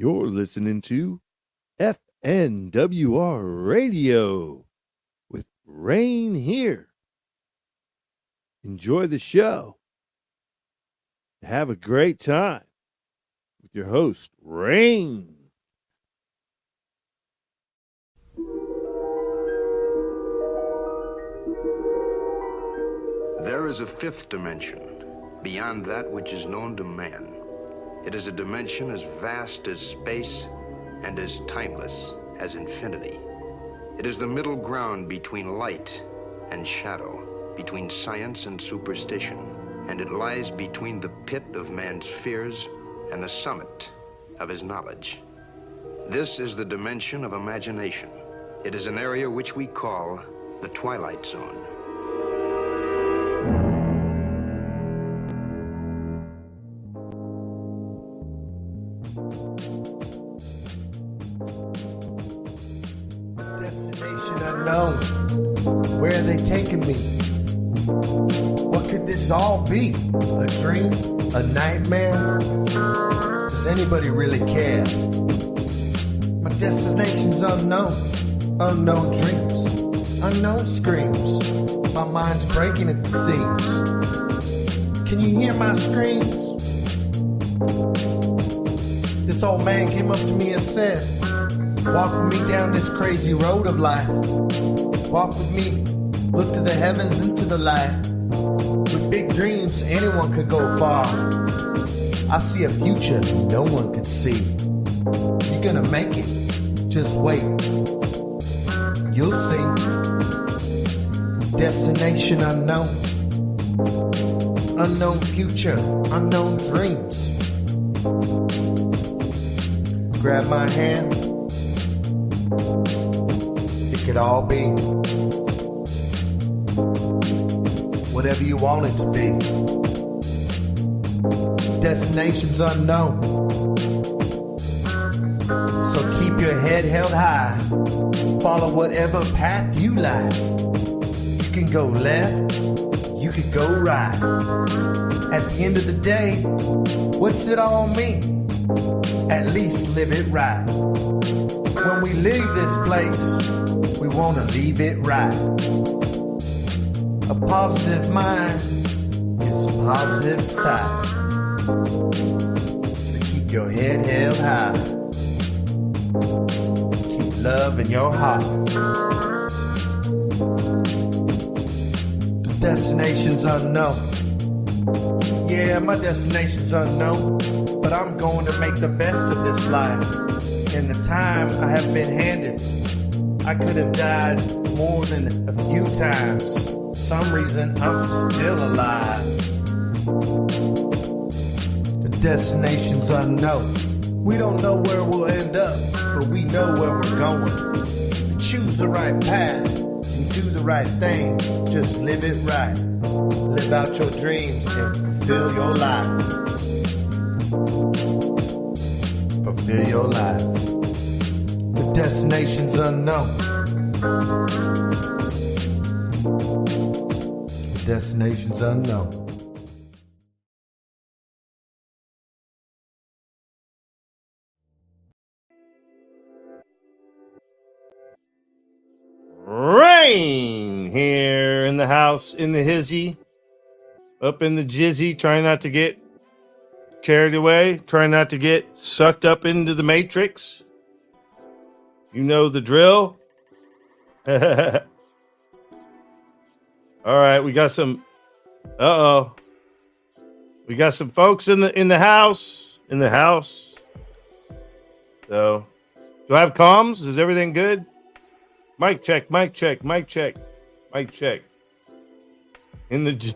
You're listening to F.N.W.R. Radio with Rain here. Enjoy the show. Have a great time with your host, Rain. There is a fifth dimension, beyond that which is known to man. It is a dimension as vast as space and as timeless as infinity. It is the middle ground between light and shadow, between science and superstition, and it lies between the pit of man's fears and the summit of his knowledge. This is the dimension of imagination. It is an area which we call the Twilight Zone. Destination unknown. Where are they taking me? What could this all be? A dream? A nightmare? Does anybody really care? My destination's unknown. Unknown dreams. Unknown screams. My mind's breaking at the seams. Can you hear my screams? This old man came up to me and said, walk with me down this crazy road of life. Walk with me, look to the heavens and to the light. With big dreams, anyone could go far. I see a future no one could see. You're gonna make it, just wait. You'll see. Destination unknown. Unknown future, unknown dreams. Grab my hand. It could all be whatever you want it to be. Destinations unknown. So keep your head held high. Follow whatever path you like. You can go left, you can go right. At the end of the day, what's it all mean? At least live it right. When we leave this place, we want to leave it right. A positive mind is a positive sight. So keep your head held high. Keep love in your heart. The destination's unknown. Yeah, my destination's unknown. But I'm going to make the best of this life. In the time I have been handed, I could have died more than a few times. For some reason, I'm still alive. The destination's unknown. We don't know where we'll end up, but we know where we're going. Choose the right path and do the right thing. Just live it right. Live out your dreams and fulfill your life. Fulfill your life. The destination's unknown. The destination's unknown. Rain here in the house, in the hizzy, up in the jizzy, trying not to get carried away, trying not to get sucked up into the matrix. You know the drill. All right, we got some. We got some folks in the house. In the house. So, do I have comms? Is everything good? Mic check. Mic check. Mic check. Mic check. In the.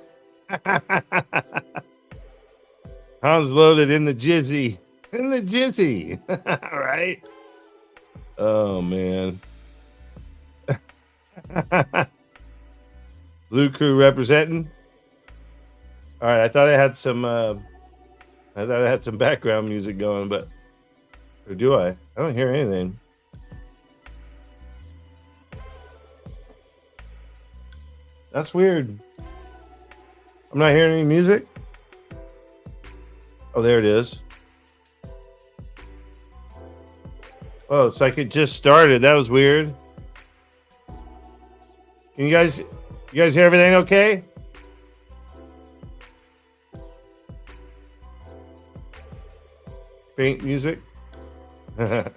Hans loaded in the jizzy. In the jizzy. All right. Oh, man. Blue Crew representing. All right. I thought I had some background music going, but or do I? I don't hear anything. That's weird. I'm not hearing any music. Oh, there it is. Oh, it's like it just started. That was weird. Can you guys hear everything okay? Faint music. All right.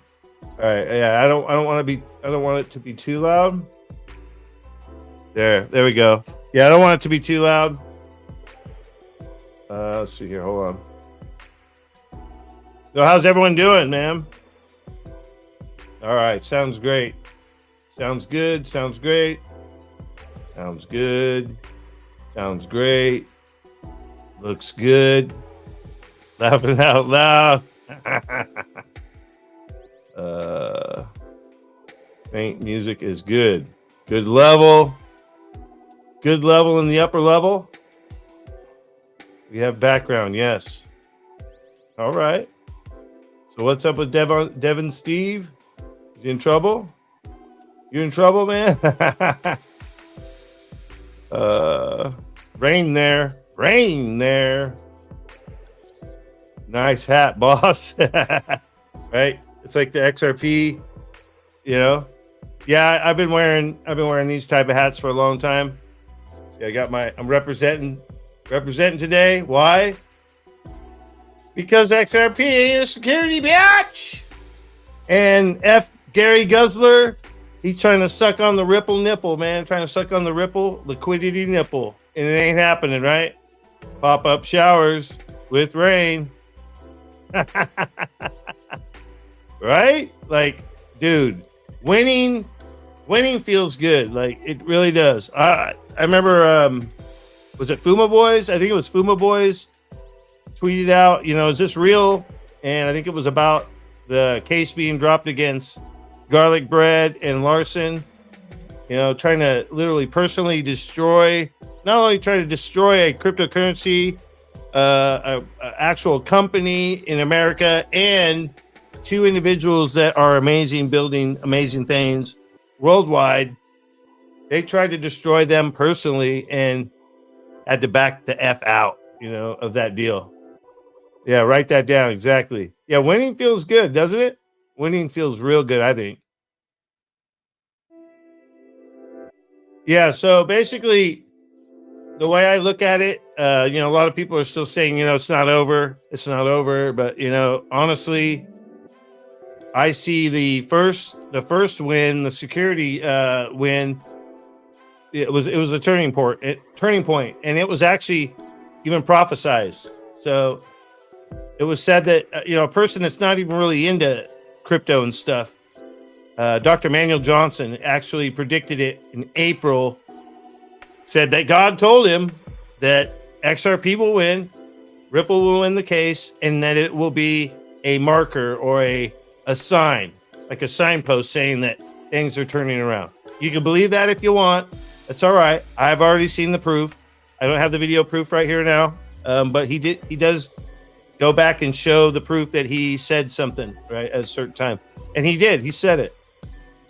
Yeah, I don't want it to be too loud. There we go. Yeah, I don't want it to be too loud. Let's see here. Hold on. So how's everyone doing, man? All right. Sounds great. Sounds good. Sounds great. Sounds good. Sounds great. Looks good. Laughing out loud. Faint music is good. Good level. Good level in the upper level. We have background, yes. All right. So what's up with Devin Steve? You in trouble? You in trouble, man? Rain there. Rain there. Nice hat, boss. Right? It's like the XRP, you know. Yeah, I've been wearing these type of hats for a long time. See, I'm representing today. Why? Because XRP ain't a security bitch. And Gary Guzzler, he's trying to suck on the Ripple nipple, man. Trying to suck on the Ripple liquidity nipple. And it ain't happening, right? Pop-up showers with rain. Right? Like, dude, winning feels good. Like, it really does. I remember, was it Fuma Boys? I think it was Fuma Boys tweeted out, is this real? And I think it was about the case being dropped against Garlic Bread and Larson, trying to literally personally destroy, not only try to destroy a cryptocurrency, a actual company in America, and two individuals that are amazing, building amazing things worldwide. They tried to destroy them personally and had to back the F out, of that deal. Yeah, write that down. Exactly. Yeah, winning feels good, doesn't it? Winning feels real good, I think. Yeah, so basically, the way I look at it, a lot of people are still saying, it's not over. It's not over. But, honestly, I see the first win, the security win. It was a turning point, and it was actually even prophesized. So it was said that a person that's not even really into crypto and stuff, Dr. Manuel Johnson, actually predicted it in April. Said that God told him that XRP will win, Ripple will win the case, and that it will be a marker or a sign, like a signpost saying that things are turning around. You can believe that if you want. That's all right. I've already seen the proof. I don't have the video proof right here now, but he does go back and show the proof that he said something right at a certain time, and he did. He said it.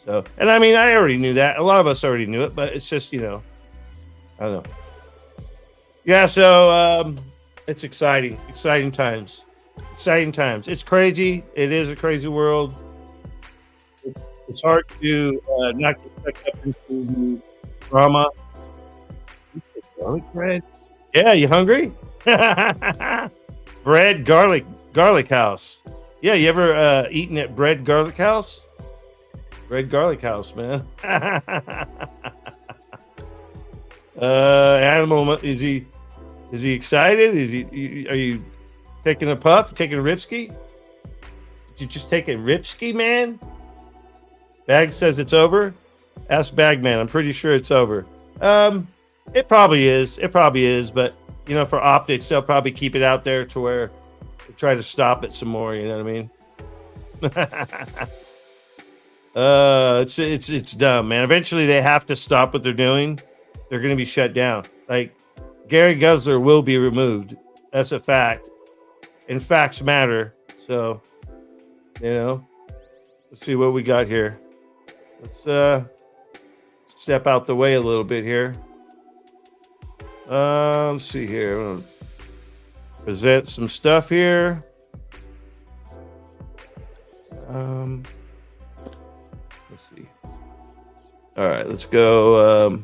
So, and I mean, I already knew that. A lot of us already knew it, but it's just I don't know. Yeah, so it's exciting times. Exciting times. It's crazy. It is a crazy world. It's hard to not get sucked up into drama. Garlic bread? Yeah, you hungry? Bread garlic house. Yeah, you ever eaten at Bread Garlic House? Bread Garlic House, man. Animal, is he excited? Are you taking a puff? Taking a ripski? Did you just take a ripski, man? Bag says it's over. Ask Bagman. I'm pretty sure it's over. It probably is. But for optics, they'll probably keep it out there to where they try to stop it some more. You know what I mean? It's dumb, man. Eventually, they have to stop what they're doing. They're going to be shut down. Like Gary Guzzler will be removed. That's a fact. And facts matter. So, let's see what we got here. Let's step out the way a little bit here. Let's see here. I'm gonna present some stuff here. All right, let's go.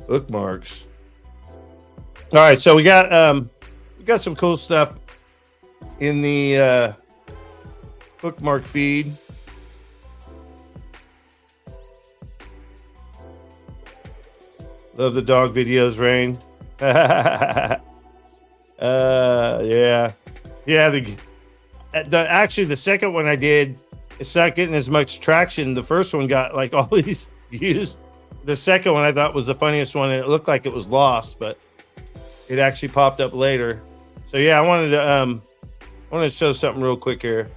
Bookmarks. All right, so we got some cool stuff in the bookmark feed. Love the dog videos, Rain. Yeah. Actually, the second one I did, it's not getting as much traction. The first one got like all these views. The second one I thought was the funniest one, and it looked like it was lost, but it actually popped up later. So yeah, I wanted to show something real quick here.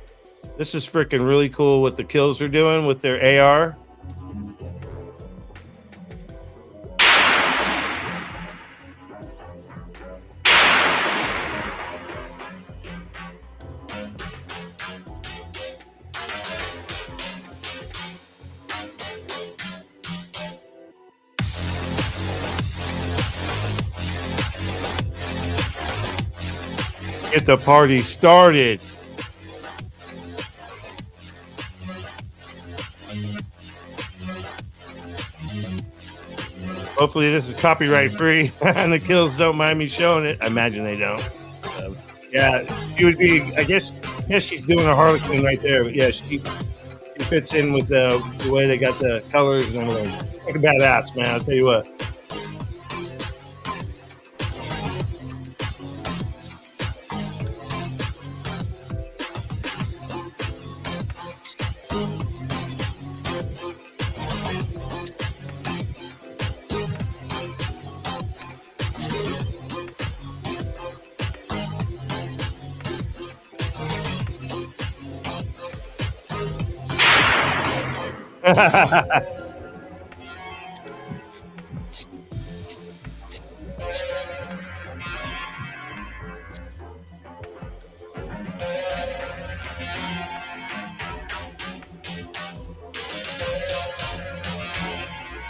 This is freaking really cool what the kills are doing with their AR. Get the party started. Hopefully this is copyright free and the kills don't mind me showing it. I imagine they don't. Yeah, she would be, I guess she's doing a Harlequin right there. But yeah, she fits in with the way they got the colors and everything. Like a badass, man. I'll tell you what.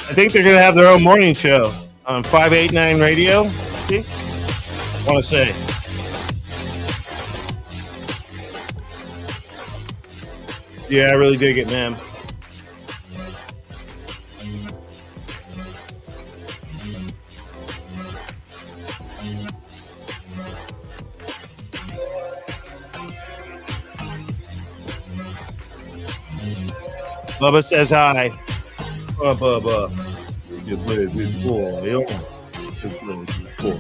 I think they're going to have their own morning show on 589 Radio. See? I want to say. Yeah, I really dig it, man. Bubba says hi. Bubba. You play before. You play before.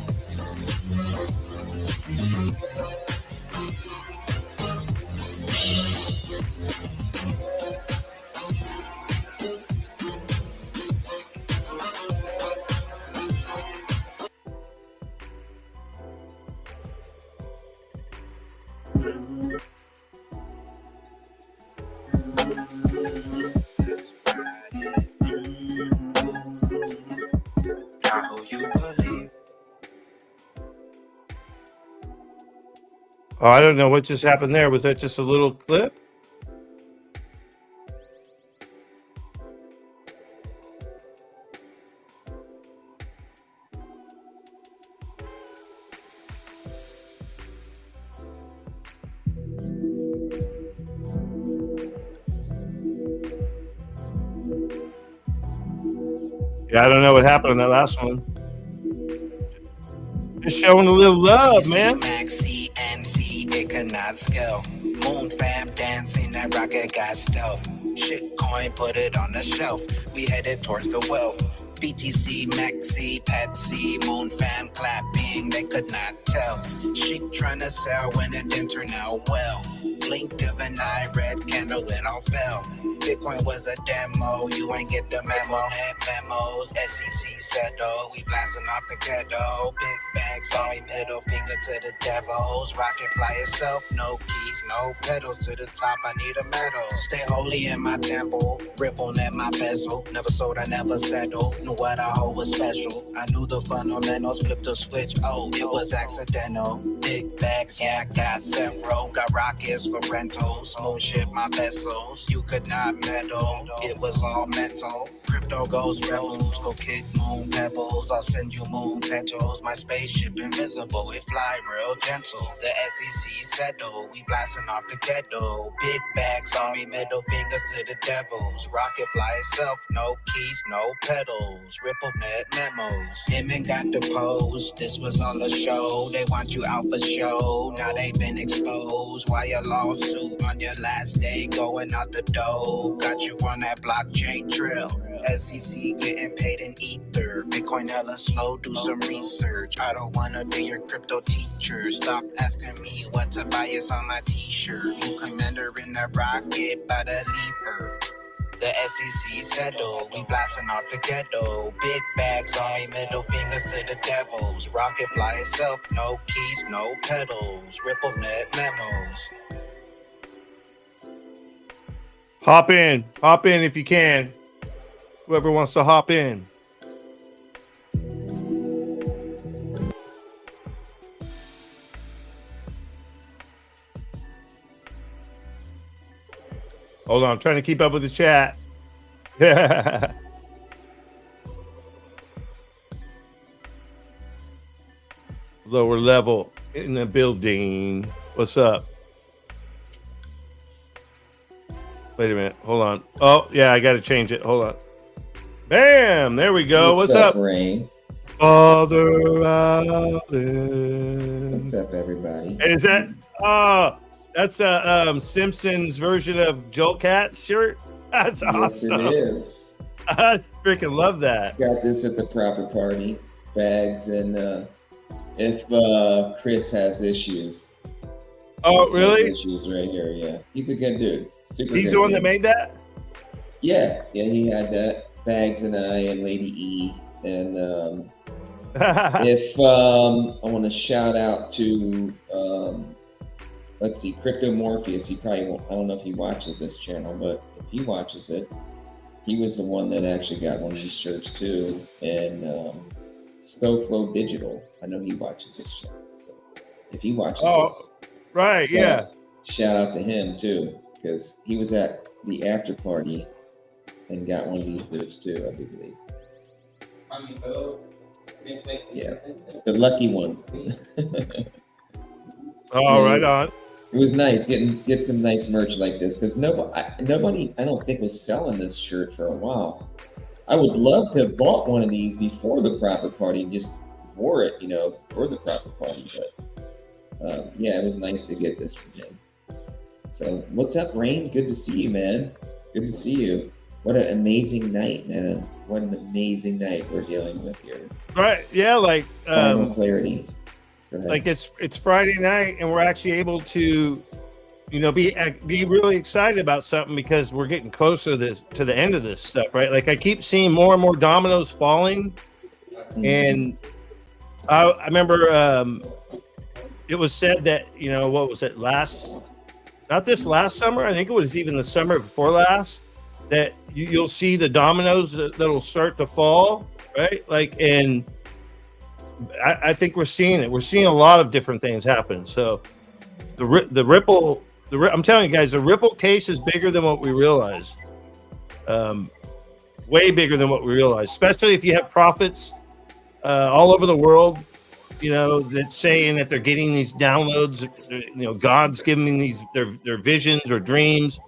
Oh, I don't know what just happened there. Was that just a little clip? Yeah, I don't know what happened on that last one. Just showing a little love, man. It cannot scale. Moon fam dancing, that rocket got stealth. Shitcoin, put it on the shelf. We headed towards the wealth. BTC, Maxi, Patsy, Moon fam clapping, they could not tell. Chic trying to sell when it didn't turn out well. Blink of an eye, red candle, it all fell. Bitcoin was a demo, you ain't get the memo. Head memos, SEC settle, we blasting off the ghetto. Big bags on me, middle finger to the devils. Rocket fly itself, no keys, no pedals. To the top, I need a medal. Stay holy in my temple, ripple at my bezel. Never sold, I never settled. Knew what I hold was special. I knew the fundamentals, flipped the switch, oh, it was accidental. Big bags, yeah, I got several. Got rockets for rentals. Moonship my vessels. You could not meddle. It was all mental. Crypto goes rebels. Go kick moon pebbles. I'll send you moon petals. My spaceship invisible. It fly real gentle. The SEC settle. We blasting off the ghetto. Big bags on me. Middle fingers to the devils. Rocket fly itself. No keys, no pedals. Ripple net memos. Him and got the pose. This was all a show. They want you out for show. Now they been exposed. Why a lawsuit on your last day going out the door? Got you on that blockchain trail. SEC getting paid in ether. Bitcoin hella slow, do some research. I don't wanna be your crypto teacher. Stop asking me what to buy, it's on my t-shirt. You commander in the rocket by the lever. The SEC settle, we blasting off the ghetto. Big bags on me, middle fingers to the devils. Rocket fly itself, no keys, no pedals. Ripple net memos. Hop in if you can. Whoever wants to hop in. Hold on, I'm trying to keep up with the chat. Lower level in the building. What's up? Wait a minute. Hold on. Oh, yeah, I got to change it. Hold on. Bam! There we go. What's up? Rain? Father Allen. What's up, everybody? Is that that's a Simpsons version of Joel Cat's shirt? That's awesome. Yes, it is. I freaking love that. Got this at the proper party. Bags and if Chris has issues. Oh, really? Issues right here, yeah. He's a good dude. He's the one that made that? Yeah, he had that. Bags and I and Lady E. And if I want to shout out to let's see, Crypto Morpheus. He probably won't, I don't know if he watches this channel, but if he watches it, he was the one that actually got one of these shirts too. And Stowflow Digital, I know he watches this channel. So if he watches this, right, yeah. Shout out to him too, because he was at the after party and got one of these shirts too, I do believe. Yeah, the lucky one. Oh, right on. It was nice get some nice merch like this, because nobody I don't think was selling this shirt for a while. I would love to have bought one of these before the proper party and just wore it, for the proper party. But yeah, it was nice to get this from him. So what's up, Rain? Good to see you, man. Good to see you. What an amazing night, man. What an amazing night we're dealing with here. Right. Yeah, like Final clarity. Like it's Friday night and we're actually able to be really excited about something because we're getting closer to the end of this stuff, right? Like I keep seeing more and more dominoes falling. Mm-hmm. And I remember it was said that, what was it, not this last summer, I think it was even the summer before last, that you'll see the dominoes that'll start to fall, right? Like, and I think we're seeing it. We're seeing a lot of different things happen. So the ripple, I'm telling you guys, the ripple case is bigger than what we realize. Way bigger than what we realize, especially if you have prophets all over the world, that's saying that they're getting these downloads, God's giving these their visions or dreams,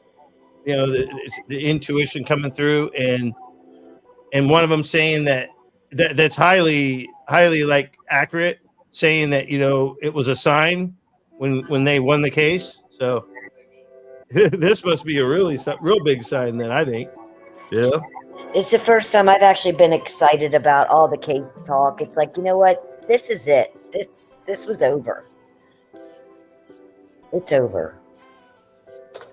the intuition coming through, and one of them saying that's highly like accurate, saying that it was a sign when they won the case. So this must be a real big sign then, I think. Yeah. It's the first time I've actually been excited about all the case talk. It's like, you know what? This is it. This was over. It's over.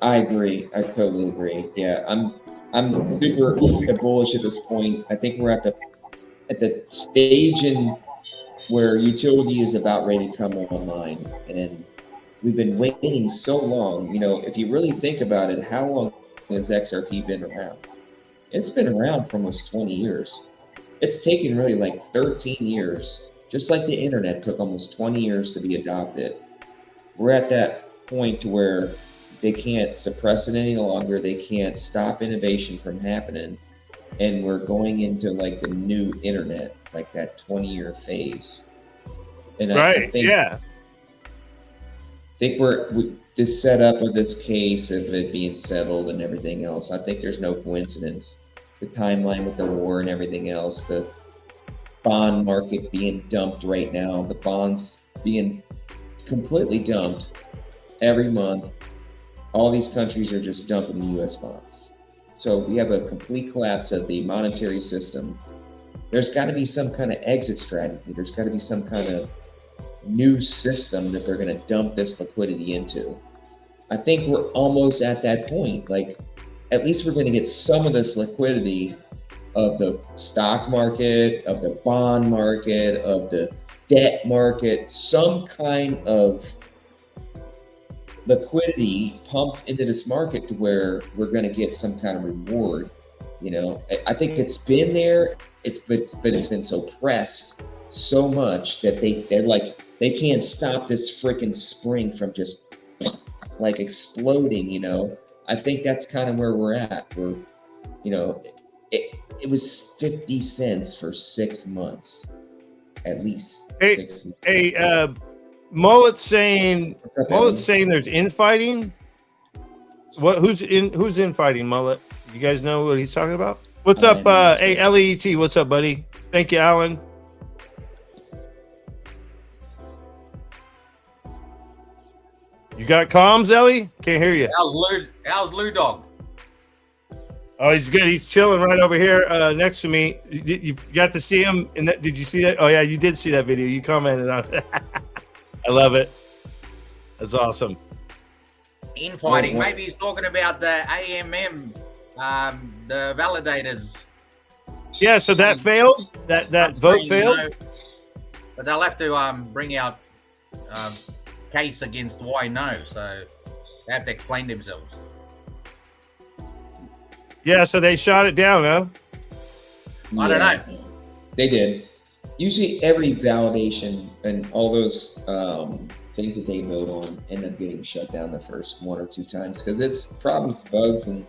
I agree. I totally agree. Yeah, I'm super bullish at this point. I think we're at the stage in where utility is about ready to come online, and we've been waiting so long. If you really think about it, how long has XRP been around? It's been around for almost 20 years. It's taken really like 13 years just like the internet took almost 20 years to be adopted. We're at that point to where they can't suppress it any longer. They can't stop innovation from happening. And we're going into like the new internet, like that 20-year phase. And I think this setup of this case of it being settled and everything else, I think there's no coincidence. The timeline with the war and everything else, the bond market being dumped right now, the bonds being completely dumped every month. All these countries are just dumping the U.S. bonds. So we have a complete collapse of the monetary system. There's got to be some kind of exit strategy. There's got to be some kind of new system that they're going to dump this liquidity into. I think we're almost at that point. Like, at least we're going to get some of this liquidity of the stock market, of the bond market, of the debt market, some kind of liquidity pumped into this market to where we're going to get some kind of reward. You know, I think it's been there. It's been suppressed so much that they're like, they can't stop this freaking spring from just like exploding. You know, I think that's kind of where we're at. We're, you know, it was 50 cents for 6 months, at least. 6 months. Hey, Mullet's saying there's infighting. Who's infighting, Mullet? You guys know what he's talking about? What's up? Hey, LEET, what's up, buddy? Thank you, Alan. You got comms, Ellie? Can't hear you. How's Lou Dog? Oh, he's good. He's chilling right over here next to me. You got to see him? Did you see that? Oh, yeah, you did see that video. You commented on it. I love it. That's awesome. Infighting. Maybe he's talking about the AMM, the validators. Yeah, so that failed? That vote failed? No, but they'll have to bring out case against why no. So they have to explain themselves. Yeah, so they shot it down, huh? I don't know. They did. Usually every validation and all those things that they vote on end up getting shut down the first 1 or 2 times because it's problems, bugs, and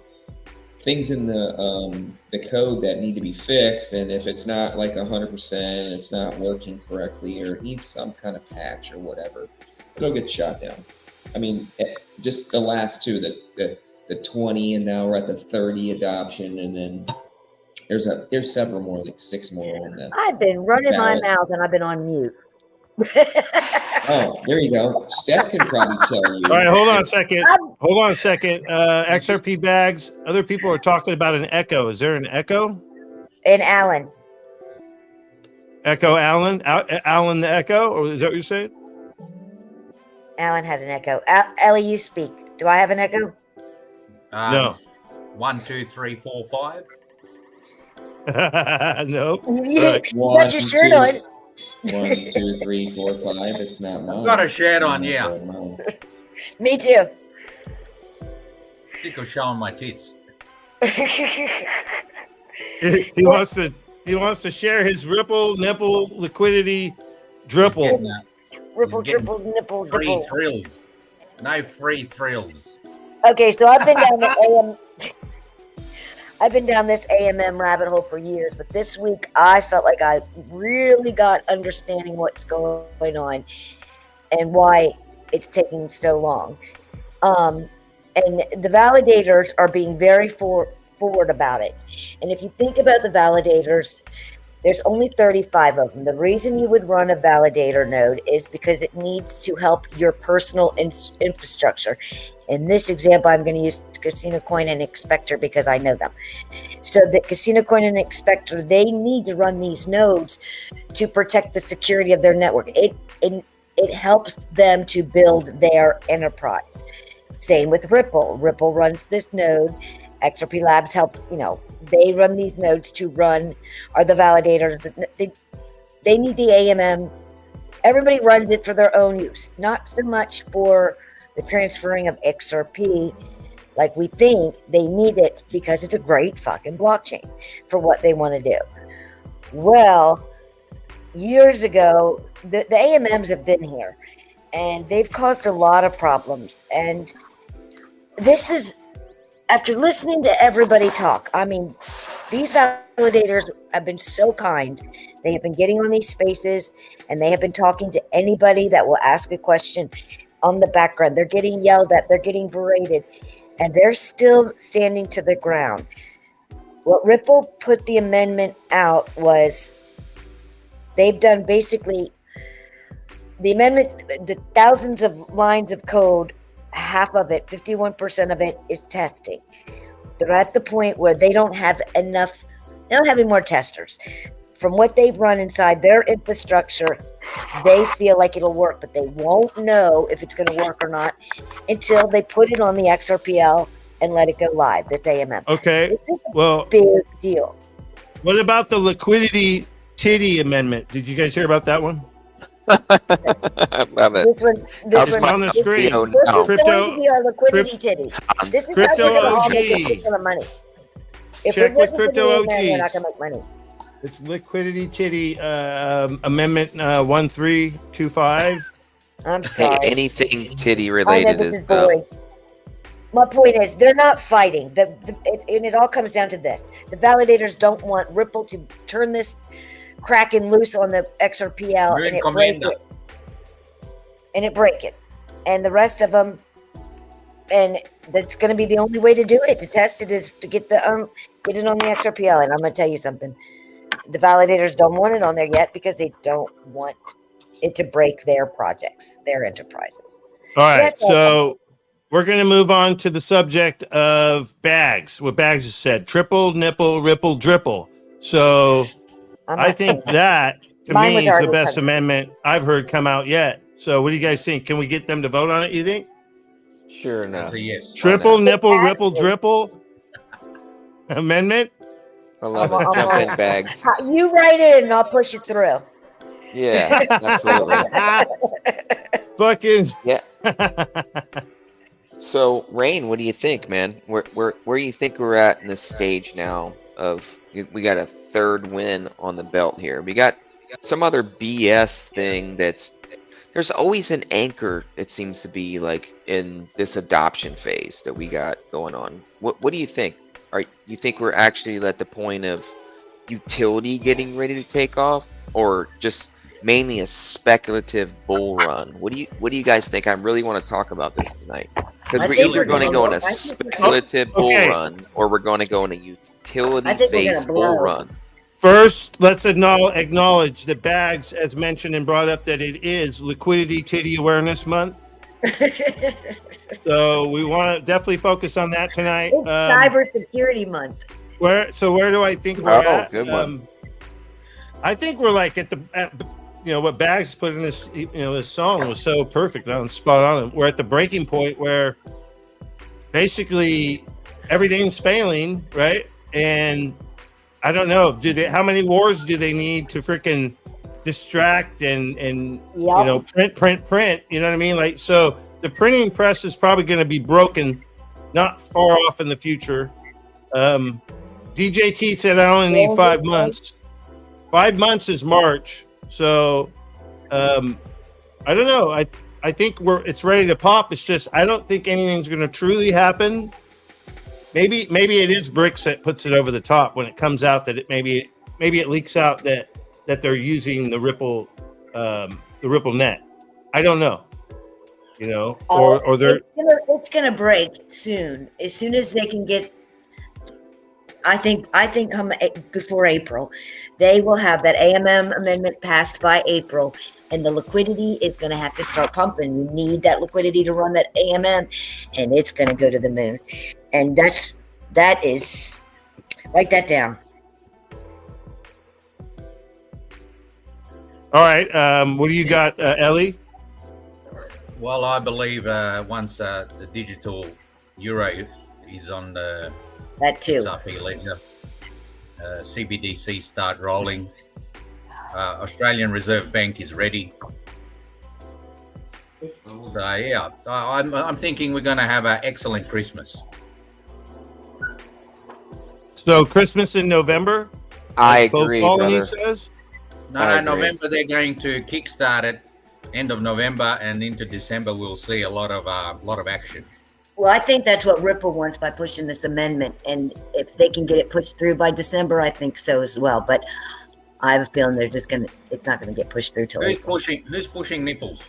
things in the code that need to be fixed. And if it's not like 100%, it's not working correctly, or it needs some kind of patch or whatever, it'll get shut down. I mean, just the last two, the 20, and now we're at the 30 adoption, and then there's several more, like 6 more on that. I've been running my mouth and I've been on mute. Oh, there you go. Steph can probably tell you. All right, hold on a second. XRP bags. Other people are talking about an echo. Is there an echo? And Alan. Echo Alan? Alan the echo? Or is that what you're saying? Alan had an echo. Ellie, you speak. Do I have an echo? No. 1, 2, 3, 4, 5. No. Got your shirt on. 1, 2, 3, 4, 5. It's not mine. I've got a shirt on, yeah. Me too. I think I'm showing my tits. He wants to share his Ripple nipple liquidity dripple. Ripple, triple, nipple, free dripple. thrills. No free thrills. Okay, so I've been down the I've been down this AMM rabbit hole for years, but this week I felt like I really got understanding what's going on and why it's taking so long. And the validators are being very forward about it. And if you think about the validators, there's only 35 of them. The reason you would run a validator node is because it needs to help your personal infrastructure. In this example, I'm going to use Casino Coin and Expector because I know them. So the Casino Coin and Expector, they need to run these nodes to protect the security of their network. It helps them to build their enterprise. Same with Ripple. Ripple runs this node. XRP Labs helps, they run these nodes to run, are the validators. They need the AMM. Everybody runs it for their own use, not so much for the transferring of XRP like we think. They need it because it's a great fucking blockchain for what they want to do. Well, years ago, the AMMs have been here, and they've caused a lot of problems. And this is after listening to everybody talk. I mean, these validators have been so kind. They have been getting on these spaces, and they have been talking to anybody that will ask a question on the background. They're getting yelled at, they're getting berated, and they're still standing to the ground. What Ripple put the amendment out was they've done basically the amendment, the thousands of lines of code, half of it, 51% of it is testing. They're at the point where they don't have enough, they don't have any more testers. From what they've run inside their infrastructure, they feel like it'll work, but they won't know if it's going to work or not until they put it on the XRPL and let it go live, this AMM. Okay. It's a Well, big deal. what about the liquidity titty amendment? Did you guys hear about that one? I love it. This It's one, on the this- screen. Yo, This is no. Crypto- going to be our liquidity titty. This is how Crypto we're going to all make a OG. shit ton of money. If Check it with wasn't for the Crypto AMM, we're not OGs. going to make money. It's liquidity titty amendment 1325. I'm Hey, sorry. anything titty I know related this is is boring. My point is, they're not fighting. And it all comes down to this: the validators don't want Ripple to turn this Kraken loose on the XRPL Ruin and it Commander. break it. And it break it. And the rest of them, and that's going to be the only way to do it. To test it is to get it on the XRPL. And I'm going to tell you something: the validators don't want it on there yet because they don't want it to break their projects, their enterprises. All right, that's all. so we're going to move on to the subject of bags. What Bags has said: triple, nipple, ripple, dripple. So I'm I not think saying that to Mine me was is the already best covered. amendment I've heard come out yet. So what do you guys think? Can we get them to vote on it? You think Sure enough. That's a yes. triple, nipple, Actually- ripple, dripple amendment? I love I'm it. a- Jump I'm in, a- Bags. You write it and I'll push it through. Yeah, absolutely. Fucking Yeah. So, Rain, what do you think, man? Where do you think we're at in this stage now of we got a third win on the belt here? We got some other BS thing there's always an anchor, it seems to be, like, in this adoption phase that we got going on. What do you think? You think we're actually at the point of utility getting ready to take off, or just mainly a speculative bull run? What do you guys think? I really want to talk about this tonight, because I we're think either we're going to gonna go blow. on a I think we're speculative bull Okay. run, or we're going to go on a utility I think we're phase gonna bull blow. run. First, let's acknowledge that Bags has mentioned and brought up that it is Liquidity Titty Awareness Month. So we want to definitely focus on that tonight. It's Cybersecurity Month. Where do I think we're Oh, at? good one. I think we're like at what Bags put in this this song was so perfect on spot on. We're at the breaking point where basically everything's failing, right? And I don't know, how many wars do they need to freaking distract and Yep. print, you know what I mean? Like, so the printing press is probably going to be broken not far off in the future. DJT said I only need 5 months. 5 months is March. So I don't know. I think it's ready to pop. It's just I don't think anything's going to truly happen. Maybe it is Bricks that puts it over the top when it comes out that maybe it leaks out that they're using the Ripple net. I don't know. Or they're It's gonna break soon. As soon as they can get, I think come before April, they will have that AMM amendment passed by April, and the liquidity is going to have to start pumping. You need that liquidity to run that AMM, and it's going to go to the moon. And that is, write that down. all right. What do you got, Ellie? Well, I believe once the digital euro is on the That too. XRP ledger, CBDC start rolling. Australian Reserve Bank is ready. So yeah, I'm thinking we're going to have an excellent Christmas. So Christmas in November. I like Pope agree, Colony brother. says. I agree. November they're going to kickstart it. End of November and into December, we'll see a lot of action. Well, I think that's what Ripple wants by pushing this amendment, and if they can get it pushed through by December, I think so as well. But I have a feeling it's not gonna get pushed through till April. Who's pushing nipples?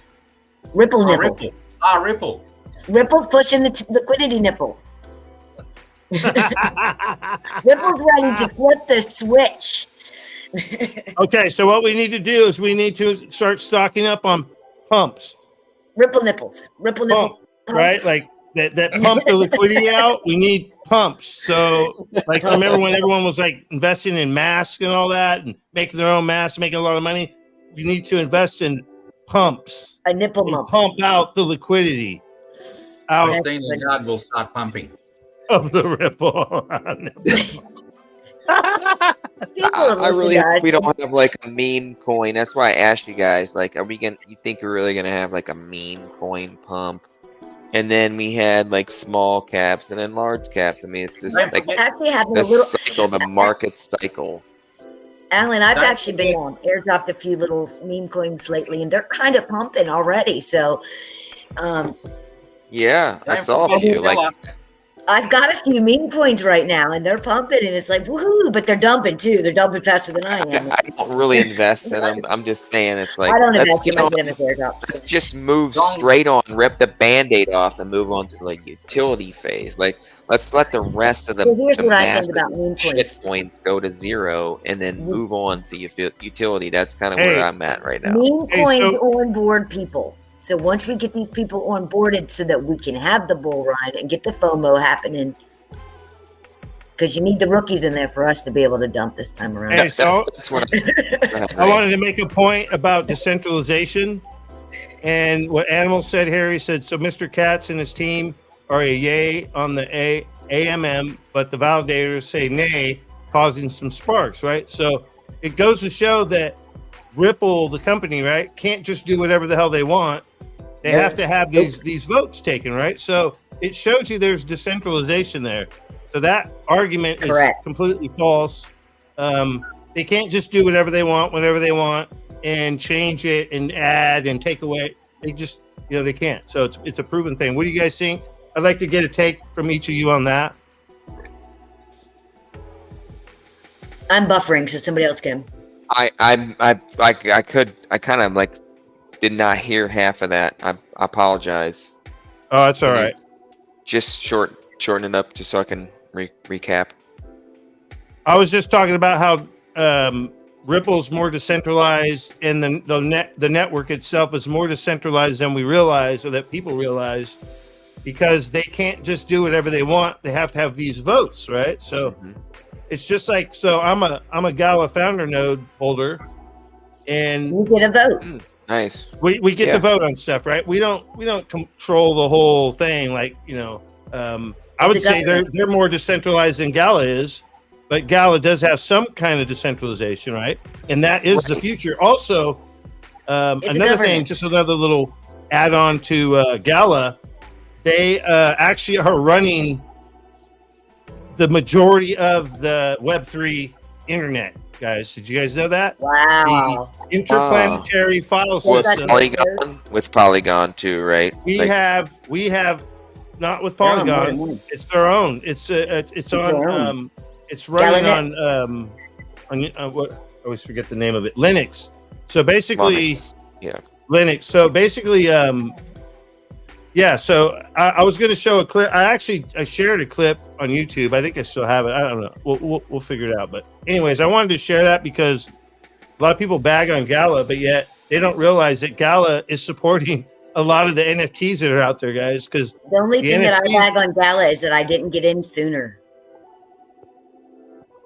Ripple Oh, nipple. Ripple. Ah, Ripple. Ripple's pushing the liquidity nipple. Ripple's ready to flip the switch. Okay, so what we need to do is we need to start stocking up on pumps. Ripple nipples. Ripple nipple. Pump, right? Like that pump the liquidity out. We need pumps. So, like, remember when everyone was like investing in masks and all that, and making their own masks, making a lot of money? We need to invest in pumps. A nipple And pump. pump out the liquidity out Christine Lagarde will start pumping. of the Ripple. I really hope we don't have like a meme coin. That's why I asked you guys, like, you think we're really gonna have like a meme coin pump? And then we had like small caps and then large caps. I mean, it's just like Actually having the a little cycle, the market cycle. Alan, I've That's actually been airdropped a few little meme coins lately, and they're kind of pumping already. So, Yeah, I Don't saw a forget few. Stella. Like, I've got a few meme coins right now, and they're pumping, and it's like woohoo! But they're dumping too. They're dumping faster than I am. I don't really invest in them. I'm just saying, it's like I don't let's invest in get on. them as airdrops. Let's just move straight on, rip the band-aid off, and move on to like utility phase. Like, let's let the rest of the, So here's the what I massive think about meme coins. shit coins go to zero, and then Mhm. move on to utility. That's kind of Hey. where I'm at right now. Meme Hey, coins so- on board people. So once we get these people onboarded, so that we can have the bull run and get the FOMO happening, because you need the rookies in there for us to be able to dump this time around. Hey, so That's what I wanted to make a point about decentralization. And what Animal said here, he said, so Mr. Katz and his team are a yay on the AMM, but the validators say nay, causing some sparks, right? So it goes to show that Ripple, the company, right, can't just do whatever the hell they want. They Yeah. have to have these votes taken, right? So it shows you there's decentralization there. So that argument Correct. is completely false. They can't just do whatever they want, whenever they want, and change it and add and take away. They just, they can't. So it's a proven thing. What do you guys think? I'd like to get a take from each of you on that. I'm buffering, so somebody else can. I kind of like did not hear half of that. I apologize. Oh, that's all right. Just shorten it up just so I can recap. I was just talking about how Ripple's more decentralized, and the network itself is more decentralized than we realize, or that people realize, because they can't just do whatever they want. They have to have these votes, right? So it's just like, so I'm a Gala founder node holder, and You get a vote. Nice. we get to vote on stuff, right? We don't control the whole thing, like I would It's a say government. they're more decentralized than Gala is, but Gala does have some kind of decentralization, right? And that is the future. Also, It's a another thing, government. just another little add-on to Gala, they actually are running the majority of the Web3 internet, guys. Did you guys know that? Wow. Interplanetary file Well, With that's system. Polygon too, right? We Like, have not with Polygon. It's their own. It's their on. It's running Galanet. on what? I always forget the name of it. Linux. So basically, Linux. Yeah. Linux. So basically, yeah. So I was going to show a clip. I shared a clip on YouTube. I think I still have it. I don't know. We'll figure it out. But anyways, I wanted to share that because a lot of people bag on Gala, but yet they don't realize that Gala is supporting a lot of the NFTs that are out there, guys. Because The only The thing that I NFTs bag on Gala is that I didn't get in sooner.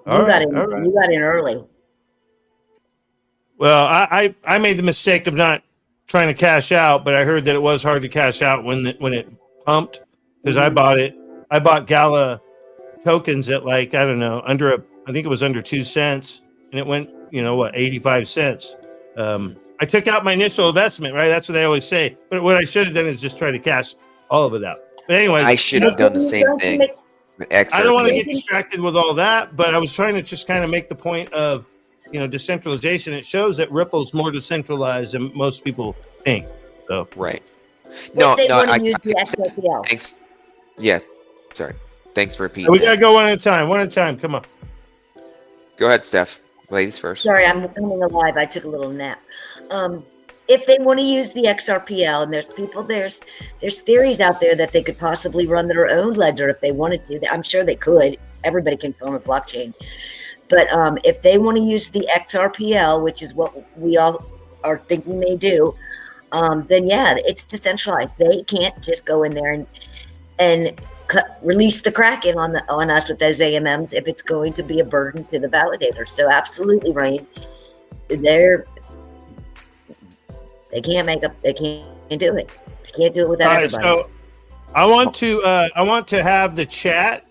You got in. all right. You got in early. Well, I made the mistake of not trying to cash out, but I heard that it was hard to cash out when it pumped, because I bought Gala tokens at, like, I don't know, I think it was under 2 cents, and it went 85 cents. I took out my initial investment, right? That's what they always say. But what I should have done is just try to cash all of it out. But anyway, I should have done the same thing. with I don't want to XRP. get distracted with all that, but I was trying to just kind of make the point of decentralization, it shows that Ripple's more decentralized than most people think. So Right. If No, they no, want I to use the get that. XRPL. Thanks. Yeah. Sorry. Thanks for repeating we gotta that. go one at a time. One at a time. Come on. Go ahead, Steph. Ladies first. Sorry, I'm coming alive. I took a little nap. If they want to use the XRPL, and there's theories out there that they could possibly run their own ledger if they wanted to. I'm sure they could. Everybody can film a blockchain. But if they want to use the XRPL, which is what we all are thinking they do, then yeah, it's decentralized. They can't just go in there and release the Kraken on us with those AMMs if it's going to be a burden to the validator. So absolutely, Rain, they can't do it. They can't do it without everybody. So I want to have the chat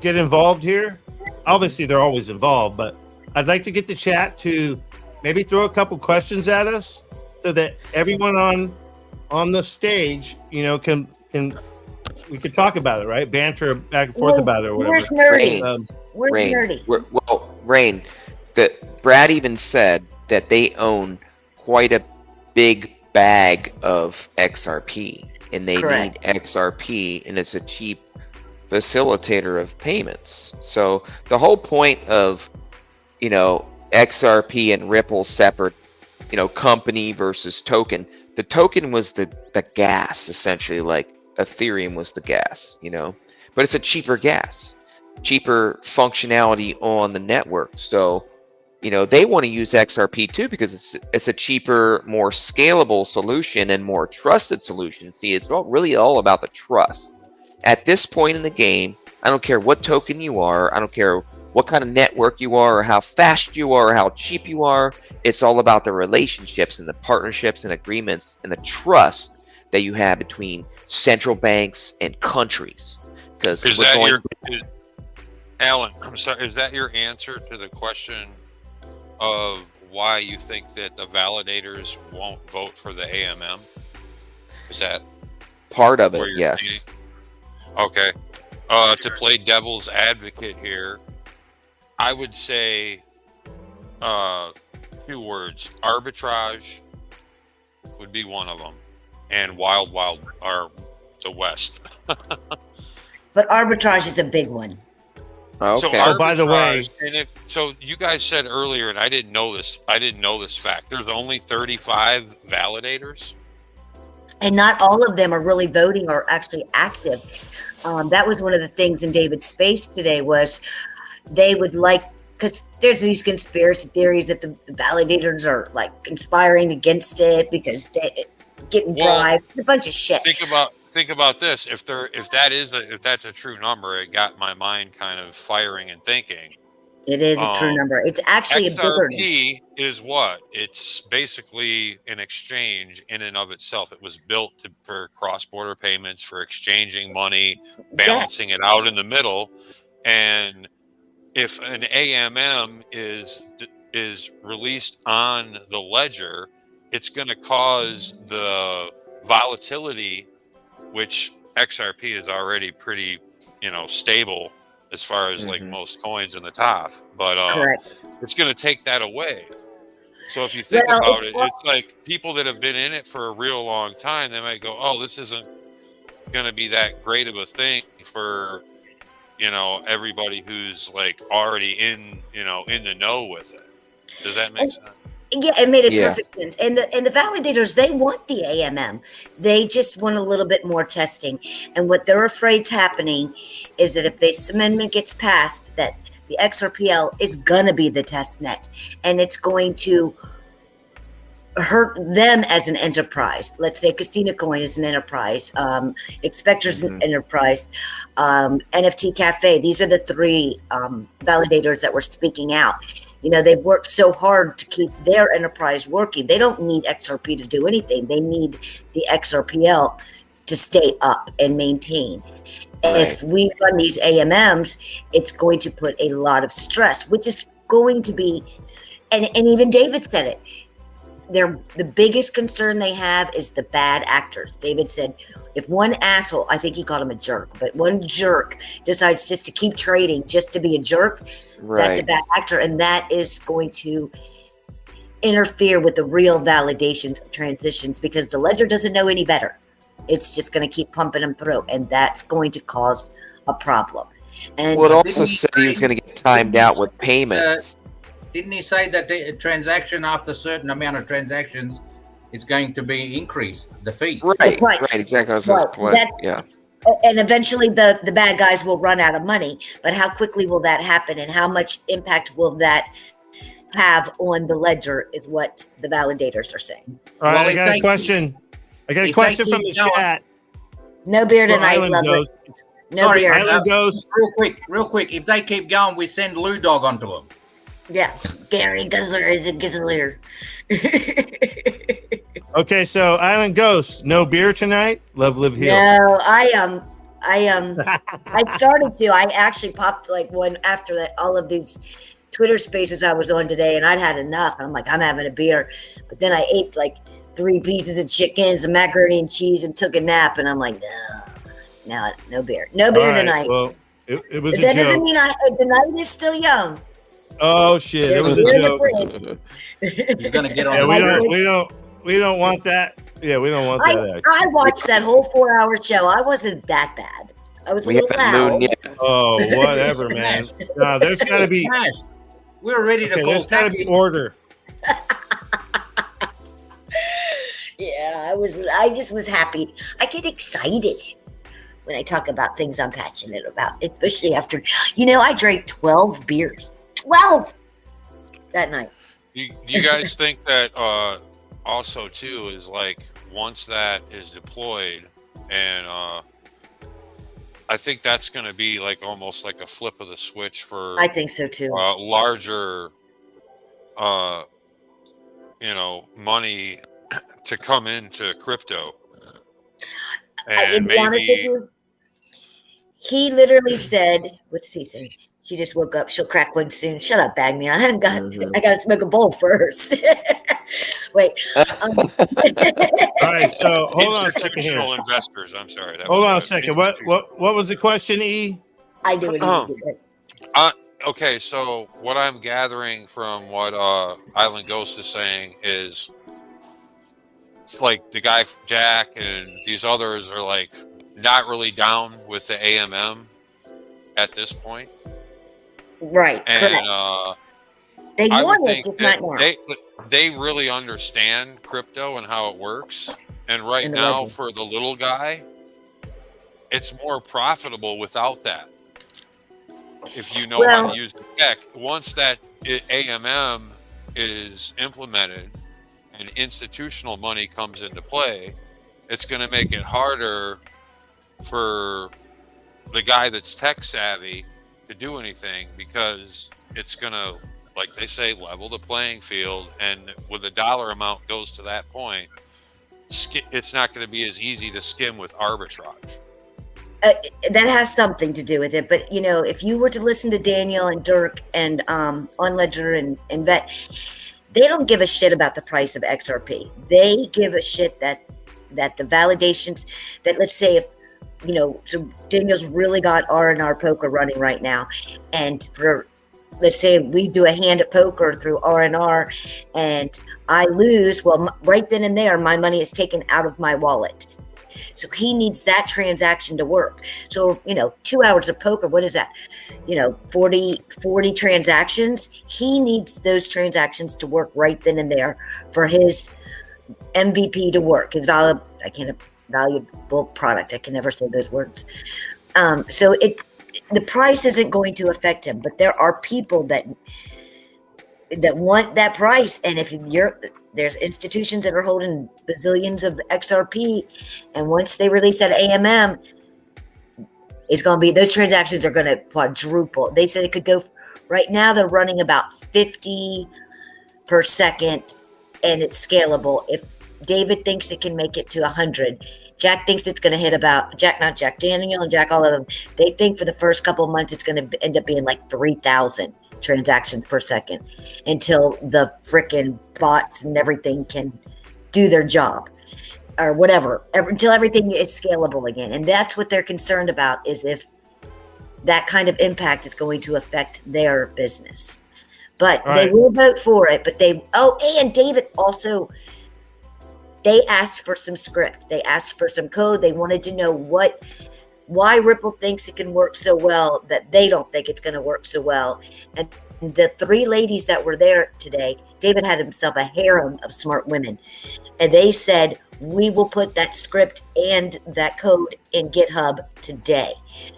get involved here. Obviously, they're always involved, but I'd like to get the chat to maybe throw a couple questions at us so that everyone on the stage, can we could talk about it, right? Banter back and forth about it or whatever. Where's nerdy? Rain, Where's Rain, nerdy? Rain, that Brad even said that they own quite a big bag of XRP, and they Correct. need XRP, and it's a cheap facilitator of payments. So the whole point of, XRP and Ripple separate, company versus token. The token was the gas, essentially, like Ethereum was the gas, but it's a cheaper gas, cheaper functionality on the network. So, they want to use XRP too because it's a cheaper, more scalable solution and more trusted solution. See, it's really all about the trust. At this point in the game, I don't care what token you are, I don't care what kind of network you are or how fast you are or how cheap you are. It's all about the relationships and the partnerships and agreements and the trust that you have between central banks and countries. Because Alan, I'm sorry, is that your answer to the question of why you think that the validators won't vote for the AMM? Is that part of it? Yes. Thinking? Okay. To play devil's advocate here, I would say 2 words. Arbitrage would be one of them. And wild are the West. But arbitrage is a big one. Okay. So by the way, and so you guys said earlier, and I didn't know this fact. There's only 35 validators. And not all of them are really voting or actually active. That was one of the things in David's space today was they would like, because there's these conspiracy theories that the validators are like conspiring against it because they getting bribed, a bunch of shit. Think about this. If that's a true number, it got my mind kind of firing and thinking. It is a true number. It's actually a bigger number. XRP is what? It's basically an exchange in and of itself. It was built for cross-border payments, for exchanging money, balancing it out in the middle. And if an AMM is released on the ledger, it's going to cause the volatility, which XRP is already pretty, stable as far as like most coins in the top, but it's going to take that away. So if you think about it, it's like people that have been in it for a real long time, they might go, oh, this isn't going to be that great of a thing for, everybody who's like already in the know with it. Does that make sense? Yeah, it made perfect sense. And the validators, they want the AMM. They just want a little bit more testing. And what they're afraid's happening is that if this amendment gets passed, that the XRPL is gonna be the test net, and it's going to hurt them as an enterprise. Let's say Casino Coin is an enterprise, Expector's an enterprise, NFT Cafe. These are the 3 validators that were speaking out. They've worked so hard to keep their enterprise working. They don't need XRP to do anything. They need the XRPL to stay up and maintain. Right. If we run these AMMs, it's going to put a lot of stress, which is going to be, and even David said it, the biggest concern they have is the bad actors. David said, if one asshole, I think he called him a jerk, but one jerk decides just to keep trading just to be a jerk, that's a bad actor, and that is going to interfere with the real validations of transitions because the ledger doesn't know any better. It's just going to keep pumping them through, and that's going to cause a problem. And well, it also said he was going to get timed out with payments. Didn't he say that the transaction after a certain amount of transactions is going to be increased, the fee? Right, exactly. Yeah. And eventually the bad guys will run out of money. But how quickly will that happen, and how much impact will that have on the ledger is what the validators are saying. All right, I got a question. I got a question from the chat. No beer tonight, lovely. No beer. Island Ghost. Real quick. If they keep going, we send Lou Dog onto them. Yeah, Gary Guzzler is a Guzzler. Okay, so Island Ghost, no beer tonight. Love, live, heal. No, I started to. I actually popped like one after that. All of these Twitter spaces I was on today, and I'd had enough. I'm like, I'm having a beer, but then I ate like 3 pieces of chicken, some macaroni and cheese, and took a nap. And I'm like, no beer, no beer tonight. Well, it was. But that doesn't mean the night is still young. Oh shit! It was a joke. You're gonna get on. Yeah, we don't want that. Yeah, we don't want that. I watched that whole 4-hour show. I wasn't that bad. I was a little loud. Oh, whatever, man. No, there's got to be. We're ready to call there's got to be order. Yeah, I just was happy. I get excited when I talk about things I'm passionate about, especially after, I drank 12 beers. 12 that night. Do you guys think that also too is like once that is deployed, and I think that's going to be like almost like a flip of the switch for I think so too. Larger money to come into crypto. And maybe he literally said, what's he saying? She just woke up. She'll crack one soon. Shut up, bag me. I got to smoke a bowl first. Wait. All right. So hold on a second here. Institutional investors. I'm sorry. Hold on a second. What was the question, E? I do it. Okay. So what I'm gathering from what Island Ghost is saying is it's like the guy Jack and these others are like not really down with the AMM at this point. Right. And they I want would it, think just not now. they really understand crypto and how it works. And right now, for the little guy, it's more profitable without that. If you know how to use the tech, once that AMM is implemented and institutional money comes into play, it's going to make it harder for the guy that's tech savvy to do anything, because it's going to, like they say, level the playing field. And with a dollar amount goes to that point, it's not going to be as easy to skim with arbitrage. That has something to do with it. But, if you were to listen to Daniel and Dirk and On Ledger and Vet, they don't give a shit about the price of XRP. They give a shit that the validations, that let's say if, so Daniel's really got R&R poker running right now. And for, let's say we do a hand at poker through R&R and I lose, well, right then and there, my money is taken out of my wallet. So he needs that transaction to work. So, 2 hours of poker, what is that? 40 transactions. He needs those transactions to work right then and there for his MVP to work, his valuable product. I can never say those words. So the price isn't going to affect him, but there are people that want that price. And if there's institutions that are holding bazillions of XRP, and once they release that AMM, it's going to be, those transactions are going to quadruple. They said it could go, right now they're running about 50 per second, and it's scalable. If David thinks it can make it to 100, Jack thinks it's going to hit about, Daniel and Jack, all of them, they think for the first couple of months it's going to end up being like 3,000 transactions per second until the frickin' bots and everything can do their job or whatever, until everything is scalable again. And that's what they're concerned about, is if that kind of impact is going to affect their business. But they will vote for it. But and David also, they asked for some script. They asked for some code. They wanted to know why Ripple thinks it can work so well that they don't think it's going to work so well. And the 3 ladies that were there today, David had himself a harem of smart women. And they said, we will put that script and that code in GitHub today.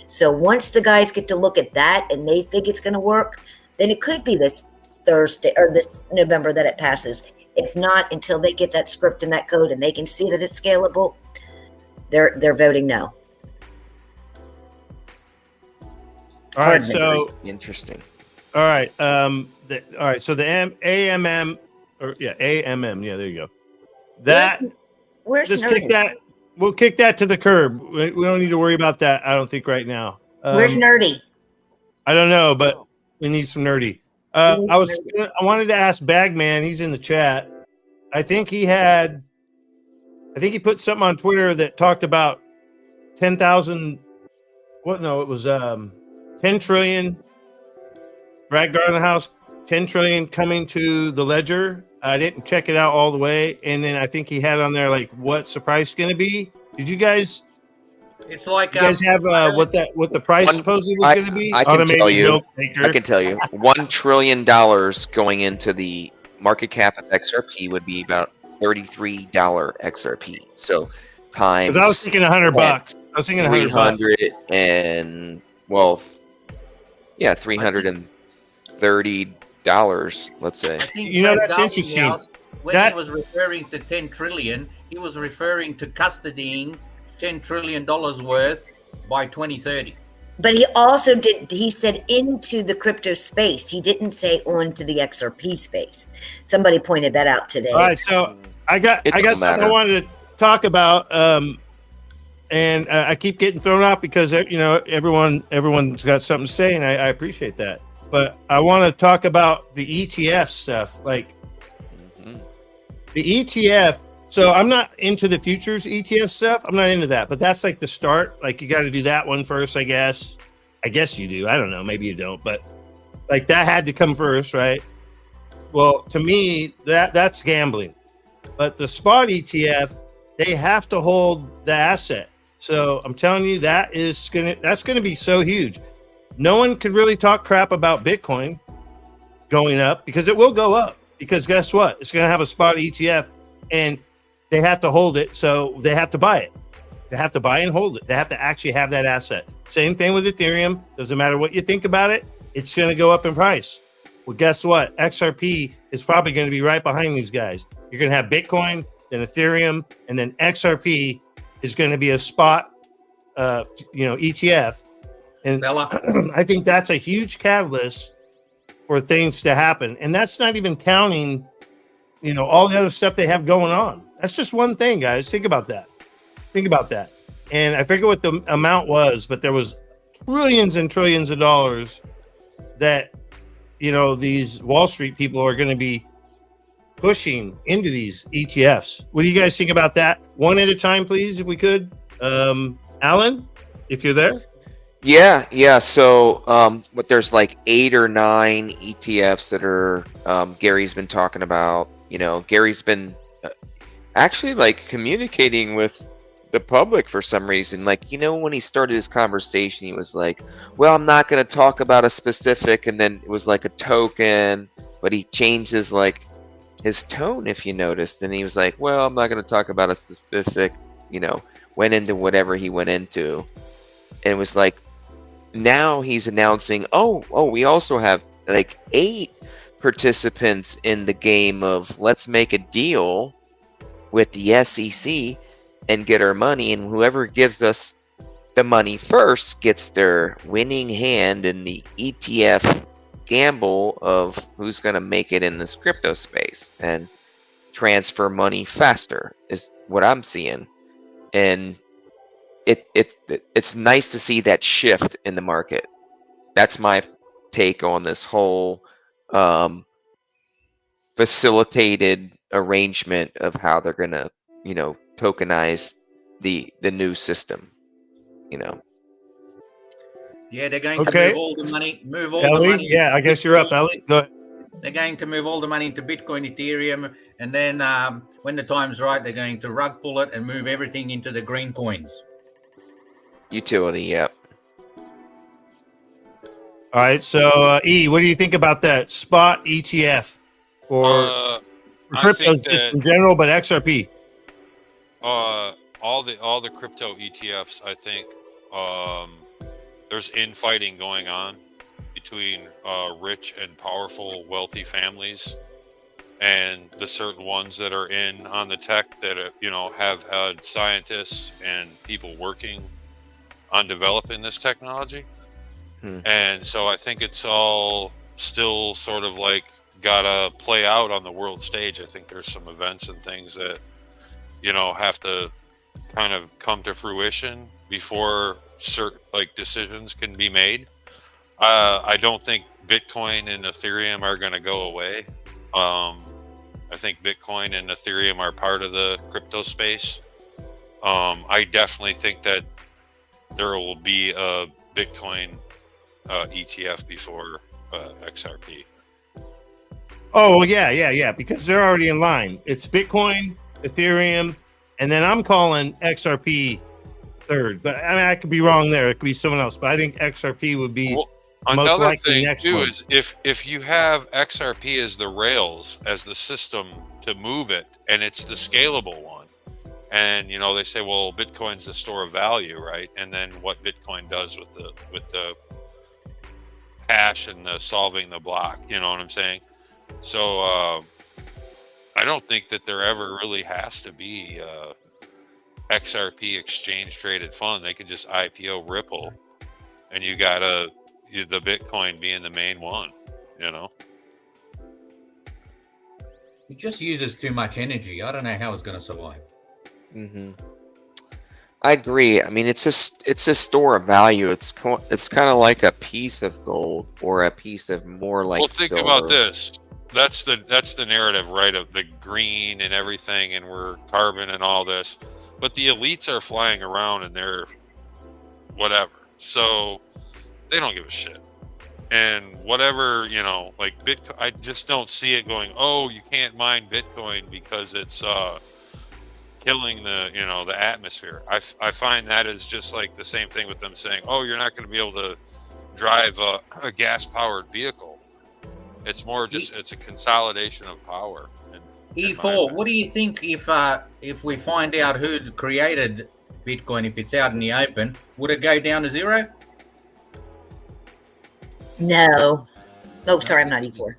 So once the guys get to look at that and they think it's going to work, then it could be this Thursday or this November that it passes. If not, until they get that script and that code and they can see that it's scalable, they're voting no. All right, so interesting. All right, so the AMM, AMM, yeah, there you go. That where's just Nerdy? kick that. We'll kick that to the curb. We don't need to worry about that. I don't think right now. Where's Nerdy? I don't know, but we need some Nerdy. I wanted to ask Bagman. He's in the chat. I think he put something on Twitter that talked about 10,000. What? No, it was 10 trillion. Brad Gardenhouse, 10 trillion coming to the ledger. I didn't check it out all the way, and then I think he had on there like what's the price going to be. Did you guys? It's like you guys have what the price supposedly was going to be? I can tell you. I can tell you. $1 trillion going into the market cap of XRP would be about $33 XRP. So times. Because I was thinking $100. I was thinking $100 and $330. Let's say. You know, that's interesting. When he was referring to 10 trillion, he was referring to custodying $10 trillion worth by 2030. But he also he said into the crypto space. He didn't say onto the XRP space. Somebody pointed that out today. All right, so I got something I wanted to talk about, and I keep getting thrown out because everyone's got something to say, and I appreciate that. But I want to talk about the ETF stuff, like the ETF. So I'm not into the futures ETF stuff. I'm not into that, but that's like the start. Like you got to do that one first, I guess. I guess you do. I don't know. Maybe you don't, but like that had to come first, right? Well, to me, that's gambling. But the spot ETF, they have to hold the asset. So I'm telling you, that's gonna be so huge. No one could really talk crap about Bitcoin going up because it will go up. Because guess what? It's going to have a spot ETF and they have to hold it. So they have to buy it. They have to buy and hold it. They have to actually have that asset. Same thing with Ethereum. Doesn't matter what you think about it. It's going to go up in price. Well, guess what? XRP is probably going to be right behind these guys. You're going to have Bitcoin, then Ethereum, and then XRP is going to be a spot, ETF. And I think that's a huge catalyst for things to happen. And that's not even counting, all the other stuff they have going on. That's just one thing, guys. Think about that. And I forget what the amount was, but there was trillions and trillions of dollars that, these Wall Street people are going to be pushing into these ETFs. What do you guys think about that? One at a time, please, if we could. Alan, if you're there. Yeah. So, but there's like 8 or 9 ETFs that are Gary's been talking about. Gary's been actually like communicating with the public for some reason. Like, when he started his conversation, he was like, "Well, I'm not going to talk about a specific," and then it was like a token, but he changed his tone, if you noticed, and he was like, "Well, I'm not going to talk about a specific," went into whatever he went into, and it was like. Now he's announcing, we also have like 8 participants in the game of let's make a deal with the SEC and get our money, and whoever gives us the money first gets their winning hand in the ETF gamble of who's going to make it in this crypto space and transfer money faster is what I'm seeing. And it's nice to see that shift in the market. That's my take on this whole facilitated arrangement of how they're gonna, tokenize the new system. Yeah, they're going to Okay. move all the money. Ellie, yeah, I guess you're up, Ellie. Go ahead. They're going to move all the money into Bitcoin, Ethereum, and then when the time's right, they're going to rug pull it and move everything into the green coins. Utility, yep. All right, so E, what do you think about that spot ETF or I cryptos think just in general, but XRP? All the crypto ETFs, I think there's infighting going on between rich and powerful, wealthy families, and the certain ones that are in on the tech that have had scientists and people working on developing this technology. And so I think it's all still sort of like gotta play out on the world stage. I think there's some events and things that have to kind of come to fruition before certain decisions can be made. I don't think Bitcoin and Ethereum are going to go away. I think Bitcoin and Ethereum are part of the crypto space. I definitely think that there will be a Bitcoin ETF before XRP. Oh, well, yeah, because they're already in line. It's Bitcoin, Ethereum, and then I'm calling XRP third. But I mean, I could be wrong there. It could be someone else. But I think XRP would be most another likely thing next too one. is if you have XRP as the rails, as the system to move it, and it's the scalable one, and they say, well, Bitcoin's the store of value, right? And then what Bitcoin does with the hash and the solving the block, you know what I'm saying? So I don't think that there ever really has to be XRP exchange traded fund. They could just IPO Ripple, and you got the Bitcoin being the main one. It just uses too much energy. I don't know how it's going to survive. I agree. I mean, it's a store of value. It's kind of like a piece of gold or a piece of more like. Well, think silver. about this. That's the narrative, right? Of the green and everything, and we're carbon and all this, but the elites are flying around and they're whatever. So they don't give a shit. And whatever, like Bitcoin, I just don't see it going, oh, you can't mine Bitcoin because it's killing the atmosphere. I find that is just like the same thing with them saying, oh, you're not going to be able to drive a gas-powered vehicle. It's more just it's a consolidation of power. E4, what do you think if we find out who created Bitcoin, if it's out in the open, would it go down to zero? No. Oh, sorry, I'm not E4.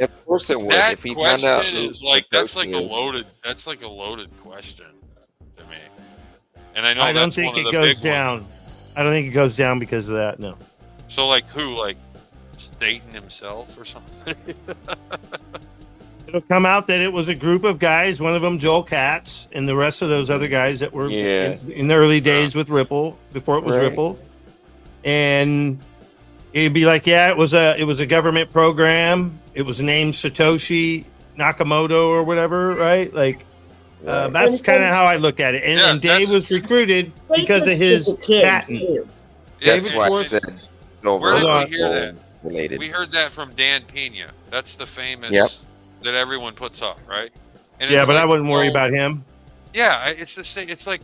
Of course it would. That if he found out question is that's like a loaded question to me. And I know I don't that's think one of it the goes big down. ones. I don't think it goes down because of that. No. So like who? Like Satan himself or something? It'll come out that it was a group of guys, one of them Joel Katz, and the rest of those other guys that were in the early days with Ripple, before it was Ripple. And it'd be like, it was a government program. It was named Satoshi Nakamoto or whatever, right? Like that's kind of how I look at it. And Dave was recruited because of his patent. That's why I said Where did we hear that? Related. We heard that from Dan Pena. That's the famous that everyone puts up, right? And but I wouldn't worry about him. Yeah, it's the same. It's like,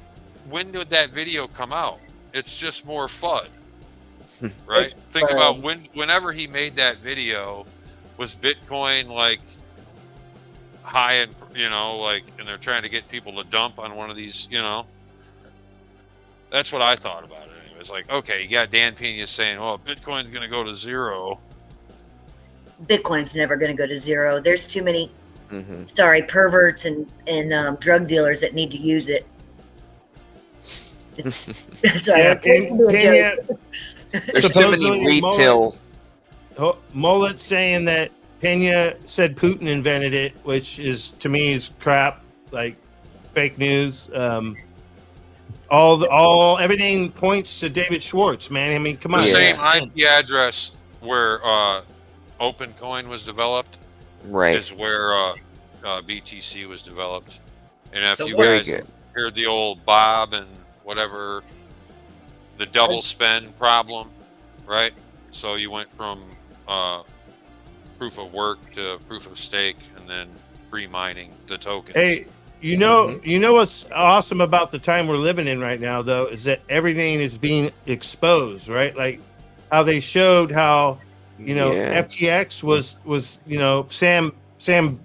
when did that video come out? It's just more FUD, right? Think about whenever he made that video, was Bitcoin like high and and they're trying to get people to dump on one of these, That's what I thought about it. It's like, okay, you got Dan Pena saying, well, Bitcoin's going to go to zero. Bitcoin's never going to go to zero. There's too many, perverts and drug dealers that need to use it. Sorry, Pena, there's too many retail. Mullet's saying that Pena said Putin invented it, which is, to me, is crap, like fake news. Everything points to David Schwartz, man. I mean, come The on. Yeah. same IP address where OpenCoin was developed Right. is where BTC was developed. And if So you Very guys good. heard the old Bob and whatever, the double spend problem, right? So you went from proof of work to proof of stake, and then pre-mining the tokens. Hey, you know what's awesome about the time we're living in right now, though, is that everything is being exposed, right? Like how they showed how, Yeah. FTX was Sam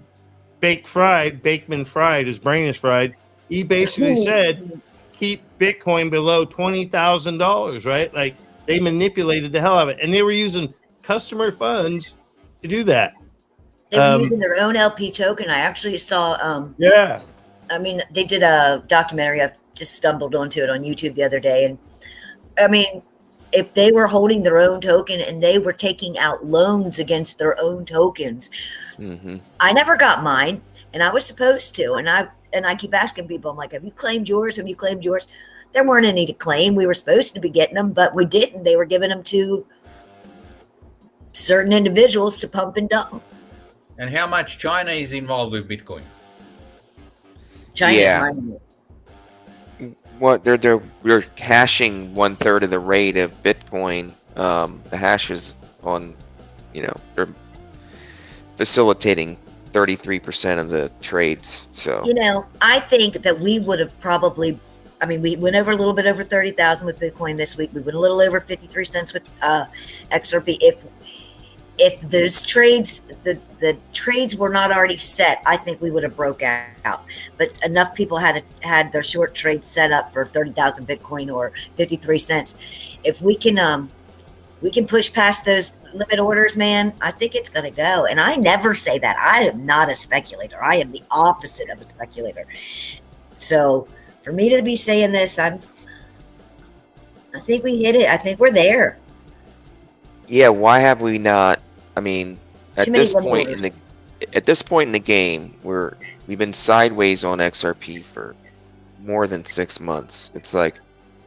Bankman-Fried, his brain is fried. He basically said, keep Bitcoin below $20,000, right? Like they manipulated the hell out of it, and they were using customer funds to do that. They were using their own LP token. I actually saw. Yeah. I mean, they did a documentary. I just stumbled onto it on YouTube the other day, and I mean, if they were holding their own token and they were taking out loans against their own tokens, I never got mine, and I was supposed to, and I keep asking people, I'm like, have you claimed yours? Have you claimed yours? There weren't any to claim. We were supposed to be getting them, but we didn't. They were giving them to certain individuals to pump and dump. And how much China is involved with Bitcoin? China's Yeah. mining it. What we're hashing 1/3 of the rate of Bitcoin. The hash is on, they're facilitating 33% of the trades. So I think that we would have probably. I mean, we went over a little bit over 30,000 with Bitcoin this week. We went a little over 53 cents with XRP. If those trades, the trades were not already set, I think we would have broke out. But enough people had their short trades set up for 30,000 Bitcoin or 53 cents. If we can push past those limit orders, man, I think it's going to go. And I never say that. I am not a speculator. I am the opposite of a speculator. So for me to be saying this, I think we hit it. I think we're there. yeah, why have we not? I mean, at Too many this point limit in the game, we've been sideways on XRP for more than 6 months. It's like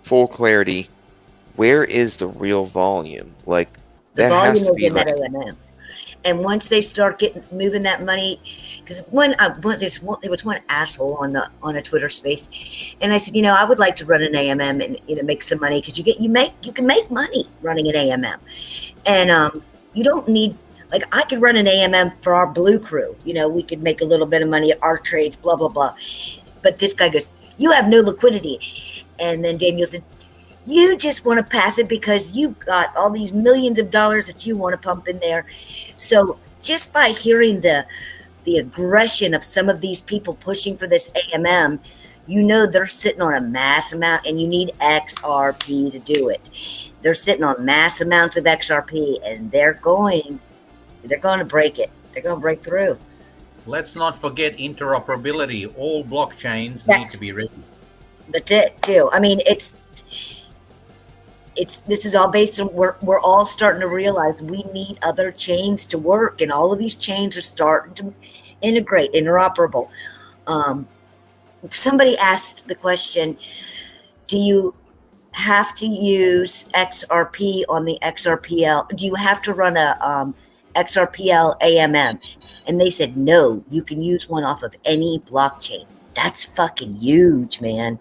full clarity. Where is the real volume? Like The that volume has to is be in like, that O&M. And once they start moving that money, because there was one asshole on a Twitter space, and I said, I would like to run an AMM and make some money, because you can make money running an AMM, and you don't need, like, I could run an AMM for our blue crew. We could make a little bit of money at our trades, blah blah blah. But this guy goes, you have no liquidity, and then Daniel said, you just want to pass it because you've got all these millions of dollars that you want to pump in there. So just by hearing the aggression of some of these people pushing for this AMM, they're sitting on a mass amount, and you need XRP to do it. They're sitting on mass amounts of XRP, and they're going to break it. They're going to break through. Let's not forget interoperability. All blockchains need to be ready. That's it too. I mean, this is all based on, we're all starting to realize we need other chains to work, and all of these chains are starting to integrate, interoperable. Somebody asked the question, do you have to use XRP on the XRPL? Do you have to run a XRPL AMM? And they said, no, you can use one off of any blockchain. That's fucking huge, man.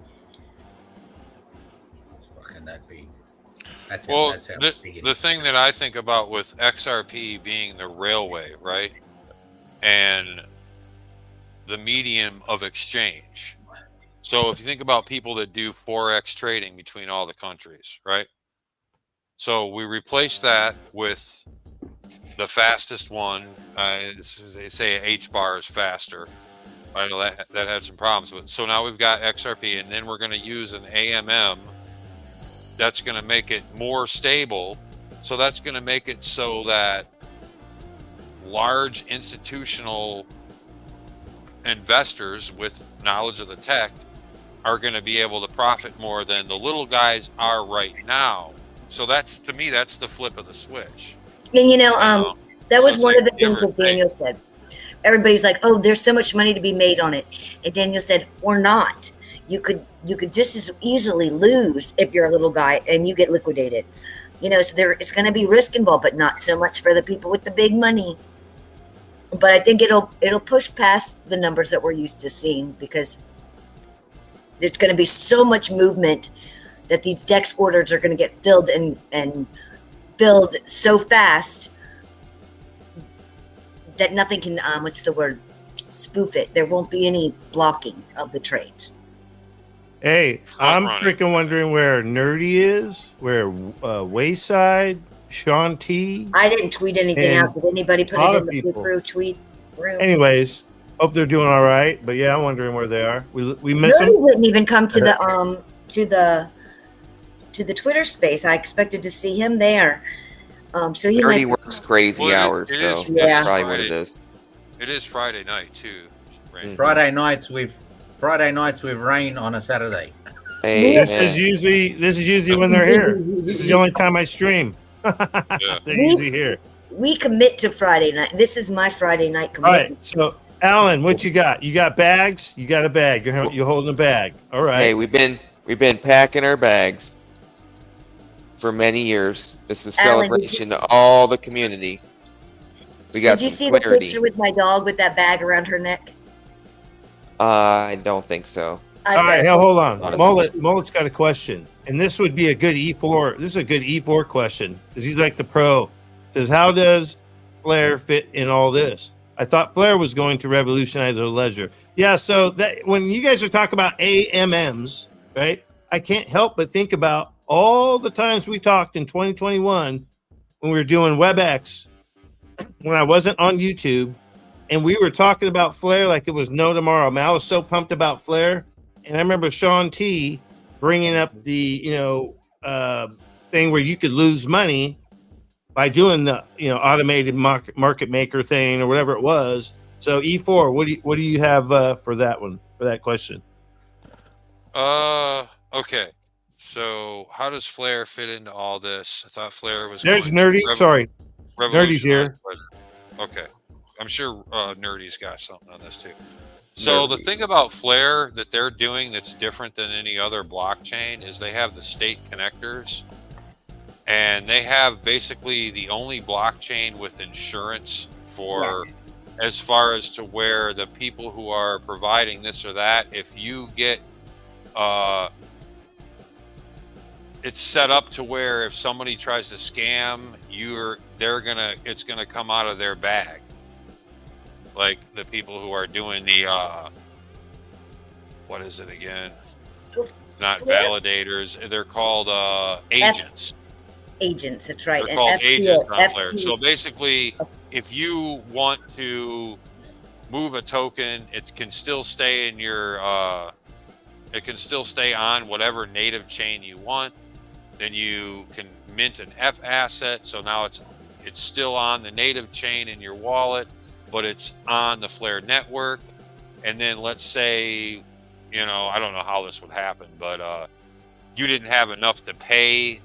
Fucking that big. Well, the thing that I think about with XRP being the railway, right, and the medium of exchange. So if you think about people that do Forex trading between all the countries, right? So we replace that with the fastest one. They say H-bar is faster. I know that had some problems with it. So now we've got XRP, and then we're going to use an AMM that's going to make it more stable. So that's going to make it so that large institutional investors with knowledge of the tech are going to be able to profit more than the little guys are right now. So that's, to me, that's the flip of the switch. And that was one of the things that Daniel said. Everybody's like, oh, there's so much money to be made on it. And Daniel said, or not. you could just as easily lose if you're a little guy and you get liquidated. So there is going to be risk involved, but not so much for the people with the big money. But I think it'll push past the numbers that we're used to seeing, because there's going to be so much movement that these DEX orders are going to get filled and filled so fast that nothing can, spoof it. There won't be any blocking of the trades. Hey, I'm freaking wondering where Nerdy is, where Wayside, Sean T. I didn't tweet anything out. Did anybody put it in the crew tweet room? Anyways, hope they're doing all right. But yeah, I'm wondering where they are. We miss them. Nerdy didn't even come to the Twitter space. I expected to see him there. So he Nerdy works crazy hours. That's probably what it is. It is Friday night too. Right? Friday nights with rain on a Saturday. Hey, this is usually when they're here. This is the only time I stream. They're usually here. We commit to Friday night. This is my Friday night commitment. All right. So, Alan, what you got? You got bags? You got a bag. You're holding a bag. All right. Hey, we've been packing our bags for many years. This is a celebration to all the community. We got. Did you see the picture with my dog with that bag around her neck? I don't think so. All right, hold on. Mullet's got a question, and this would be a good E4. This is a good E4 question because he's like the pro. Says, how does Flair fit in all this? I thought Flair was going to revolutionize the ledger. Yeah, so that when you guys are talking about AMMs, right? I can't help but think about all the times we talked in 2021 when we were doing WebEx, when I wasn't on YouTube, and we were talking about Flair like it was no tomorrow. Man, I was so pumped about Flair. And I remember Sean T bringing up the, thing where you could lose money by doing the, automated market maker thing or whatever it was. So E4, what do you have for that one, for that question? Okay. So how does Flair fit into all this? I thought Flair was. There's Nerdy. Sorry, Nerdy's here. Okay, I'm sure Nerdy's got something on this too. So the thing about Flair that they're doing that's different than any other blockchain is they have the state connectors, and they have basically the only blockchain with insurance for as far as to where the people who are providing this or that, if you get it's set up to where if somebody tries to scam it's gonna come out of their bag. Like the people who are doing the what is it again? Not validators. They're called agents. Agents, that's right. They're called agents on Flair. So basically, if you want to move a token, it can still stay in your it can still stay on whatever native chain you want. Then you can mint an F asset. So now it's still on the native chain in your wallet, but it's on the Flair network. And then let's say, I don't know how this would happen, but you didn't have enough to pay.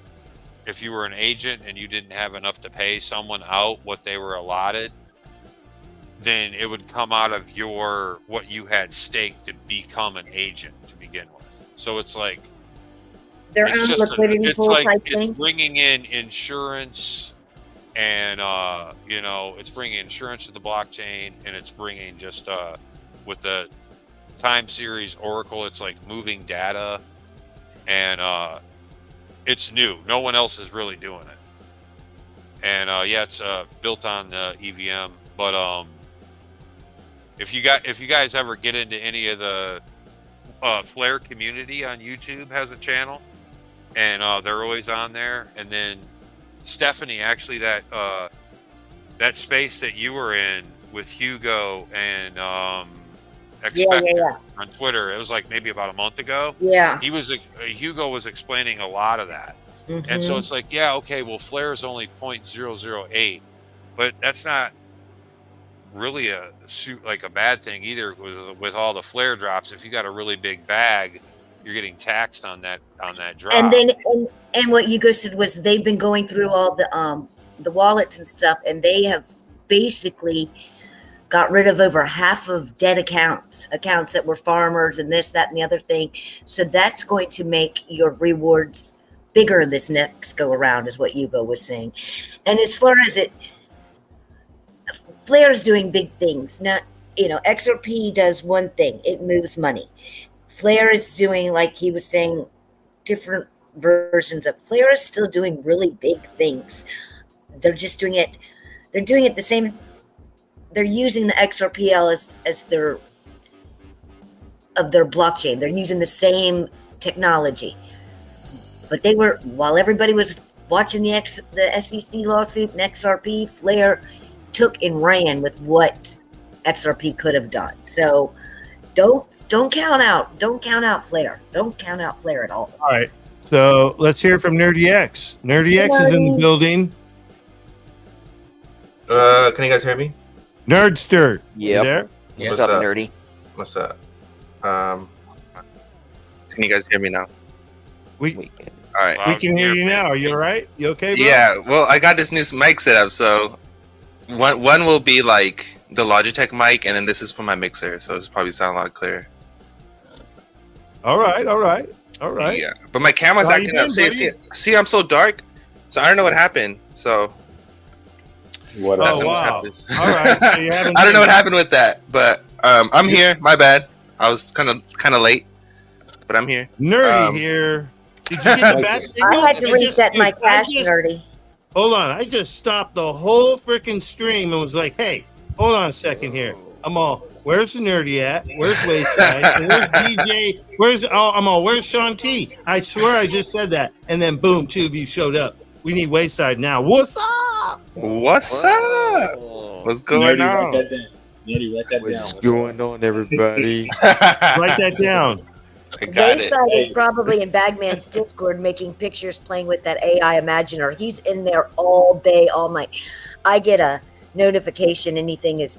If you were an agent and you didn't have enough to pay someone out what they were allotted, then it would come out of what you had staked to become an agent to begin with. So it's like it's bringing in insurance, and it's bringing insurance to the blockchain, and it's bringing just with the time series Oracle, it's like moving data, and it's new. No one else is really doing it, and it's built on the EVM. But if you guys ever get into any of the Flair community on YouTube has a channel, and they're always on there. And then Stephanie, actually, that space that you were in with Hugo and on Twitter, it was like maybe about a month ago. Yeah, Hugo was explaining a lot of that, and so it's like, well, Flair is only 0.008, but that's not really a bad thing either. With all the Flair drops, if you got a really big bag, you're getting taxed on that drop. And then and what Hugo said was they've been going through all the wallets and stuff, and they have basically got rid of over half of dead accounts that were farmers and this, that, and the other thing. So that's going to make your rewards bigger this next go around, is what Hugo was saying. And as far as F.N.W.R is doing big things. Not, XRP does one thing. It moves money. F.N.W.R is doing, like he was saying, different versions of F.N.W.R is still doing really big things. They're just doing it. They're doing it the same. They're using the XRPL as their blockchain. They're using the same technology. But they were, while everybody was watching the SEC lawsuit and XRP, F.N.W.R took and ran with what XRP could have done. So don't count out F.N.W.R. Don't count out F.N.W.R at all. All right. So let's hear from Nerdy X. Nerdy X is in the building. Can you guys hear me? Nerdster. Yep. You there? Yeah. What's up, Nerdy? What's up? Can you guys hear me now? We All right. We can hear you now. Are you all right? You okay, bro? Yeah. Well, I got this new mic set up, so one will be like the Logitech mic, and then this is for my mixer, so it's probably sound a lot clearer. All right. Yeah, but my camera's How acting you up. doing, See, I'm so dark, so I don't know what happened. So What? that's Oh, what wow. happens. All right. So you haven't I don't know what happened with that, but I'm here. My bad. I was kind of late, but I'm here. Nerdy here. Did you get the bad signal? I had to reset my cache, Nerdy. Hold on. I just stopped the whole freaking stream and was like, hey, hold on a second here. I'm all, where's the Nerdy at? Where's Wayside? Where's DJ? Where's Sean T? I swear I just said that. And then boom, two of you showed up. We need Wayside now. What's up? What's up? What's going on? Nerdy, write that What's down. going on, everybody? Write that down. I got it. Wayside is probably in Bagman's Discord making pictures, playing with that AI Imaginer. He's in there all day, all night. I get a notification anything is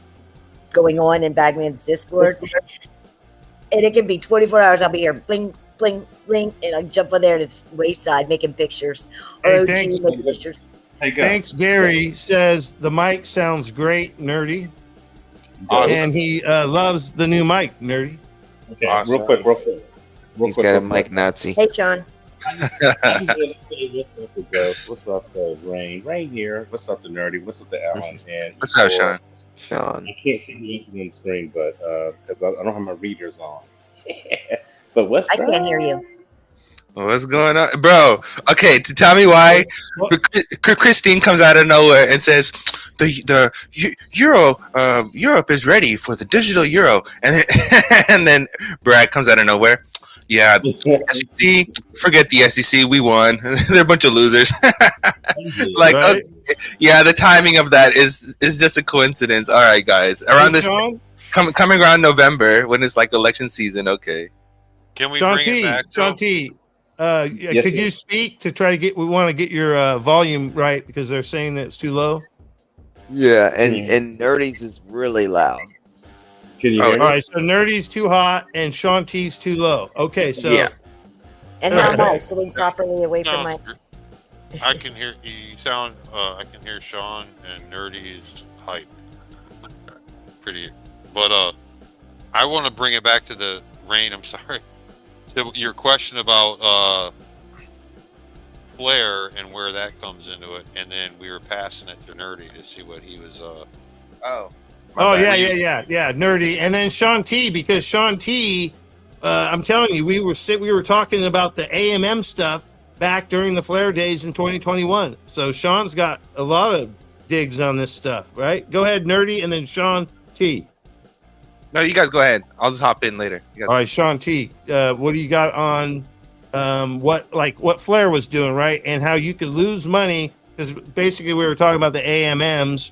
going on in Bagman's Discord, and it can be 24 hours. I'll be here, bling, bling, bling, and I jump on there and it's Wayside making pictures. Hey, OG thanks. making pictures. Hey, go. Thanks, Gary says the mic sounds great, Nerdy. Awesome. And he loves the new mic, Nerdy. Okay, Awesome. real quick. He's got a mic Nazi. Hey, Sean. What's up, Rain? Rain here. What's up to Nerdy? What's up to Alan? And What's up, Sean? Sean. I can't see who else is on the screen, but because I don't have my readers on. But what's I can't hear you. What's going on, bro? Okay, to tell me why Christine comes out of nowhere and says the euro, Europe is ready for the digital euro, and then Brad comes out of nowhere. Yeah, SEC, forget the SEC. We won. They're a bunch of losers. Like, Right? okay, yeah, the timing of that is just a coincidence. All right, guys, around Hey, this Sean? coming around November when it's like election season. Okay. Can we Sean bring T, it back? Sean Phil? T, Yes, could sir. you speak to try to get? We want to get your volume right because they're saying that it's too low. Yeah, and Nerdy's is really loud. Can you Oh, hear All me? right, so Nerdy's too hot and Sean T's too low. Okay, so Yeah. And how am I sitting properly away No, from my? I can hear you sound. I can hear Sean and Nerdy's hype. Pretty, but I want to bring it back to the Rain. I'm sorry. To your question about F.N.W.R and where that comes into it, and then we were passing it to Nerdy to see what he was. Oh. Oh yeah, Nerdy, and then Sean T, because Sean T, I'm telling you, we were talking about the AMM stuff back during the F.N.W.R days in 2021. So Sean's got a lot of digs on this stuff, right? Go ahead, Nerdy, and then Sean T. No, you guys go ahead. I'll just hop in later. You guys. All right, Sean T, what do you got on what F.N.W.R was doing, right, and how you could lose money? Because basically we were talking about the AMMs.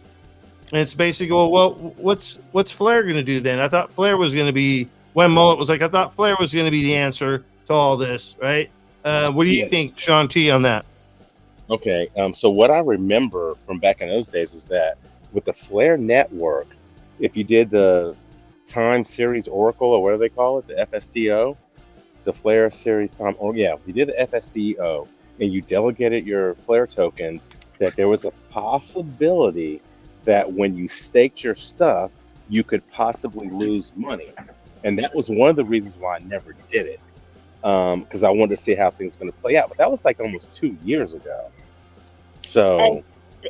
And it's basically, well, what's F.N.W.R going to do then? I thought F.N.W.R was going to be, when Mullet was like, I thought F.N.W.R was going to be the answer to all this, right? What do you think, Sean T, on that? Okay, so what I remember from back in those days was that with the F.N.W.R network, if you did the time series Oracle or whatever they call it, the FSTO, the F.N.W.R series time, or yeah, if you did the FSTO and you delegated your F.N.W.R tokens, that there was a possibility that when you staked your stuff, you could possibly lose money. And that was one of the reasons why I never did it. Because I wanted to see how things were going to play out. But that was like almost 2 years ago. So,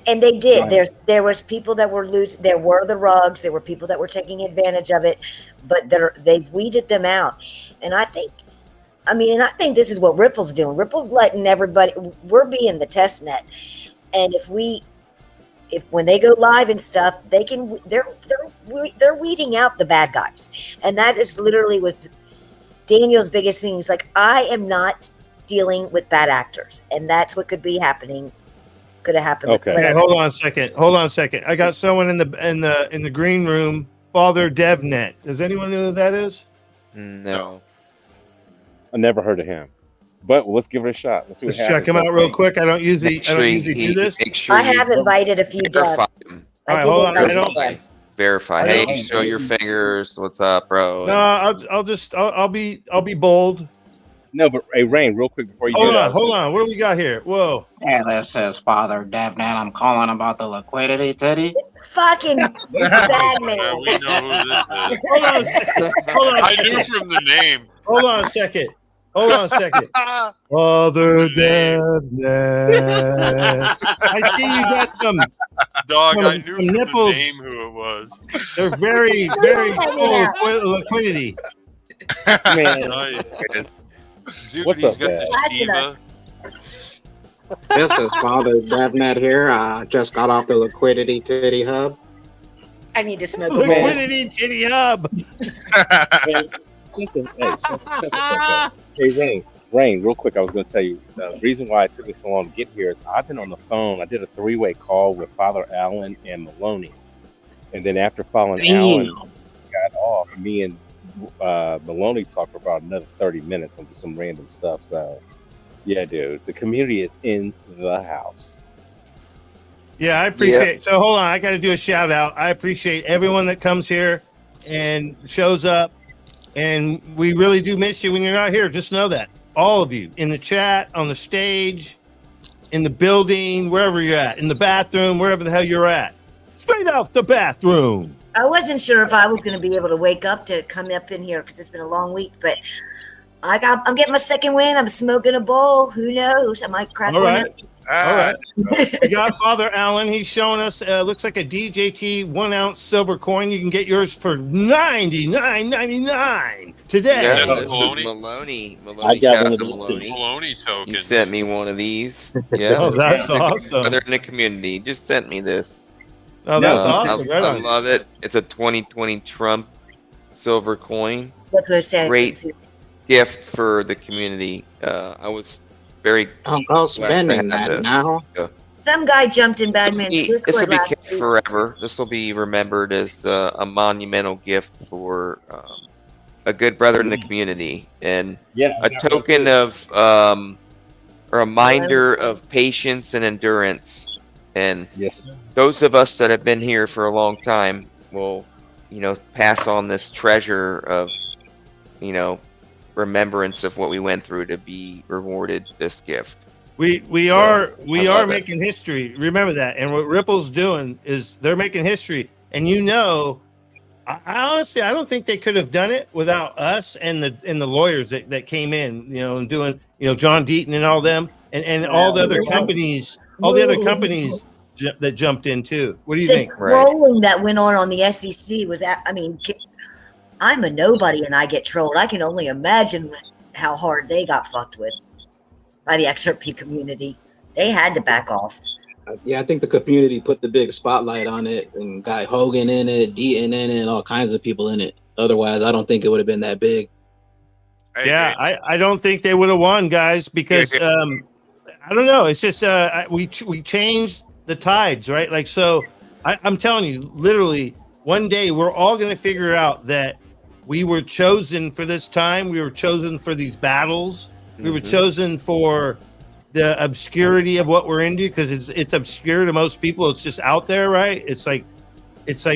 and they did. Right. There was people that were losing. There were the rugs. There were people that were taking advantage of it, but they've weeded them out. And I think this is what Ripple's doing. Ripple's letting everybody. We're being the test net, and if when they go live and stuff, they're weeding out the bad guys, and that is literally was Daniel's biggest thing. He's like, I am not dealing with bad actors, and that's what could be happening. Could have happened. Okay. With Hey, hold on a second. I got someone in the green room, Father DevNet. Does anyone know who that is? No. I never heard of him. But let's give it a shot. Let's see what Let's happens. check him out real quick. I don't usually do this. Make sure I you have invited a few verify devs. him. All right, hold on. I don't. Verify. I Hey, don't- show your fingers. What's up, bro? No, I'll be bold. No, but hey, Rain, real quick before you Hold do that. on. What do we got here? Whoa. Yeah, this is Father DevNet. I'm calling about the liquidity titty. Fucking Bagman. Yeah, we know who this is. Hold on a second. I knew from the name. Hold on a second. Father DevNet. I see you got some. Dog, Some- I knew some from nipples. the name who it was. They're very, very full of liquidity. Man, Nice. Dude, What's he's up, got man? the Shiva. This is Father DevNet here. I just got off the liquidity titty hub. I need to smoke a bowl. Liquidity titty hub. Hey, Rain, real quick, I was going to tell you the reason why it took me so long to get here is I've been on the phone. I did a 3-way call with Father Allen and Maloney. And then after Father Allen got off, me and Maloney talked for about another 30 minutes on some random stuff. So, yeah, dude, the community is in the house. Yeah, I appreciate it. So hold on, I got to do a shout out. I appreciate everyone that comes here and shows up. And we really do miss you when you're not here. Just know that. All of you in the chat, on the stage, in the building, wherever you're at, in the bathroom, wherever the hell you're at. Straight out the bathroom. I wasn't sure if I was going to be able to wake up to come up in here because it's been a long week, but I'm getting my second win. I'm smoking a bowl. Who knows? I might crack All one right. up. All right. We got Father Allen. He's showing us, looks like a DJT 1 ounce silver coin. You can get yours for $99.99 today. Is that No, a this Maloney? is Maloney. I Maloney, got shout one out of to those too. Maloney. Maloney He tokens. sent me one of these. Yeah. Oh, that's awesome. Brother in the community just sent me this. Oh, that's No, awesome. Right I on. love it. It's a 2020 Trump silver coin. That's what I said. Great gift for the community. I was very I'll go blessed to spending have that this. now. So, Some guy jumped in Bagman's this Discord will be last kept week. forever. This will be remembered as a monumental gift for a good brother in the community and Yeah, a token of a reminder of patience and endurance. And yes. those of us that have been here for a long time will, pass on this treasure of, remembrance of what we went through to be rewarded this gift. We So, are I love it. making history. Remember that. And what Ripple's doing is they're making history. And I honestly I don't think they could have done it without us and the lawyers that came in, and doing, John Deaton and all them and all the other companies, that jumped in too. What do you The think? trolling that went on the SEC was, I'm a nobody and I get trolled. I can only imagine how hard they got fucked with by the XRP community. They had to back off. Yeah, I think the community put the big spotlight on it and got Hogan in it, Deaton in it, and all kinds of people in it. Otherwise, I don't think it would have been that big. Yeah, I don't think they would have won, guys, because I don't know. It's just we changed the tides, right? Like, so I'm telling you, literally, one day we're all going to figure out that we were chosen for this time. We were chosen for these battles. We were chosen for the obscurity of what we're into, because it's obscure to most people. It's just out there, right? It's like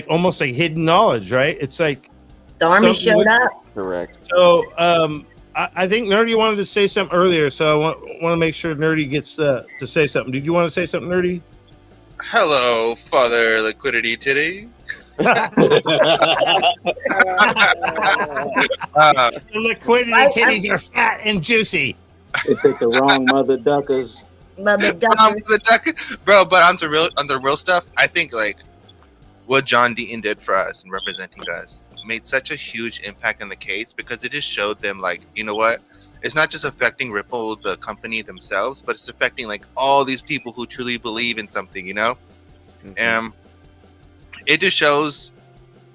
almost like hidden knowledge, right? It's like The army showed up. Correct. So I think Nerdy wanted to say something earlier, so I want to make sure Nerdy gets to say something. Did you want to say something, Nerdy? Hello, Father Liquidity Titty. The liquidity titties are fat and juicy. They picked the wrong mother duckers. Mother ducker. Bro, but on the real stuff, I think like what John Deaton did for us and representing us made such a huge impact in the case because it just showed them like, you know what? It's not just affecting Ripple, the company themselves, but it's affecting like all these people who truly believe in something, you know? And it just shows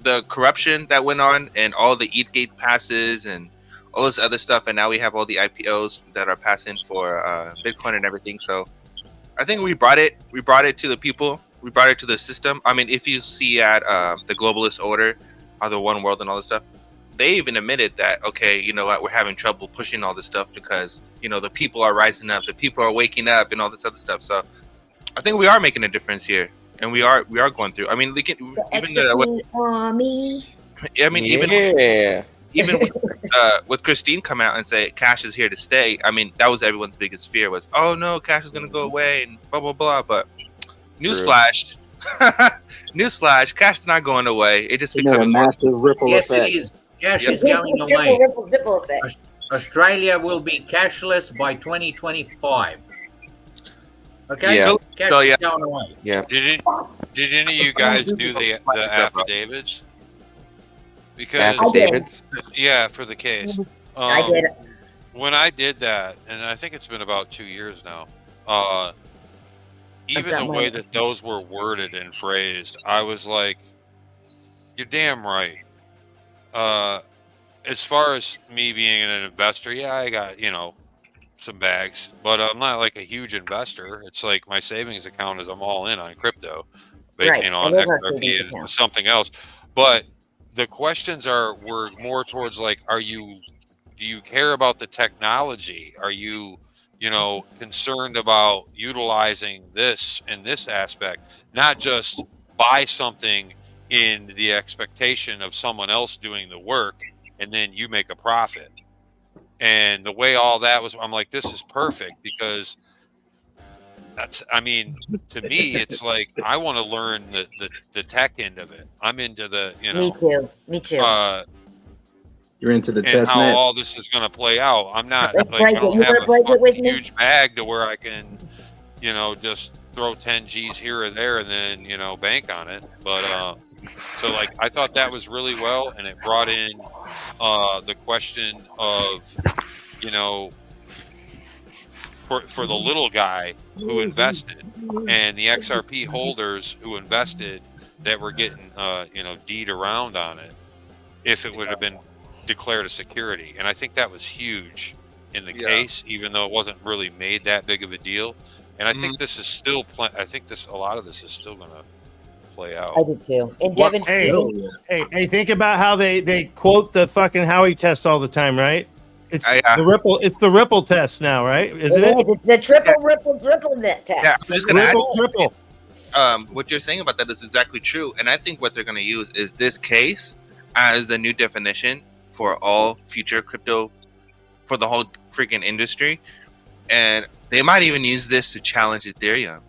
the corruption that went on and all the ETHgate passes and all this other stuff. And now we have all the IPOs that are passing for Bitcoin and everything. So I think we brought it to the people. We brought it to the system. I mean, if you see at the globalist order, or the one world and all this stuff, they even admitted that, okay, you know what, we're having trouble pushing all this stuff because, you know, the people are rising up, the people are waking up and all this other stuff. So I think we are making a difference here. And we are going through. I mean, Army. I mean, even with Christine come out and say cash is here to stay. I mean, that was everyone's biggest fear was, oh no, cash is gonna go away and blah blah blah. But newsflash, cash is not going away. It just becoming a massive ripple yes, effect. it is. Cash is going away. Ripple effect. Australia will be cashless by 2025. Okay. Yeah. Cash So, yeah. is going away. Yeah. Did any of you guys do the affidavits? Because Affidavits? yeah, for the case. I did it. When I did that, and I think it's been about 2 years now. Even the way that those were worded and phrased, I was like, "You're damn right." As far as me being an investor, yeah, I got some bags, but I'm not like a huge investor. It's like my savings account is I'm all in on crypto, Right. on XRP and something else. But the questions were more towards like, do you care about the technology? Are you, concerned about utilizing this in this aspect, not just buy something in the expectation of someone else doing the work and then you make a profit. And the way all that was, I'm like, this is perfect because to me, it's like, I want to learn the tech end of it. I'm into the, Me too. You're into the and test how net. all this is going to play out. I'm not Let's like, break I it. don't You have gonna a break it with fucking me? huge bag to where I can, just throw 10 G's here or there and then, bank on it. But, so like, I thought that was really well. And it brought in, the question of, for the little guy who invested and the XRP holders who invested that were getting, deed around on it, if it would have been declared a security. And I think that was huge in the case, even though it wasn't really made that big of a deal. And I think this is still, a lot of this is still going to play out. I do too. And Devin Stevens. Hey, think about how they quote the fucking Howey test all the time, right? It's the Ripple test now, right? Isn't it? The triple net test. Yeah, I'm just gonna add triple. What you're saying about that is exactly true, and I think what they're going to use is this case as the new definition for all future crypto, for the whole freaking industry, and they might even use this to challenge Ethereum.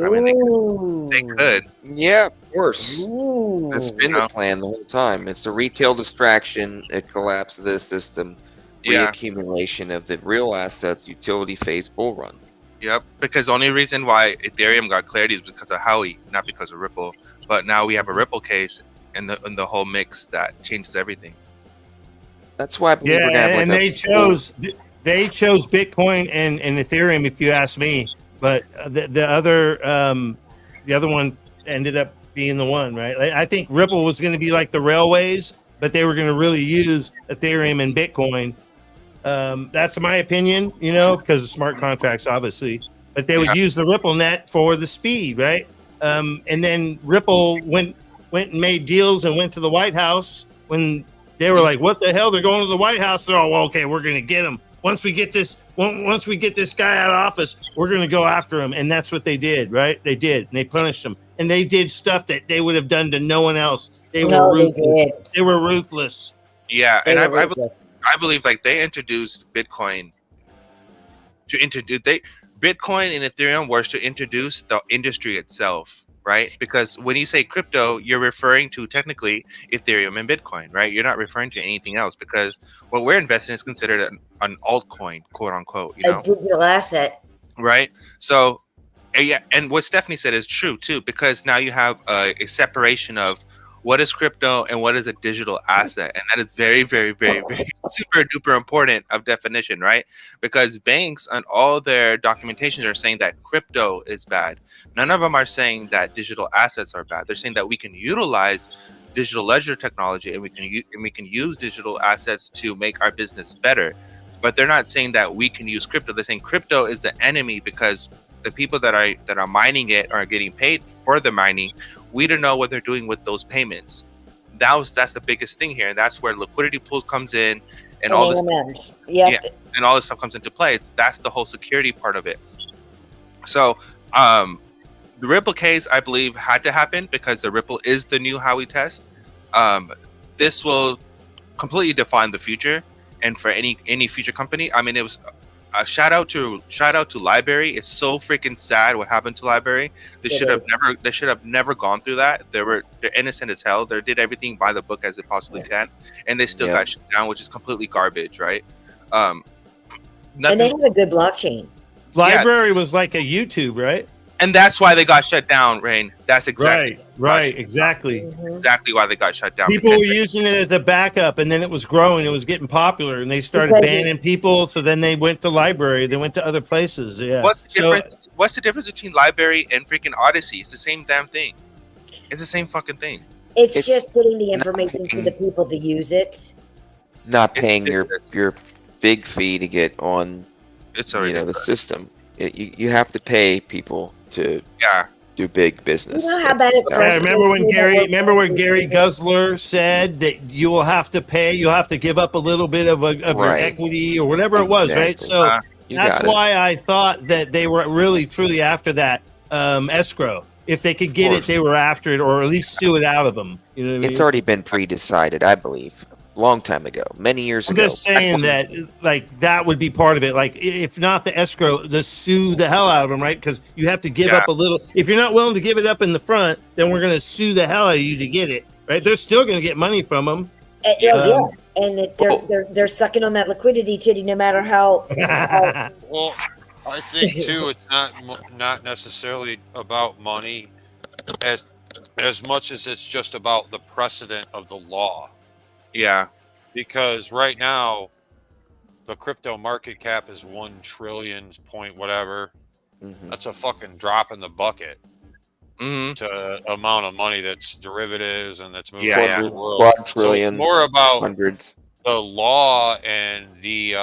I mean, they could. Yeah, of course. Ooh. That's been the plan the whole time. It's a retail distraction, a collapse of the system, reaccumulation of the real assets, utility phase bull run. Yep, because the only reason why Ethereum got clarity is because of Howey, not because of Ripple. But now we have a Ripple case in the whole mix that changes everything. That's why I believe we're gonna have and they chose Bitcoin and Ethereum, if you ask me. But the other one ended up being the one, right? I think Ripple was going to be like the railways, but they were going to really use Ethereum and Bitcoin. That's my opinion, because of smart contracts, obviously. But they would use the Ripple net for the speed, right? And then Ripple went and made deals and went to the White House when they were like, "What the hell? They're going to the White House." They're all, "Well, okay, we're going to get them. Once we get this guy out of office, we're going to go after him." And that's what they did, right? They did. And they punished him. And they did stuff that they would have done to no one else. They were ruthless. They were ruthless. Yeah, and I believe like they introduced Bitcoin Bitcoin and Ethereum was to introduce the industry itself. right? Because when you say crypto, you're referring to technically Ethereum and Bitcoin, right? You're not referring to anything else because what we're investing is considered an altcoin, quote unquote, you A know, digital asset. right? So, yeah, and what Stephanie said is true too, because now you have a separation of what is crypto and what is a digital asset, and that is very, very, very, very super duper important of definition, right? Because banks on all their documentations are saying that crypto is bad. None of them are saying that digital assets are bad. They're saying that we can utilize digital ledger technology and we can use digital assets to make our business better. But they're not saying that we can use crypto. They're saying crypto is the enemy because the people that are mining it are getting paid for the mining. We don't know what they're doing with those payments. That's the biggest thing here, and that's where liquidity pools comes in, and all this, yeah, and all this stuff comes into play. That's the whole security part of it. So, the Ripple case, I believe, had to happen because the Ripple is the new Howey test. This will completely define the future, and for any future company. I mean, it was a shout out to Library. It's so freaking sad what happened to Library. They should have never gone through that. They're innocent as hell. They did everything by the book as it possibly can, and they still got shut down, which is completely garbage, right? And they have a good blockchain. Library was like a YouTube, right? And that's why they got shut down, Rain. That's exactly exactly why they got shut down. People were using it as a backup, and then it was growing. It was getting popular, and they started banning people. So then they went to Library. They went to other places. Yeah. What's the difference between Library and freaking Odyssey? It's the same damn thing. It's the same fucking thing. It's just getting the information to the people to use it. Not paying your big fee to get on. It's already the system. You have to pay people to do big business. You know how bad it remember when Gary Guzler said that you will have to pay, you'll have to give up a little bit of your equity or whatever it was, right? So that's why I thought that they were really truly after that escrow. If they could get it, they were after it, or at least sue it out of them. You know what I mean? It's already been pre-decided, I believe. Long time ago, many years ago. I'm just saying that, like, that would be part of it. Like, if not the escrow, the sue the hell out of them, right? Because you have to give up a little. If you're not willing to give it up in the front, then we're going to sue the hell out of you to get it, right? They're still going to get money from them. And they're sucking on that liquidity titty, no matter how. Well, I think too, it's not necessarily about money, as much as it's just about the precedent of the law. Yeah, because right now the crypto market cap is 1 trillion point whatever. That's a fucking drop in the bucket to amount of money that's derivatives and that's moving around the world. Quadrillions, so more about hundreds. The law and the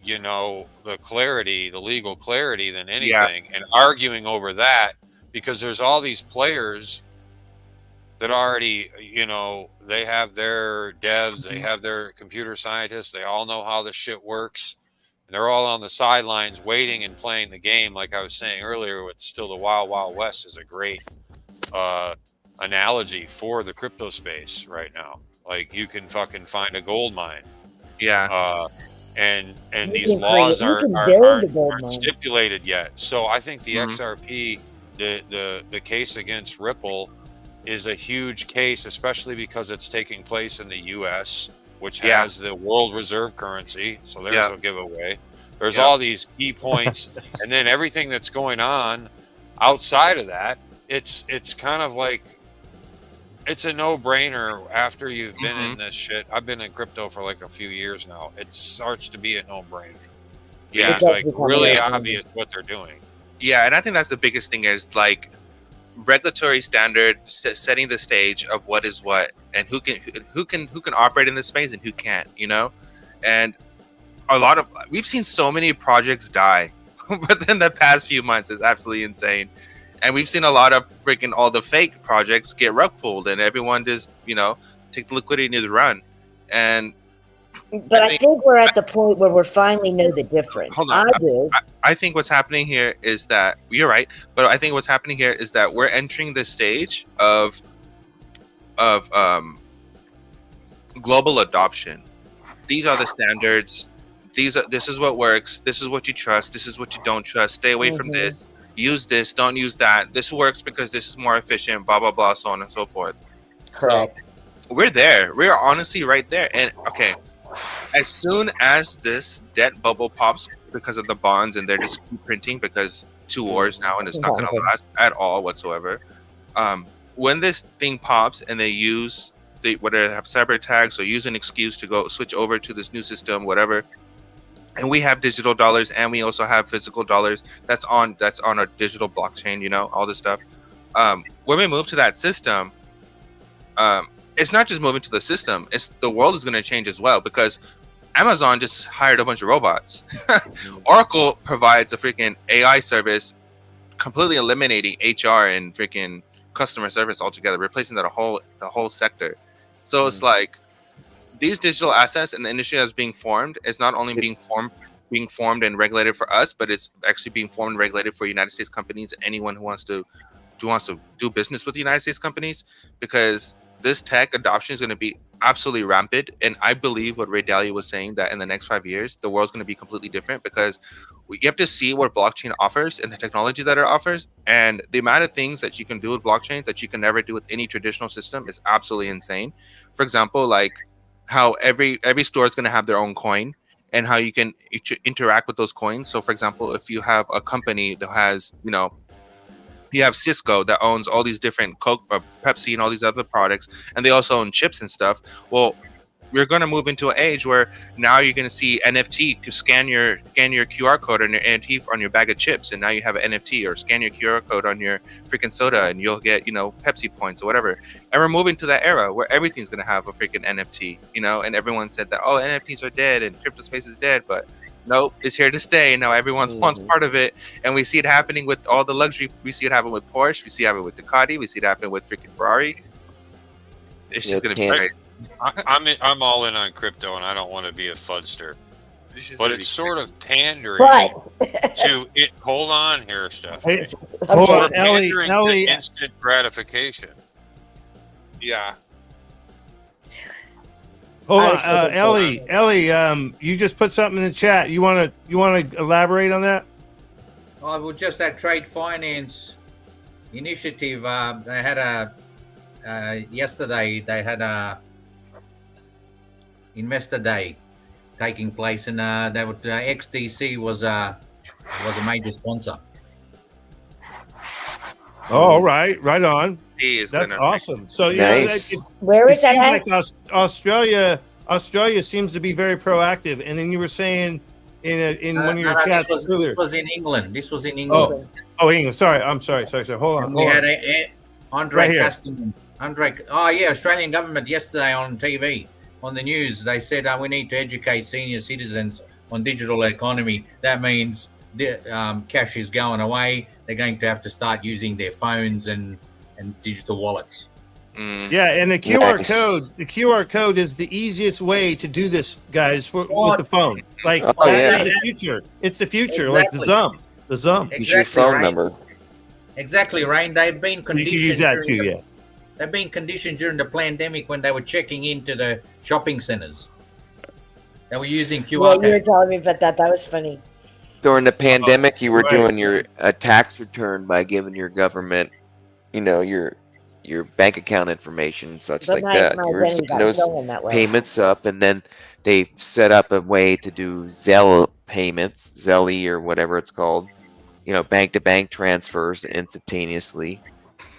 the clarity, the legal clarity than anything, and arguing over that, because there's all these players that already, they have their devs, they have their computer scientists, they all know how this shit works. And they're all on the sidelines waiting and playing the game. Like I was saying earlier, it's still the Wild Wild West is a great analogy for the crypto space right now. Like, you can fucking find a gold mine. Yeah. And these laws aren't stipulated yet. So I think the XRP, the case against Ripple, is a huge case, especially because it's taking place in the U.S., which has the world reserve currency. So there's a giveaway. There's all these key points, and then everything that's going on outside of that. It's kind of like, it's a no-brainer after you've been in this shit. I've been in crypto for like a few years now. It starts to be a no-brainer. Yeah, it's like really obvious what they're doing. Yeah, and I think that's the biggest thing is like regulatory standard, setting the stage of what is what and who can operate in this space and who can't, and we've seen so many projects die within the past few months. Is absolutely insane. And we've seen a lot of freaking all the fake projects get rug pulled and everyone just take the liquidity and just run. But I think we're at the point where we finally know the difference. Hold on. I think what's happening here is that you're right, but I think what's happening here is that we're entering the stage of global adoption. These are the standards. This is what works. This is what you trust. This is what you don't trust. Stay away from this. use this, don't use that. This works because this is more efficient, blah, blah, blah, so on and so forth. Correct. So we're there. We're honestly right there. And okay, as soon as this debt bubble pops because of the bonds and they're just printing because 2 wars now and it's not going to last at all whatsoever. When this thing pops and they use whether they have cyber attacks or use an excuse to go switch over to this new system, whatever, and we have digital dollars and we also have physical dollars that's on a digital blockchain, you know, all this stuff. When we move to that system, it's not just moving to the system, it's the world is going to change as well, because Amazon just hired a bunch of robots. Oracle provides a freaking AI service, completely eliminating HR and freaking customer service altogether, replacing the whole sector. So it's like these digital assets and the industry that's being formed is not only being formed and regulated for us, but it's actually being formed and regulated for United States companies and anyone who wants to do business with the United States companies, because this tech adoption is going to be absolutely rampant. And I believe what Ray Dalio was saying, that in the next 5 years, the world's going to be completely different, because you have to see what blockchain offers and the technology that it offers. And the amount of things that you can do with blockchain that you can never do with any traditional system is absolutely insane. For example, like how every store is going to have their own coin and how you can interact with those coins. So for example, if you have a company that has, you know, you have Cisco that owns all these different Coke, Pepsi, and all these other products, and they also own chips and stuff. Well, we're going to move into an age where now you're going to see NFT to scan your QR code on your NFT on your bag of chips, and now you have an NFT, or scan your QR code on your freaking soda, and you'll get, you know, Pepsi points or whatever. And we're moving to that era where everything's going to have a freaking NFT, you know. And everyone said that, oh, NFTs are dead and crypto space is dead, but nope, it's here to stay. Now everyone wants part of it, and we see it happening with all the luxury. We see it happen with Porsche. We see it happen with Ducati. We see it happen with freaking Ferrari. It's just gonna be great. I'm all in on crypto, and I don't want to be a fudster, but it's sort of pandering to it. Hold on here, Steph. Hey, hold on, Ellie. Ellie. Instant gratification. Yeah. Hold on, Ellie. You just put something in the chat. You want to elaborate on that? Oh, well, just that trade finance initiative. They had yesterday. They had a investor day taking place, and XDC was a major sponsor. Oh, right on. That's awesome. So nice. Where is that at? Like Australia seems to be very proactive. And then you were saying in one of your chats earlier. This was in England. Oh, England. Sorry, I'm sorry. Hold on. We had Andre Customer. Australian government yesterday on TV, on the news, they said we need to educate senior citizens on digital economy. That means the cash is going away. They're going to have to start using their phones and digital wallets. Yeah, and the QR code is the easiest way to do this, guys, with the phone. Like is the future. It's the future. Exactly. Like the Zum. Use your phone number. Exactly, Rain. They've been conditioned. You can use that too, yeah. They've been conditioned during the pandemic when they were checking into the shopping centers. They were using QR codes. You were telling me about that. That was funny. During the pandemic, you were doing your tax return by giving your government, you know, your bank account information and such like that. You were setting those payments up, and then they set up a way to do Zelle payments, Zelly or whatever it's called, you know, bank-to-bank transfers instantaneously.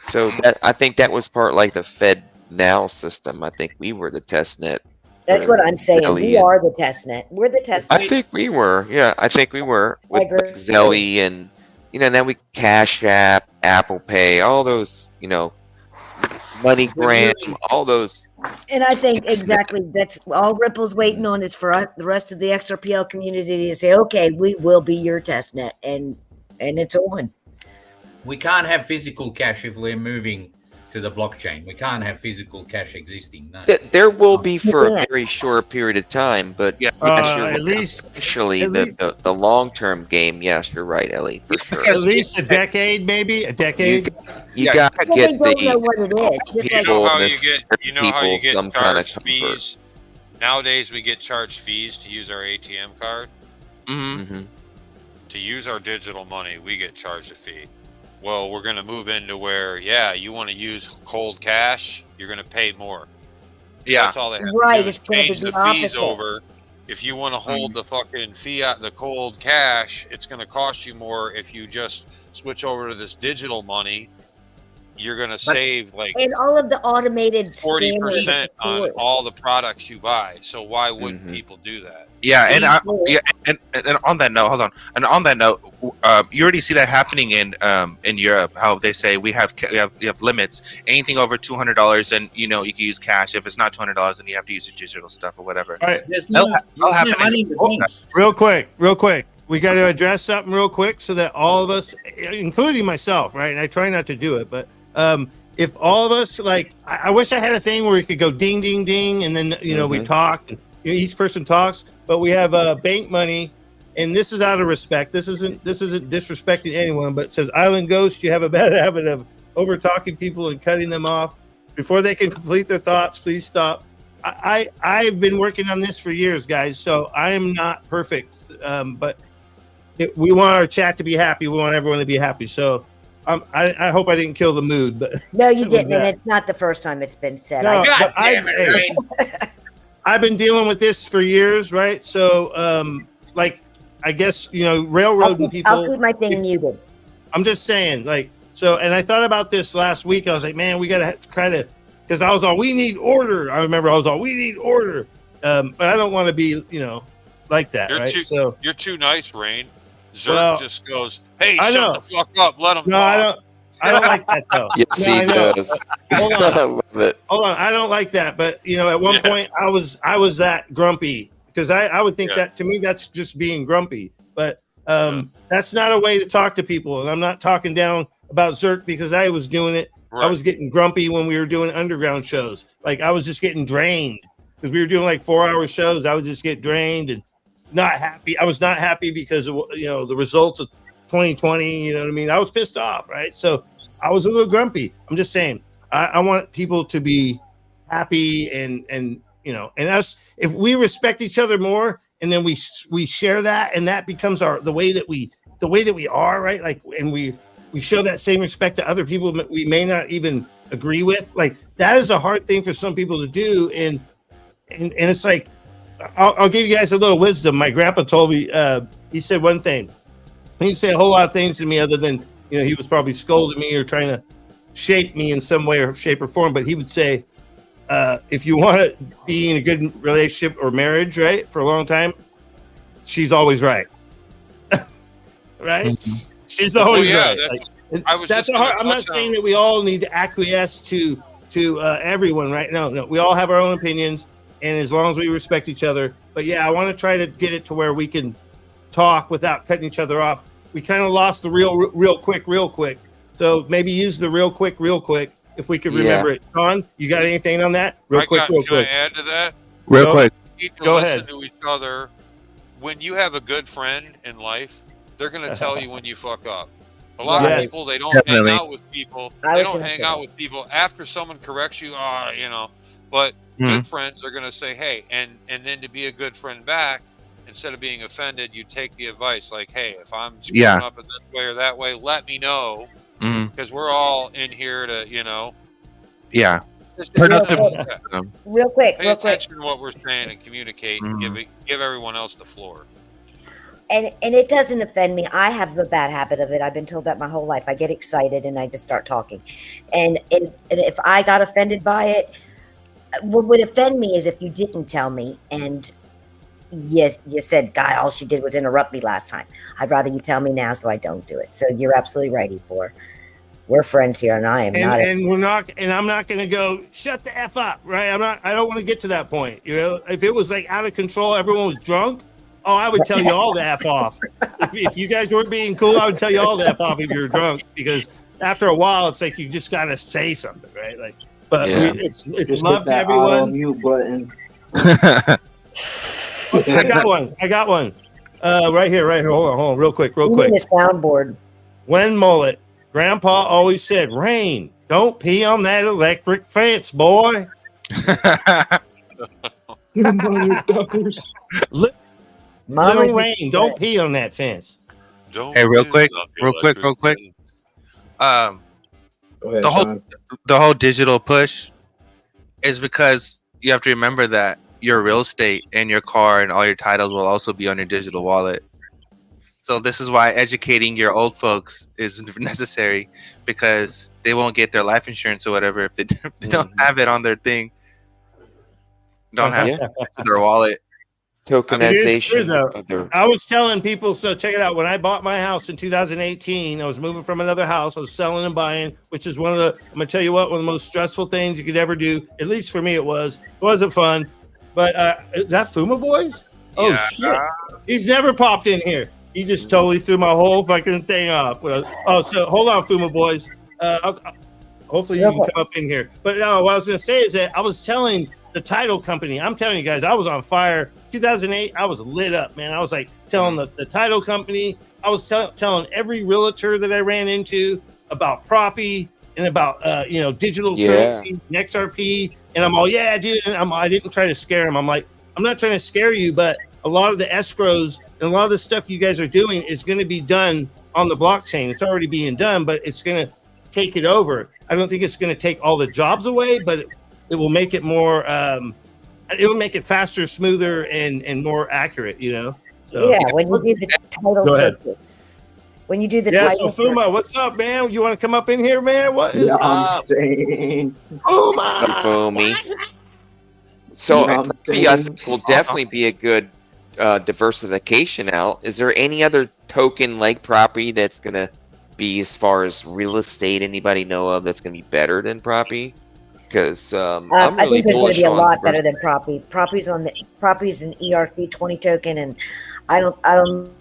So I think that was part like the F.N.W.R system. I think we were the test net. That's what I'm saying. We are the test net. We're the test net. I think we were. Yeah, I think we were. With like Zelly and, you know, now we Cash App, Apple Pay, all those, you know, MoneyGram, all those. And I think exactly that's all Ripple's waiting on, is for the rest of the XRPL community to say, okay, we will be your test net. And it's on. We can't have physical cash if we're moving to the blockchain. We can't have physical cash existing. No. There will be for a very short period of time, but at least the long-term game. Yes, you're right, Ellie, for sure. At least a decade, maybe a decade. You got to get the. Know what it is. You know how you get charged fees. Nowadays, we get charged fees to use our ATM card. Mm-hmm. to use our digital money, we get charged a fee. Well, we're going to move into where, yeah, you want to use cold cash, you're going to pay more. Yeah. That's all they have Right, to do is it's gonna be change the the fees opposite. over. If you want to hold the fucking fiat, the cold cash, it's going to cost you more. If you just switch over to this digital money, you're going to save like And all of the automated 40% on scanners. all the products you buy. So why wouldn't people do that? Yeah, and and on that note, hold on. And on that note, you already see that happening in Europe. How they say we have limits. Anything over $200, and you can use cash. If it's not $200, then you have to use the digital stuff or whatever. All right, that'll happen. Real quick. We got to address something real quick so that all of us, including myself, right? And I try not to do it, but if all of us, like, I wish I had a thing where we could go ding, ding, ding, and then we talk, and each person talks. But we have bank money, and this is out of respect. This isn't disrespecting anyone, but it says, Island Ghost, you have a bad habit of over talking people and cutting them off before they can complete their thoughts. Please stop. I've been working on this for years, guys, so I am not perfect, but we want our chat to be happy. We want everyone to be happy. So I hope I didn't kill the mood, but no, you didn't, and it's not the first time it's been said. No, I've been dealing with this for years, right? So, like, I guess railroading people. I'll keep my thing muted. I'm just saying, like, so, and I thought about this last week. I was like, man, we gotta try to, because I was all, we need order. I remember I was all, we need order, but I don't want to be, like that, You're right? You're too nice, Rain. Zerk just goes, hey, shut the fuck up, let him No, talk. I don't like that though. Yes, he does. Hold on. I love it. Hold on, I don't like that. But at one point, I was that grumpy because I would think that to me that's just being grumpy. But that's not a way to talk to people. And I'm not talking down about Zerk because I was doing it. Right. I was getting grumpy when we were doing underground shows. Like I was just getting drained because we were doing like 4-hour shows. I would just get drained and not happy. I was not happy because of the results of 2020. You know what I mean? I was pissed off, right? So I was a little grumpy. I'm just saying I want people to be happy and us, if we respect each other more and then we share that, and that becomes the way that we are, right? Like, and we show that same respect to other people we may not even agree with. Like that is a hard thing for some people to do, and it's like I'll give you guys a little wisdom. My grandpa told me, he said one thing. He said a whole lot of things to me other than, he was probably scolding me or trying to shape me in some way or shape or form. But he would say, if you want to be in a good relationship or marriage, right, for a long time, she's always right. Right? Mm-hmm. She's always right. I'm not saying that we all need to acquiesce to everyone, right? No, we all have our own opinions. And as long as we respect each other, but I want to try to get it to where we can talk without cutting each other off. We kind of lost the real quick. So maybe use the real quick if we could remember it. Sean, you got anything on that? Real quick. Can I add to that? Real quick. You need to listen to each other. When you have a good friend in life, they're going to tell you when you fuck up. A lot of people, they don't hang out with people. They don't hang out with people after someone corrects you. But good friends are going to say, hey, and then to be a good friend back, instead of being offended, you take the advice like, hey, if I'm screwing up in this way or that way, let me know, because we're all in here to, Yeah. Real quick. Pay attention to what we're saying and communicate and give everyone else the floor. And it doesn't offend me. I have the bad habit of it. I've been told that my whole life. I get excited and I just start talking. And if I got offended by it, what would offend me is if you didn't tell me and yes, you said, God, all she did was interrupt me last time. I'd rather you tell me now so I don't do it. So you're absolutely right, E4. We're friends here, and I am not. And we're not. And I'm not going to go shut the F up, right? I don't want to get to that point. If it was like out of control, everyone was drunk. Oh, I would tell you all to F off. If you guys weren't being cool, I would tell you all to F off if you're drunk, because after a while, it's like you just got to say something, right? Like, but it's just love to everyone. Mute button. I got one. Right here. Hold on, real quick. The soundboard. When Mullet, Grandpa always said, "Rain, don't pee on that electric fence, boy." Little Rain, don't pee on that fence. Don't Hey, real quick, dance on the real quick, real quick. electric Um, Go ahead, the whole Sean. the whole digital push is because you have to remember that your real estate and your car and all your titles will also be on your digital wallet. So this is why educating your old folks is necessary, because they won't get their life insurance or whatever if they don't have it on their thing, don't have Yeah. it to their wallet. It is true, Tokenization though. of their. I was telling people, so check it out. When I bought my house in 2018, I was moving from another house. I was selling and buying, which is one of the, I'm going to tell you what, one of the most stressful things you could ever do. At least for me, it was. It wasn't fun. But is that Fuma Boys? Oh, Yeah. shit. He's never popped in here. He just totally threw my whole fucking thing off. Oh, so hold on, Fuma Boys. Hopefully you can come up in here. But no, what I was going to say is that I was telling the title company, I'm telling you guys, I was on fire. 2008, I was lit up, man. I was like telling the title company, I was telling every realtor that I ran into about property and about digital currency, XRP, and I'm all, yeah, dude. And I didn't try to scare him. I'm like, I'm not trying to scare you, but a lot of the escrows and a lot of the stuff you guys are doing is going to be done on the blockchain. It's already being done, but it's going to take it over. I don't think it's going to take all the jobs away, but it will make it more. It will make it faster, smoother, and more accurate. So, yeah, when you do the title Go ahead. searches. When you do the Yeah, title so Fuma, search- what's up, man? You want to come up in here, man? What is up? saying. Fuma! Foamy. So Yeah, property, I think, will definitely be a good diversification out. Is there any other token like property that's gonna be, as far as real estate, anybody know of that's gonna be better than property? Because I'm I really think there's going to bullish be a on lot better than property. Property's an ERC 20 token, and I don't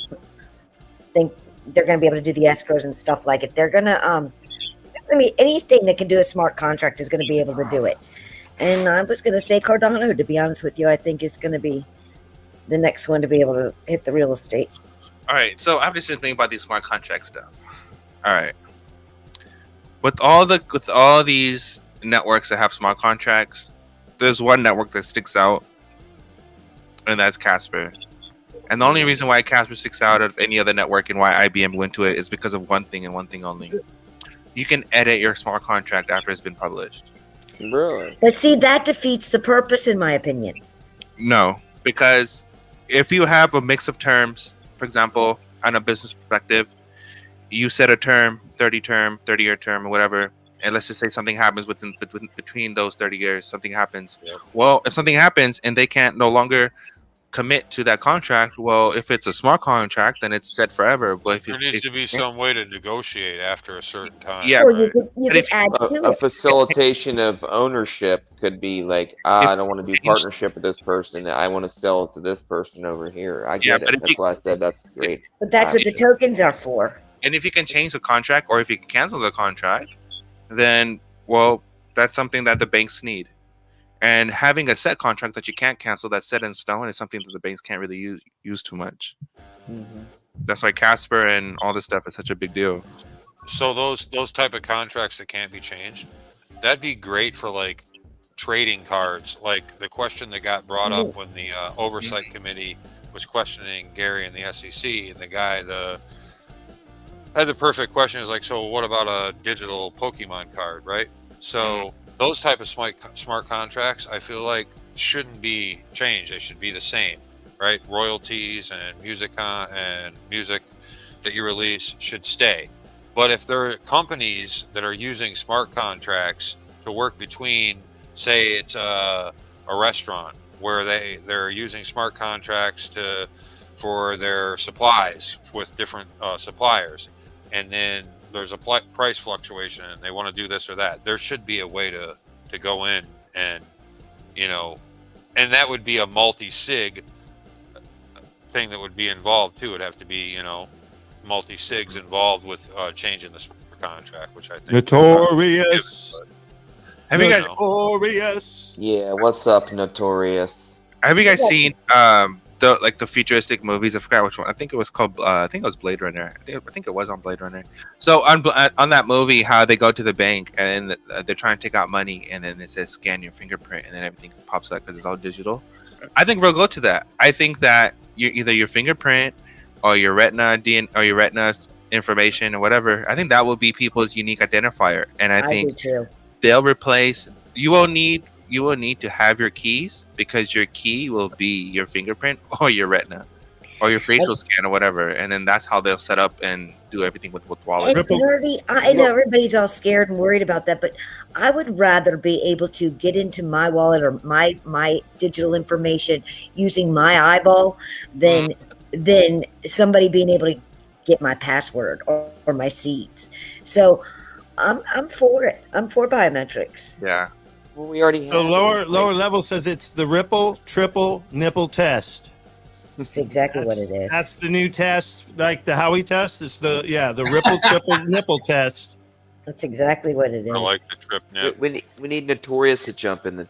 think they're going to be able to do the escrows and stuff like it. They're going to I mean, anything that can do a smart contract is going to be able to do it. And I was going to say Cardano, to be honest with you, I think is going to be the next one to be able to hit the real estate. All right, so I'm just thinking about these smart contract stuff. All right, with all these networks that have smart contracts, there's one network that sticks out, and that's Casper. And the only reason why Casper sticks out of any other network and why IBM went to it is because of one thing and one thing only. You can edit your smart contract after it's been published. Really? But see, that defeats the purpose, in my opinion. No, because if you have a mix of terms, for example, on a business perspective, you set a term, 30-year term, or whatever, and let's just say something happens between those 30 years, something happens. Yeah. Well, if something happens and they can't no longer commit to that contract, well, if it's a smart contract, then it's set forever. But if there needs to be some way to negotiate after a certain time. Yeah, well, you could add to a it. facilitation of ownership could be like, I don't want to do partnership with this person. I want to sell it to this person over here. I get it. That's why I said that's great. But that's what the tokens are for. And if you can change the contract, or if you can cancel the contract, then, well, that's something that the banks need. And having a set contract that you can't cancel, that's set in stone, is something that the banks can't really use too much. Mm-hmm. That's why Casper and all this stuff is such a big deal. So those type of contracts that can't be changed, that'd be great for like trading cards. Like the question that got brought up when the oversight committee was questioning Gary and the SEC, and the guy had the perfect question. Is like, so what about a digital Pokemon card, right? So those type of smart contracts, I feel like, shouldn't be changed. They should be the same, right? Royalties and music that you release should stay. But if there are companies that are using smart contracts to work between, say it's a restaurant where they're using smart contracts for their supplies with different suppliers, and then there's a price fluctuation and they want to do this or that, there should be a way to go in and, and that would be a multi-sig thing that would be involved too. It'd have to be, multi-sigs involved with changing the smart contract, which I think Notorious. Have you guys? Notorious. Yeah, what's up, Notorious? Have you guys seen the futuristic movies? I forgot which one. I think it was called. I think it was Blade Runner. I think it was on Blade Runner. So on that movie, how they go to the bank and they're trying to take out money, and then it says scan your fingerprint, and then everything pops up because it's all digital. I think we'll go to that. I think that either your fingerprint or your retina or your retina information or whatever, I think that will be people's unique identifier. And I think do too. they'll replace. You will need to have your keys, because your key will be your fingerprint or your retina or your facial scan or whatever, and then that's how they'll set up and do everything with wallets. And nerdy, I know everybody's all scared and worried about that, but I would rather be able to get into my wallet or my digital information using my eyeball than somebody being able to get my password or my seeds. So I'm for it. I'm for biometrics. Yeah. Well, we already have So lower level says it's the Ripple triple nipple test. That's exactly what it is. That's the new test, like the Howie test. It's the Ripple triple nipple test. That's exactly what it is. I like the trip nip. We need Notorious to jump in the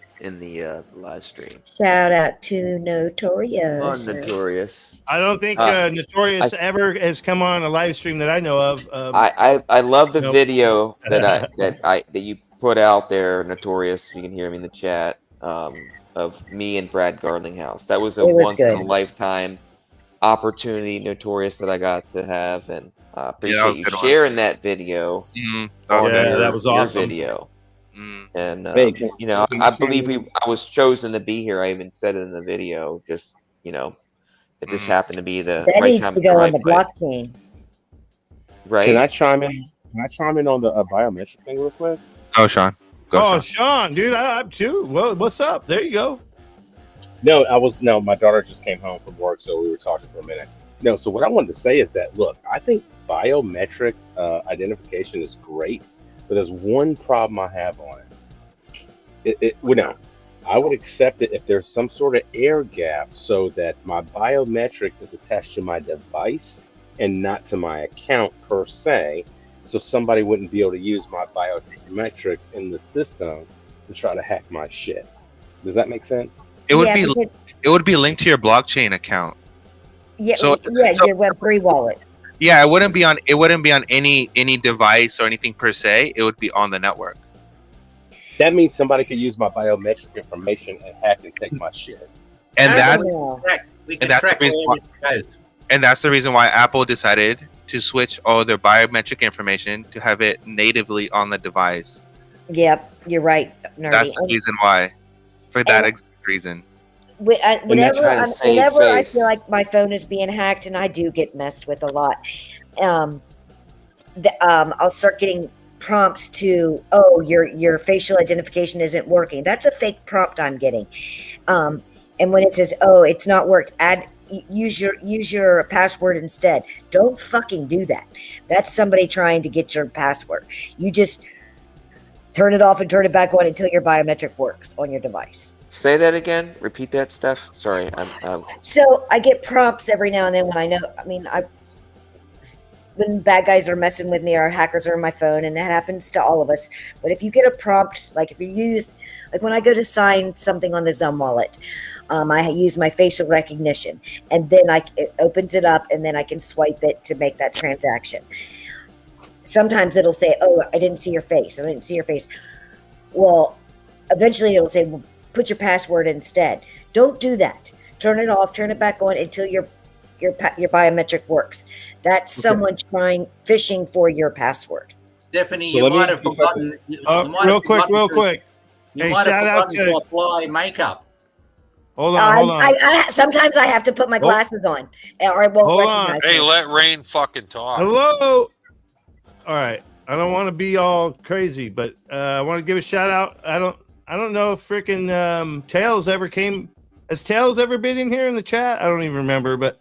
live stream. Shout out to Notorious. On Notorious. I don't think Notorious ever has come on a live stream that I know of. I love the video that you put out there, Notorious. If you can hear me in the chat. Of me and Brad Garlinghouse. That was a once in a lifetime opportunity, Notorious, that I got to have, and appreciate you sharing that video. That was awesome. Video. And I believe I was chosen to be here. I even said it in the video. Just it just happened to be the that right needs time to go on the blockchain. Right? Can I chime in? On the biometric thing real quick? Oh, Sean. Sean, dude, I'm too. Well, what's up? There you go. No, my daughter just came home from work, so we were talking for a minute. No, so what I wanted to say is that, look, I think biometric identification is great, but there's one problem I have on it. I would accept it if there's some sort of air gap so that my biometric is attached to my device and not to my account per se. So somebody wouldn't be able to use my biometrics in the system to try to hack my shit. Does that make sense? It would be linked to your blockchain account. Yeah, your Web3 wallet. Yeah, it wouldn't be on any device or anything per se. It would be on the network. That means somebody could use my biometric information and hack and take my shit. And that's the reason why Apple decided to switch all their biometric information to have it natively on the device. Yep, you're right, nerdy. That's the reason why. For that exact reason. Whenever I feel like my phone is being hacked, and I do get messed with a lot, I'll start getting prompts to, your facial identification isn't working. That's a fake prompt I'm getting. And when it says, it's not worked, use your password instead. Don't fucking do that. That's somebody trying to get your password. You just turn it off and turn it back on until your biometric works on your device. Say that again. Repeat that, Steph. Sorry. So I get prompts every now and then when when bad guys are messing with me or hackers are on my phone, and that happens to all of us. But if you get a prompt, like if you use, like when I go to sign something on the Zum wallet, I use my facial recognition, and then it opens it up, and then I can swipe it to make that transaction. Sometimes it'll say, I didn't see your face. Well, eventually it'll say, well, put your password instead. Don't do that. Turn it off, turn it back on until your biometric works. That's someone phishing for your password. Stephanie, you might have forgotten. Real quick. You might have forgotten to apply makeup. Hold on. Sometimes I have to put my glasses on, or I won't recognize Hey, let Rain fucking talk. Hello. All right. I don't want to be all crazy, but I want to give a shout out. I don't know if freaking Tails ever came. Has Tails ever been in here in the chat? I don't even remember, but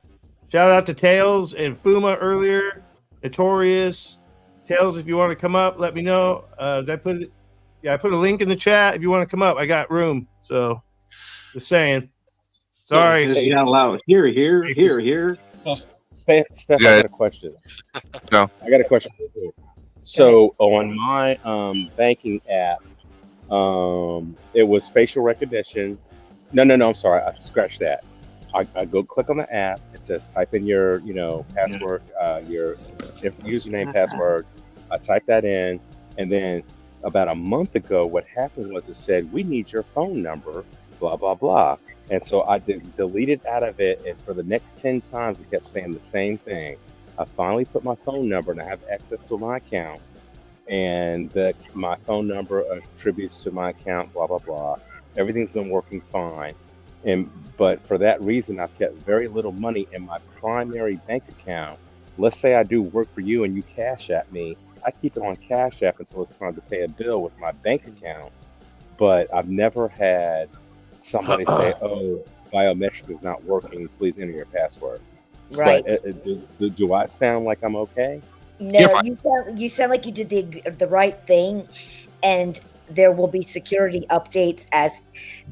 shout out to Tails and Fuma earlier. Notorious. Tails, if you want to come up, let me know. Did I put it? Yeah, I put a link in the chat if you want to come up. I got room. So just saying. Sorry. Just got loud. Here. Steph, I got a question. No. I got a question. So on my banking app, it was facial recognition. No, I'm sorry. I scratched that. I go click on the app. It says type in your, password, your username, password. I type that in, and then about a month ago, what happened was it said, we need your phone number, blah, blah, blah. And so I deleted out of it, and for the next 10 times, it kept saying the same thing. I finally put my phone number, and I have access to my account, and my phone number attributes to my account, blah blah blah. Everything's been working fine, but for that reason, I've kept very little money in my primary bank account. Let's say I do work for you, and you cash at me. I keep it on Cash App until it's time to pay a bill with my bank account. But I've never had somebody say, "Oh, biometric is not working. Please enter your password." Right. But do I sound like I'm okay? No, you sound like you did the right thing, and there will be security updates as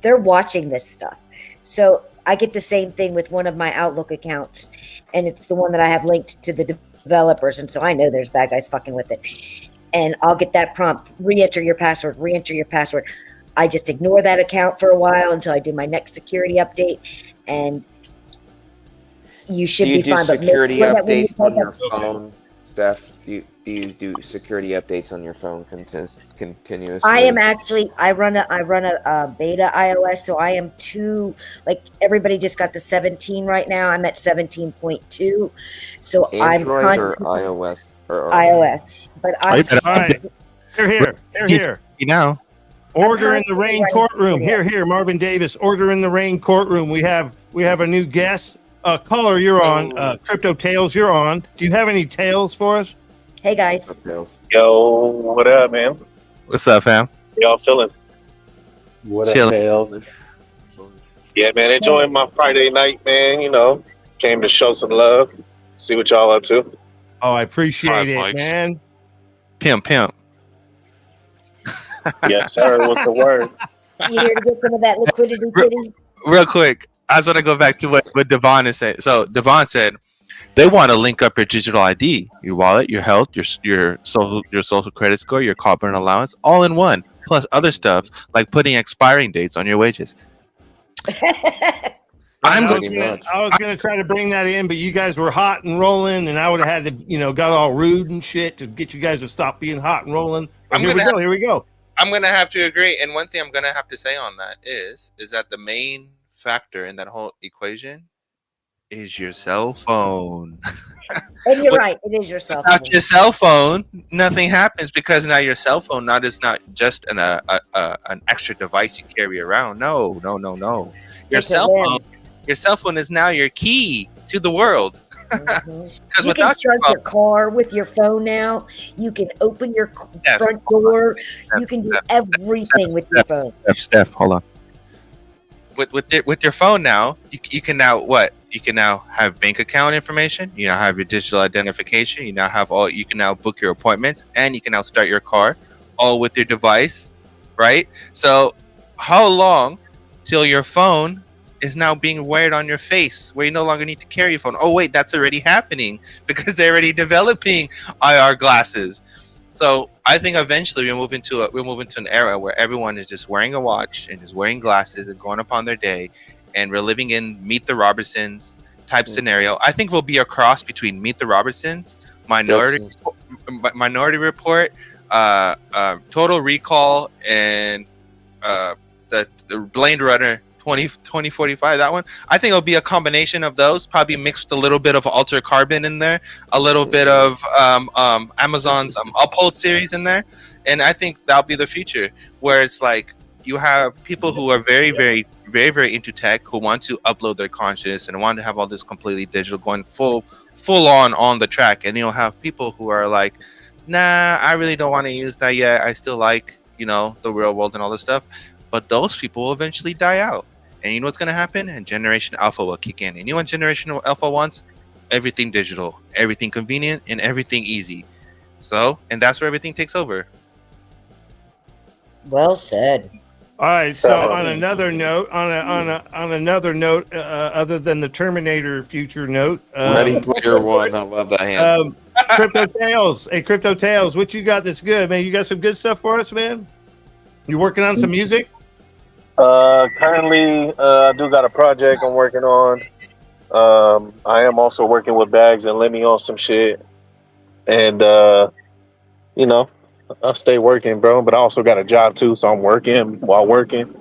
they're watching this stuff. So I get the same thing with one of my Outlook accounts, and it's the one that I have linked to the developers, and so I know there's bad guys fucking with it. And I'll get that prompt: re-enter your password, re-enter your password. I just ignore that account for a while until I do my next security update, and you should be fine. Do security updates on your phone, Steph? Do you do security updates on your phone continuously? I run a beta iOS, so I am like everybody just got the 17 right now. I'm at 17.2, so Android I'm or iOS iOS, but I'm all right. Here. You know. Order in the Rain courtroom. Here, Marvin Davis. Order in the Rain courtroom. We have a new guest. Caller, you're on. Crypto Tales, you're on. Do you have any tales for us? Hey guys. Yo, what up, man? What's up, fam? Y'all feeling? What up, Tales? Yeah, man. Enjoying my Friday night, man. You know, came to show some love. See what y'all up to. Oh, I appreciate it, man. Pimp. Yes, sir. What's the word? You here to get some of that liquidity, kitty? Real quick, I just want to go back to what Devon is saying. So Devon said they want to link up your digital ID, your wallet, your health, your social credit score, your carbon allowance, all in one, plus other stuff like putting expiring dates on your wages. I was going to try to bring that in, but you guys were hot and rolling, and I would have had to, got all rude and shit to get you guys to stop being hot and rolling. But here we go. I'm going to have to agree. And one thing I'm going to have to say on that is that the main factor in that whole equation is your cell phone. And you're right. It is your cell phone. Without your cell phone, nothing happens, because now your cell phone is not just an extra device you carry around. No. Your cell phone is now your key to the world. Because you can start your car with your phone now. You can open your front door. You can do everything with your phone. Steph, hold on. With your phone now, you can now what? You can now have bank account information. You now have your digital identification. You can now book your appointments, and you can now start your car, all with your device, right? So, how long till your phone is now being weared on your face, where you no longer need to carry your phone? Oh wait, that's already happening, because they're already developing IR glasses. So I think eventually we'll move into an era where everyone is just wearing a watch and is wearing glasses and going upon their day, and we're living in Meet the Robertsons type scenario. I think we'll be a cross between Meet the Robertsons, Minority Report, Total Recall, and the Blade Runner 2045, that one. I think it'll be a combination of those, probably mixed with a little bit of Alter Carbon in there, a little bit of Amazon's Uphold series in there, and I think that'll be the future, where it's like you have people who are very, very, very, very into tech, who want to upload their conscious and want to have all this completely digital, going full on the track, and you'll have people who are like, nah, I really don't want to use that yet. I still like, the real world and all this stuff. But those people will eventually die out. And you know what's going to happen? And Generation Alpha will kick in. And you know what Generation Alpha wants? Everything digital, everything convenient, and everything easy. So, and that's where everything takes over. Well said. All right. So on another note, other than the Terminator future note, Ready Player One. I love that hand. Crypto Tales. Hey, Crypto Tales, what you got that's good, man? You got some good stuff for us, man? You working on some music? Currently, I do got a project I'm working on. I am also working with Bags and Lemmy on some shit. And, I'll stay working, bro. But I also got a job, too, so I'm working while working.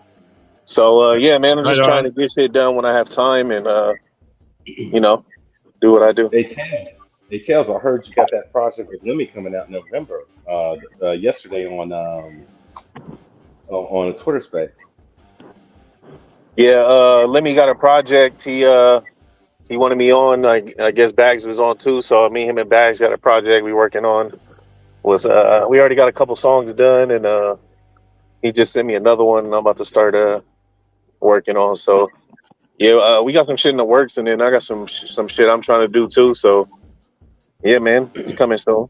So yeah, man, I'm Right just trying on. to get shit done when I have time, and do what I do. Hey, Tails, I heard you got that project with Lemmy coming out in November. Yesterday on a Twitter Space. Yeah, Lemmy got a project. He wanted me on. I guess Bags was on too. So me, him, and Bags got a project we working on. We already got a couple songs done, and he just sent me another one. And I'm about to start working on. So yeah, we got some shit in the works, and then I got some shit I'm trying to do too. So yeah, man, it's coming soon.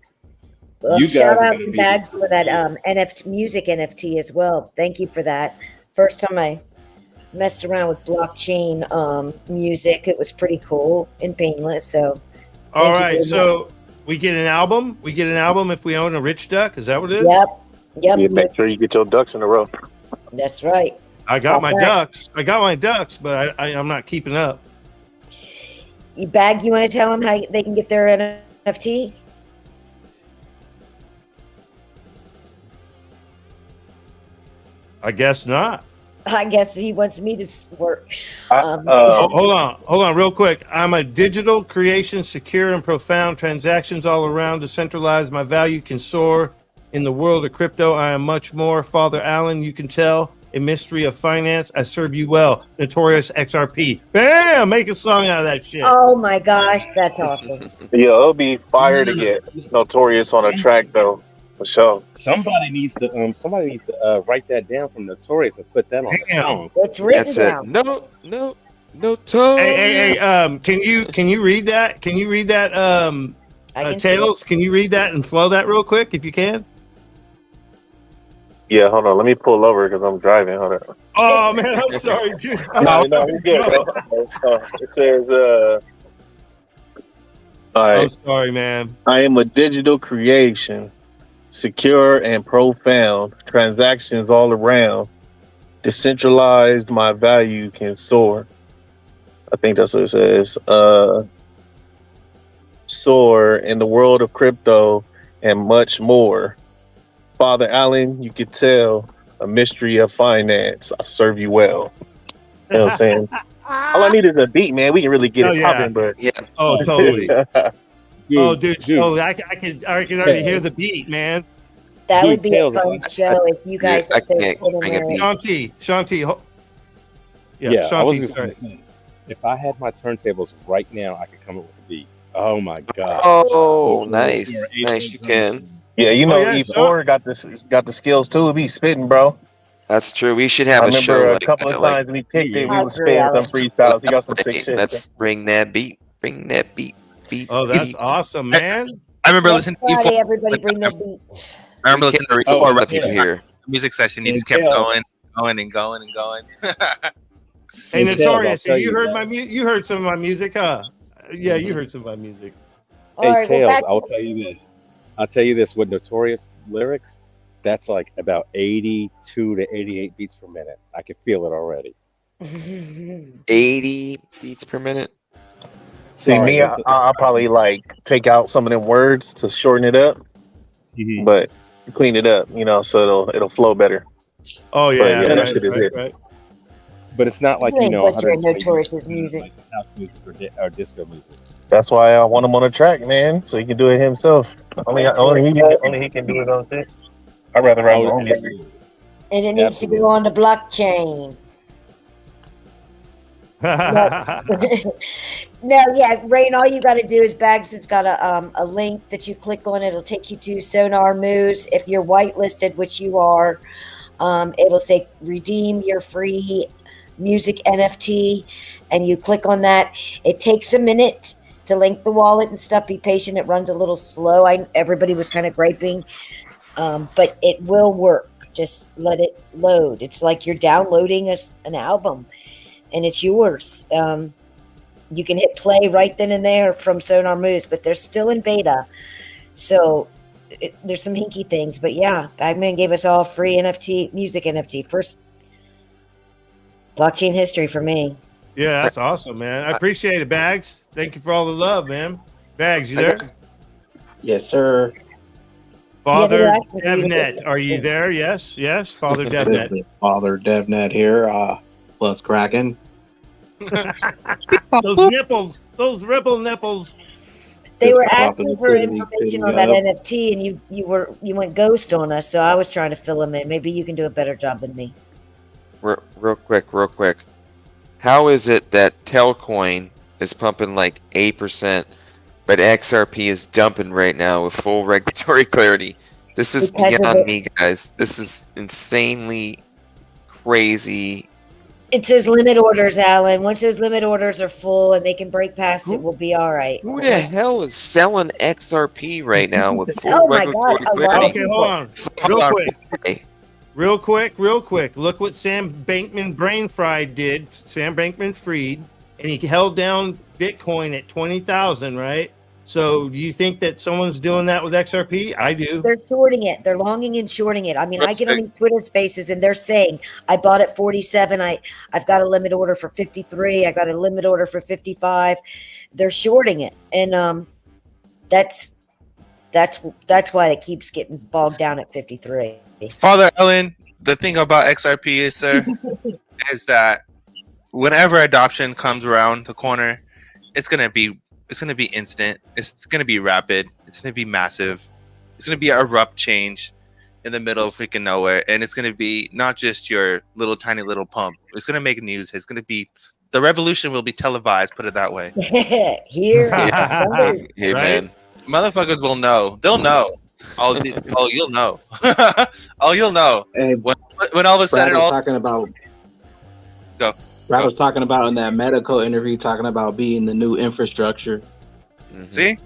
Well, You shout guys are out gonna to be Bags for that NFT music NFT as well. Thank you for that. First time I messed around with blockchain music. It was pretty cool and painless. So All thank you right, very so we get an album. We get an album if we own a rich duck. Is that what it is? much. Yep. Yeah, make sure you get your ducks in a row. That's right. I got my Okay. ducks. But I'm not keeping up. Bag, you want to tell them how they can get their NFT? I guess not. I guess he wants me to work. Hold on, real quick. I'm a digital creation, secure and profound transactions all around, decentralized. My value can soar in the world of crypto. I am much more. Father Allen, you can tell. A mystery of finance. I serve you well. Notorious XRP. Bam! Make a song out of that shit. Oh my gosh, that's awesome. Yeah, it'll be fire to get Notorious on a track though, for sure. Somebody needs to write that down from Notorious and put that on the song. It's written That's down. it. No, Notorious. Hey, can you read that? Can you read that? Tails, can you read that and flow that real quick if you can? Yeah, hold on. Let me pull over because I'm driving. Hold on. Oh man, I'm sorry, dude. No, we good, bro. It says, all right. I'm sorry, man. I am a digital creation, secure and profound, transactions all around, decentralized, my value can soar. I think that's what it says. Soar in the world of crypto and much more. Father Allen, you could tell, a mystery of finance. I serve you well. You know what I'm saying? All I need is a beat, man. We can really get it popping, but yeah. Oh, totally. Dude. Dude. Oh, I can already hear the beat, man. That Dude, would be a Tails, fun show if you guys I had those can't put in bring a there. beat. Shanti. I was Shanti, just sorry. gonna say, if I had my turntables right now, I could come up with a beat. Oh my god. Oh, nice. Nice, you can. yeah, you know, yeah, Eve so- Orr got the skills too. Be spitting, bro. That's true. We should have I a show remember a like couple of that, like, times we kicked it, we I was agree, spitting some Alex. freestyles. He got some sick hey, shit. let's bring that beat. Bring that beat. Oh, that's awesome, man. I remember Next listening to you. Friday, everybody bring their beats. I remember We listening can't to reach all E4 the people here. music session. He And just kept Tails. going and going. Hey, Tails, Notorious, I'll tell you you heard that. you heard some of my music, huh? Yeah, you heard some of my music. All Hey, right, well, Tails, back I'll tell you this. With Notorious lyrics, that's like about 82 to 88 beats per minute. I can feel it already. 80 beats per minute. See, Sorry, me, I'll probably like take out some of them words to shorten it up, Mhm. but clean it up, so it'll flow better. Oh But yeah, yeah, that right, shit is it. right. But it's not like, You ain't butchering 120 Notorious's beats per minute, music. like house music or disco music. That's why I want him on a track, man, so he can do it himself. Only he can do it on shit. I'd rather write my own music. Absolutely. And it needs to go on the blockchain. No, yeah, Rain, all you got to do is Bags has got a link that you click on. It'll take you to Sonar Moves. If you're whitelisted, which you are, it'll say redeem your free music NFT, and you click on that. It takes a minute to link the wallet and stuff. Be patient. It runs a little slow. Everybody was kind of griping, but it will work. Just let it load. It's like you're downloading an album, and it's yours. You can hit play right then and there from Sonar Moves, but they're still in beta. So there's some hinky things. But yeah, Bagman gave us all free NFT, music NFT. First blockchain history for me. Yeah, that's awesome, man. I appreciate it, Bags. Thank you for all the love, man. Bags, you there? Yes, sir. Father Yeah, DevNet, are you there? Yes, Father DevNet. Father DevNet here. What's cracking? Those nipples, those ripple nipples. They were asking for information on that NFT, and you went ghost on us. So I was trying to fill them in. Maybe you can do a better job than me. Real quick. How is it that Telcoin is pumping like 8%, but XRP is dumping right now with full regulatory clarity? This is beyond me, guys. This is insanely crazy. It's those limit orders, Alan. Once those limit orders are full and they can break past it, we'll be all right. Who the hell is selling XRP right now with full regulatory clarity? Okay, hold on. Real quick. Look what Sam Bankman-Fried did. Sam Bankman-Fried, and he held down Bitcoin at 20,000, right? So do you think that someone's doing that with XRP? I do. They're shorting it. They're longing and shorting it. I mean, I get on these Twitter spaces and they're saying, I bought at 47. I've got a limit order for 53. I got a limit order for 55. They're shorting it. And that's why it keeps getting bogged down at 53. Father Ellen, the thing about XRP is, sir, is that whenever adoption comes around the corner, it's gonna be instant. It's gonna be rapid. It's gonna be massive. It's gonna be an abrupt change in the middle of freaking nowhere, and it's gonna be not just your little tiny little pump. It's gonna make news. It's gonna be the revolution will be televised. Put it that way. Here, hey man, motherfuckers will know. They'll know. Oh, you'll know. Oh, you'll know. And when all of a sudden, talking about. Go. Brad was talking about in that medical interview, talking about being the new infrastructure. Mm-hmm. See,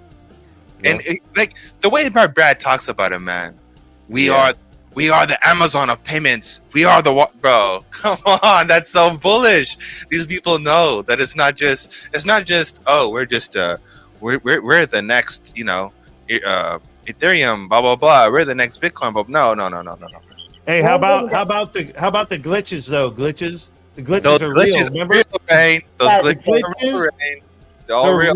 and like the way Brad talks about it, man. We are the Amazon of payments. We are the bro. Come on, that's so bullish. These people know that it's not just. Oh, we're just we're the next, Ethereum, blah blah blah. We're the next Bitcoin, but no. Hey, how about the glitches though? The glitches are real. Remember? Those glitches are real. They're all real.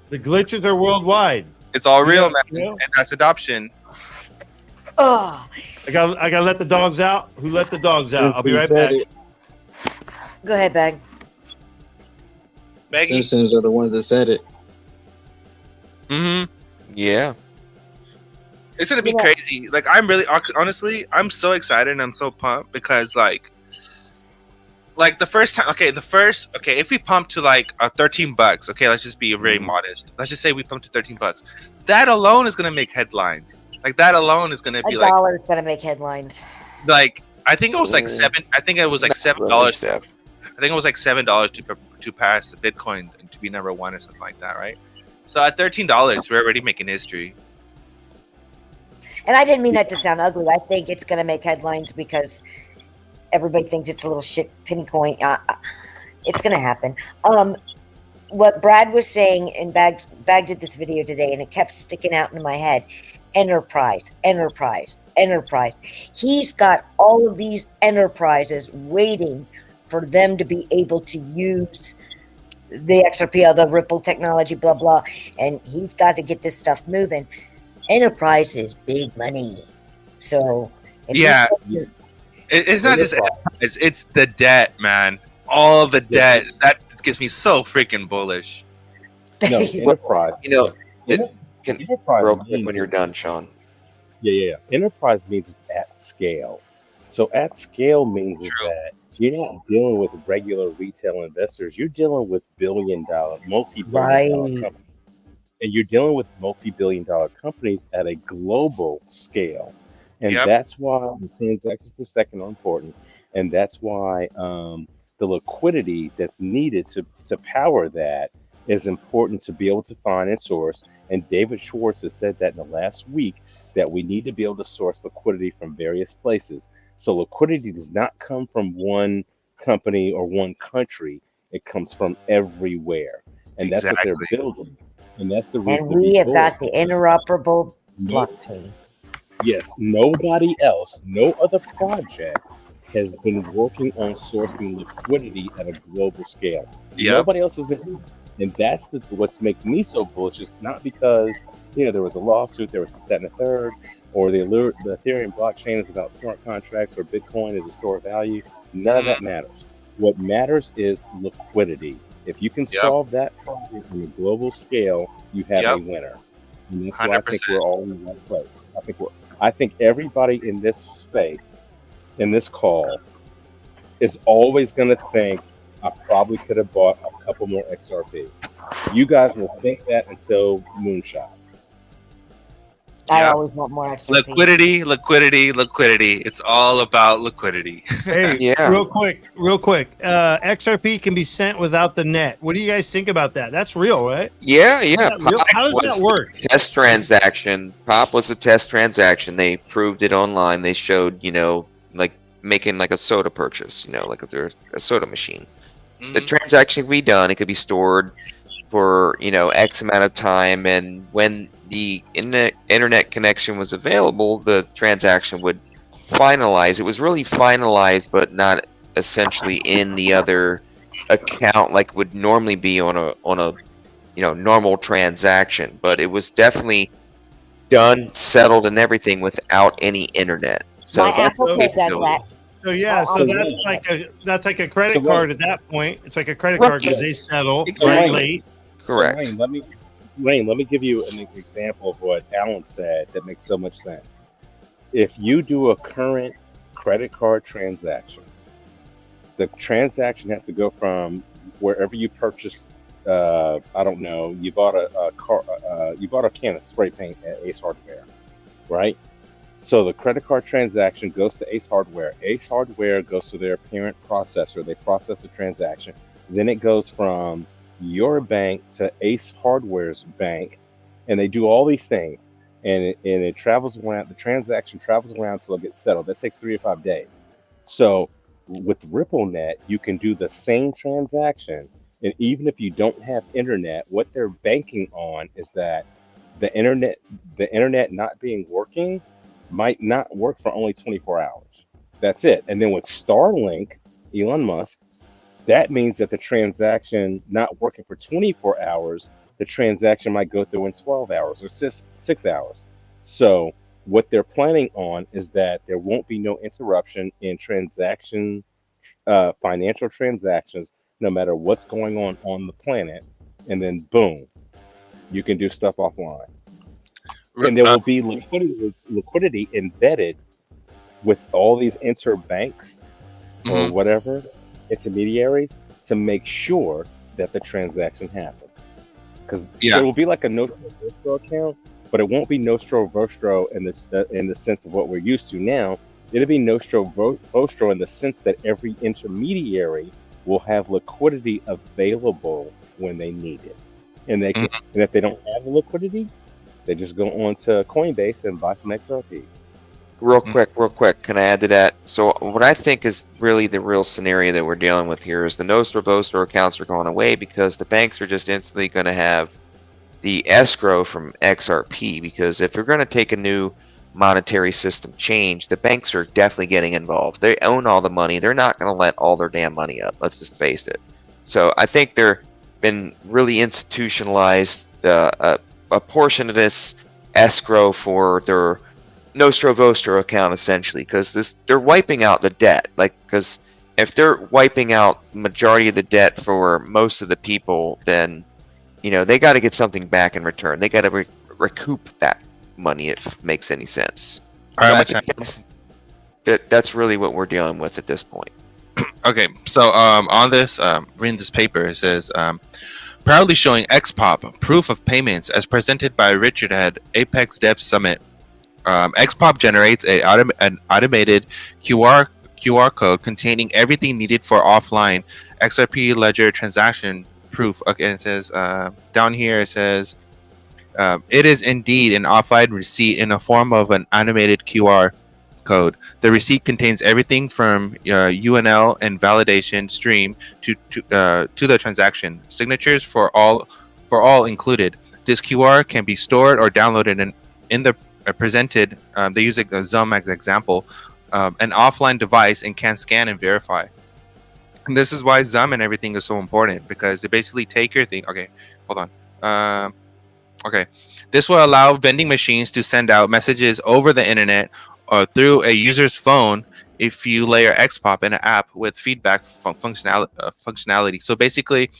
The glitches are worldwide. It's all real, man, and that's adoption. Oh, I gotta let the dogs out. Who let the dogs out? I'll be right back. Go ahead, Bag. Maggie. Simpsons are the ones that said it. Mm-hmm. Yeah. It's gonna be crazy. Like, I'm really honestly, I'm so excited and I'm so pumped because like the first time, if we pump to like $13, okay, let's just be very modest. Let's just say we pump to $13. That alone is gonna make headlines. Like, that alone is gonna be like $1 gonna make headlines. Like, I think it was like $7. I think it was like $7. I think it was like $7 to pass the Bitcoin and to be number one or something like that, right? So at $13, we're already making history. And I didn't mean that to sound ugly. I think it's gonna make headlines because everybody thinks it's a little shit penny coin. It's gonna happen. What Brad was saying, and Bag did this video today, and it kept sticking out in my head. Enterprise. He's got all of these enterprises waiting for them to be able to use the XRP, the Ripple technology, blah blah, and he's got to get this stuff moving. Enterprise is big money, so it's not just enterprise, it's the debt, man. All the debt that just gets me so freaking bullish. No, enterprise. Enterprise real quick when you're done, Sean. Yeah. Enterprise means it's at scale. So at scale means that you're not dealing with regular retail investors. You're dealing with multi-billion-dollar companies. And you're dealing with multi-billion-dollar companies at a global scale. And that's why the transactions per second are important. And that's why the liquidity that's needed to power that is important to be able to find and source. And David Schwartz has said that in the last week, that we need to be able to source liquidity from various places. So liquidity does not come from one company or one country. It comes from everywhere. And that's what they're building. And that's the reason. And we have got the interoperable blockchain. Yes, nobody else, no other project has been working on sourcing liquidity at a global scale. Nobody else has been doing it. And that's what makes me so bullish. It's not because there was a lawsuit, there was this, that, and the third, or the Ethereum blockchain is about smart contracts, or Bitcoin is a store of value. None of that matters. What matters is liquidity. If you can Yep. solve that problem on a global scale, you have a Yep. winner. And that's why I think 100%. we're all in the right place. I think everybody in this space, in this call, is always going to think, I probably could have bought a couple more XRP. You guys will think that until moonshot. I Yep. always want more XRP. Liquidity, liquidity, liquidity. It's all about liquidity. Hey, Yeah. real quick. XRP can be sent without the net. What do you guys think about that? That's real, right? Yeah. Is that real? How does that was work? the test transaction. Pop was a test transaction. They proved it online. They showed, like making like a soda purchase, like a soda machine. The transaction could be done. It could be stored for, X amount of time. And when the internet connection was available, the transaction would finalize. It was really finalized, but not essentially in the other account like would normally be on a normal transaction. But it was definitely done, settled, and everything without any internet. So My that's Apple the Pay does capability. that. So yeah, so that's like a credit card at that point. It's like a credit card because they settle Exactly. late. Correct. Rain, let me give you an example of what Alan said that makes so much sense. If you do a current credit card transaction, the transaction has to go from wherever you purchased. I don't know. You bought a car. You bought a can of spray paint at Ace Hardware, right? So the credit card transaction goes to Ace Hardware. Ace Hardware goes to their parent processor. They process the transaction. Then it goes from your bank to Ace Hardware's bank, and they do all these things. And it travels around. The transaction travels around until it gets settled. That takes 3 to 5 days. So with RippleNet, you can do the same transaction, and even if you don't have internet, what they're banking on is that the internet not being working might not work for only 24 hours. That's it. And then with Starlink, Elon Musk, that means that the transaction not working for 24 hours, the transaction might go through in 12 hours or 6 hours. So what they're planning on is that there won't be no interruption in financial transactions, no matter what's going on the planet. And then boom, you can do stuff offline. And there will be liquidity embedded with all these interbanks or whatever intermediaries to make sure that the transaction happens. Because there will be like a Nostro account, but it won't be Nostro Vostro in the sense of what we're used to now. It'll be Nostro Vostro in the sense that every intermediary will have liquidity available when they need it, and they can, and if they don't have the liquidity, they just go on to Coinbase and buy some XRP. Real quick, can I add to that? So what I think is really the real scenario that we're dealing with here is the Nostro Vostro accounts are going away because the banks are just instantly going to have the escrow from XRP, because if you're going to take a new monetary system change, the banks are definitely getting involved. They own all the money. They're not going to let all their damn money up. Let's just face it. So I think they're been really institutionalized a portion of this escrow for their Nostro Vostro account, essentially, because they're wiping out the debt. Like, because if they're wiping out majority of the debt for most of the people, then they got to get something back in return. They got to recoup that money, if it makes any sense. That's really what we're dealing with at this point. Okay, so on this, reading this paper, it says, proudly showing XPOP proof of payments as presented by Richard at Apex Dev Summit. XPOP generates an automated QR code containing everything needed for offline XRP ledger transaction proof. Okay, it says down here, it says it is indeed an offline receipt in the form of an animated QR code. The receipt contains everything from UNL and validation stream to the transaction signatures for all included. This QR can be stored or downloaded in the presented. They use a Zoom as example, an offline device, and can scan and verify. And this is why Zoom and everything is so important, because they basically take your thing. Okay, hold on. Okay, this will allow vending machines to send out messages over the internet or through a user's phone if you layer XPOP in an app with feedback functionality. So basically,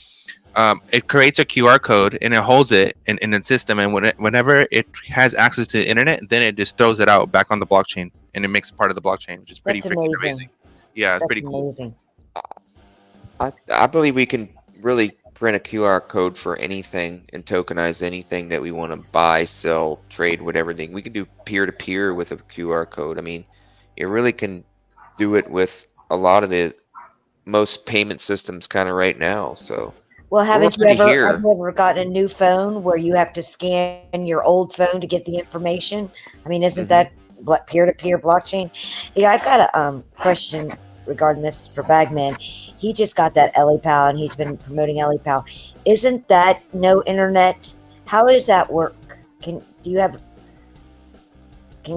it creates a QR code and it holds it in the system, and whenever it has access to the internet, then it just throws it out back on the blockchain, and it makes it part of the blockchain, which is pretty freaking amazing. Yeah, it's pretty cool. Amazing. I believe we can really print a QR code for anything and tokenize anything that we want to buy, sell, trade, whatever thing. We can do peer-to-peer with a QR code. I mean, you really can do it with a lot of the most payment systems kind of right now. So, well, have you ever gotten a new phone where you have to scan your old phone to get the information? I mean, isn't that peer-to-peer blockchain? Yeah, I've got a question regarding this for Bagman. He just got that LEPAL and he's been promoting LEPAL. Isn't that no internet? How does that work? Can you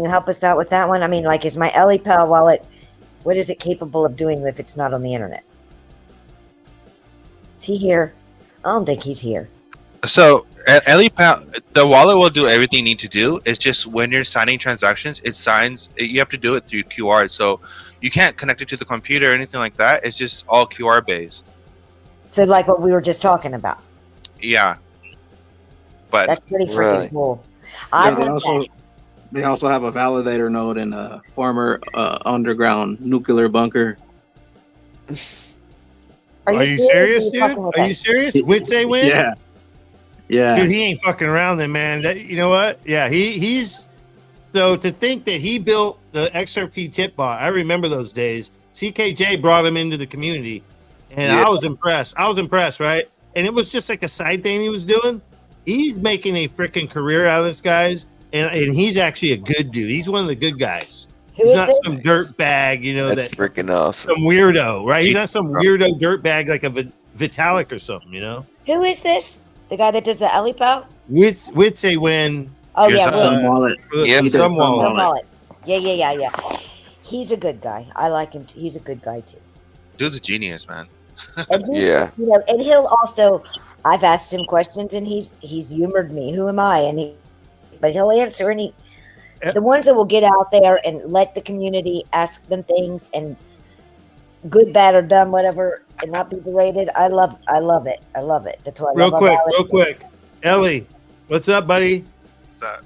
help us out with that one? I mean, like, is my LEPAL wallet, what is it capable of doing if it's not on the internet? Is he here? I don't think he's here. So LEPAL, the wallet will do everything you need to do. It's just when you're signing transactions, you have to do it through QR. So you can't connect it to the computer or anything like that. It's just all QR based. So like what we were just talking about. Yeah. But that's pretty freaking cool. They also have a validator node in a former underground nuclear bunker. Are you serious, dude? Are you serious? Witse win? Yeah. Yeah. Dude, he ain't fucking around then, man. You know what? Yeah, he's so to think that he built the XRP tip bot. I remember those days. CKJ brought him into the community, and I was impressed. Right? And it was just like a side thing he was doing. He's making a freaking career out of this, guys, and he's actually a good dude. He's one of the good guys. He's not some dirt bag, that's freaking awesome. Some weirdo, right? He's not some weirdo dirt bag like a Vitalik or something, you know? Who is this? The guy that does the LEPAL? Witse win. Oh, yeah. Some wallet. Some wallet. Yeah. He's a good guy. I like him. He's a good guy, too. Dude's a genius, man. Yeah. You know, and he'll also, I've asked him questions, and he's humored me. Who am I? But he'll answer, and the ones that will get out there and let the community ask them things, and good, bad, or dumb, whatever, and not be berated. I love it. That's why I love it. Real quick. Ellie, what's up, buddy? What's up?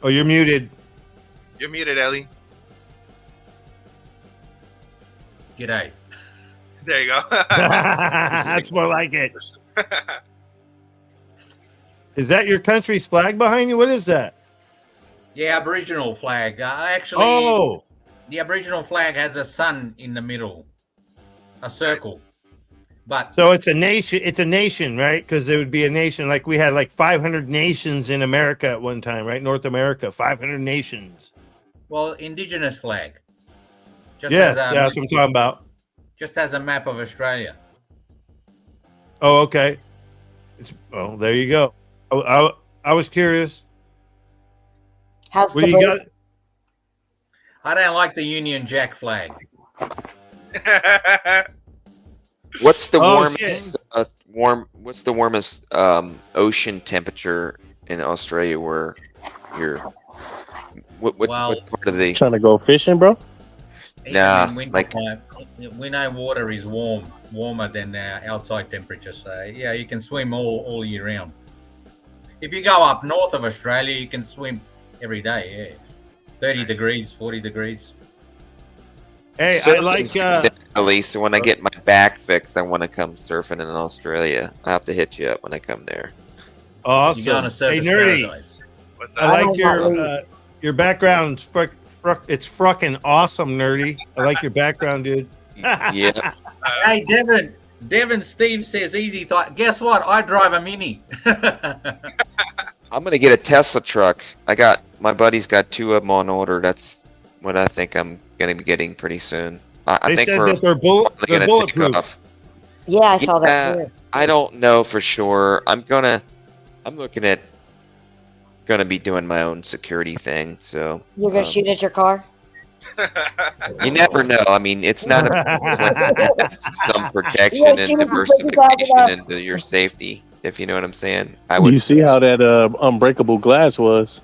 Oh, you're muted. You're muted, Ellie. G'day. There you go. That's more like it. Is that your country's flag behind you? What is that? Yeah, Aboriginal flag. Actually, the Aboriginal flag has a sun in the middle, a circle. But so it's a nation. It's a nation, right? Because there would be a nation like we had like 500 nations in America at one time, right? North America, 500 nations. Well, indigenous flag. Yes, that's what I'm talking about. Just has a map of Australia. Oh, okay. Well, there you go. I was curious. How's what do you got? I don't like the Union Jack flag. What's the warmest? What's the warmest ocean temperature in Australia? Where you're? What part of the? Trying to go fishing, bro? Nah, we know water is warmer than outside temperature. So yeah, you can swim all year round. If you go up north of Australia, you can swim every day. Yeah, 30 degrees, 40 degrees. Hey, I like so when I get my back fixed, I want to come surfing in Australia. I have to hit you up when I come there. Awesome. You're gonna surf Nerdy. What's up? I like your background. It's fucking awesome, Nerdy. I like your background, dude. Yeah. Hey, Devin Steve says easy thought. Guess what? I drive a Mini. I'm gonna get a Tesla truck. My buddy's got 2 of them on order. That's what I think I'm gonna be getting pretty soon. I think said that they're bulletproof. Yeah, I saw that too. I don't know for sure. I'm looking at gonna be doing my own security thing. So you're gonna shoot at your car? You never know. I mean, it's not some protection and diversification into your safety, if you know what I'm saying. You see how that unbreakable glass was?